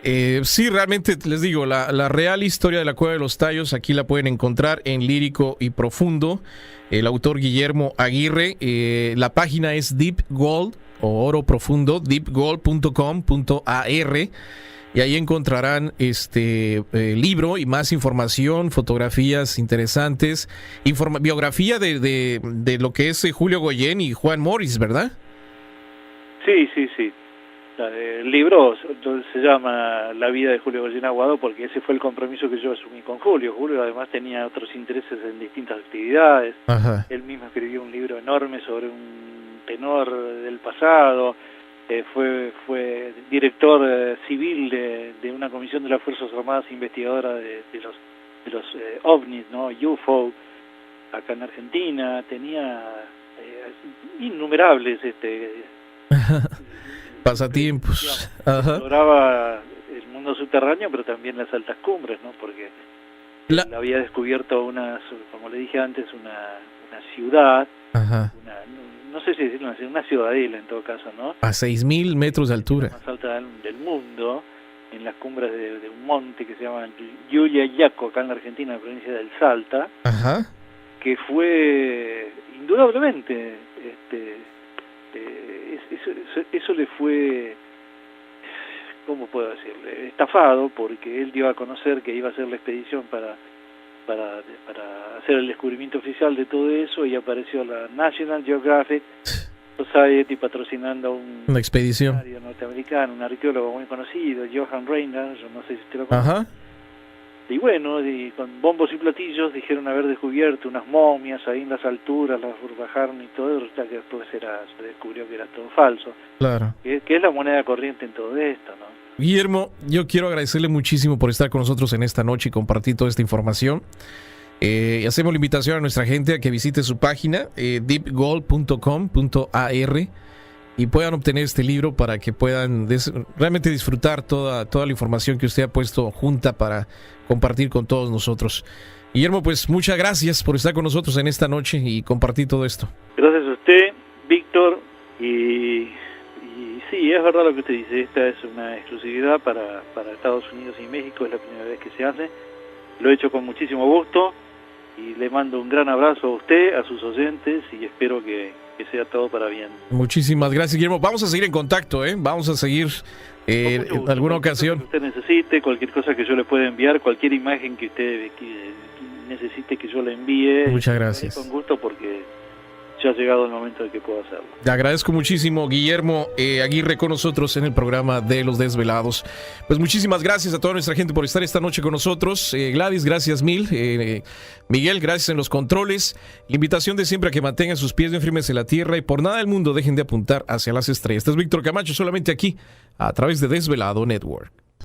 Sí, realmente les digo, la real historia de la Cueva de los Tallos aquí la pueden encontrar en Lírico y Profundo. El autor Guillermo Aguirre. La página es Deep Gold o Oro Profundo, deepgold.com.ar. Y ahí encontrarán libro y más información, fotografías interesantes, biografía de lo que es Julio Goyen y Juan Morris, ¿verdad? Sí. El libro se llama La vida de Julio Goyen Aguado porque ese fue el compromiso que yo asumí con Julio. Julio además tenía otros intereses en distintas actividades. Ajá. Él mismo escribió un libro enorme sobre un tenor del pasado. Fue director civil de una comisión de las Fuerzas Armadas investigadora de los ovnis, ¿no? UFO, acá en Argentina. Tenía innumerables pasatiempos. Exploraba el mundo subterráneo, pero también las altas cumbres, ¿no? Porque él había descubierto como le dije antes, una ciudad, no sé si decirlo, una ciudadela en todo caso, ¿no? A 6.000 metros de altura. La más alta del mundo, en las cumbres de un monte que se llama Yuyayaco, acá en la Argentina, en la provincia del Salta. Ajá. Que fue indudablemente, eso le fue, ¿cómo puedo decirle? Estafado, porque él dio a conocer que iba a hacer la expedición para hacer el descubrimiento oficial de todo eso, y apareció la National Geographic Society patrocinando una expedición norteamericano, un arqueólogo muy conocido, Johan Reinhardt, yo no sé si te lo conoces. Ajá. Y bueno, y con bombos y platillos dijeron haber descubierto unas momias ahí en las alturas, las bajaron y todo, y resulta que después se descubrió que era todo falso. Claro. Que es la moneda corriente en todo esto, ¿no? Guillermo, yo quiero agradecerle muchísimo por estar con nosotros en esta noche y compartir toda esta información. Y hacemos la invitación a nuestra gente a que visite su página, deepgold.com.ar, y puedan obtener este libro para que puedan realmente disfrutar toda la información que usted ha puesto junta para compartir con todos nosotros. Guillermo, pues muchas gracias por estar con nosotros en esta noche y compartir todo esto. Gracias a usted, Víctor, y sí, es verdad lo que usted dice, esta es una exclusividad para Estados Unidos y México, es la primera vez que se hace, lo he hecho con muchísimo gusto, y le mando un gran abrazo a usted, a sus oyentes, y espero que sea todo para bien. Muchísimas gracias, Guillermo. Vamos a seguir en contacto, vamos a seguir en alguna ocasión. Que usted necesite, cualquier cosa que yo le pueda enviar, cualquier imagen que usted necesite que yo le envíe. Muchas gracias. Con gusto, porque ya ha llegado el momento de que pueda hacerlo. Le agradezco muchísimo, Guillermo Aguirre, con nosotros en el programa de Los Desvelados. Pues muchísimas gracias a toda nuestra gente por estar esta noche con nosotros. Gladys, gracias mil. Miguel, gracias en los controles. La invitación de siempre a que mantengan sus pies bien firmes en la tierra y por nada del mundo dejen de apuntar hacia las estrellas. Este es Víctor Camacho, solamente aquí, a través de Desvelado Network.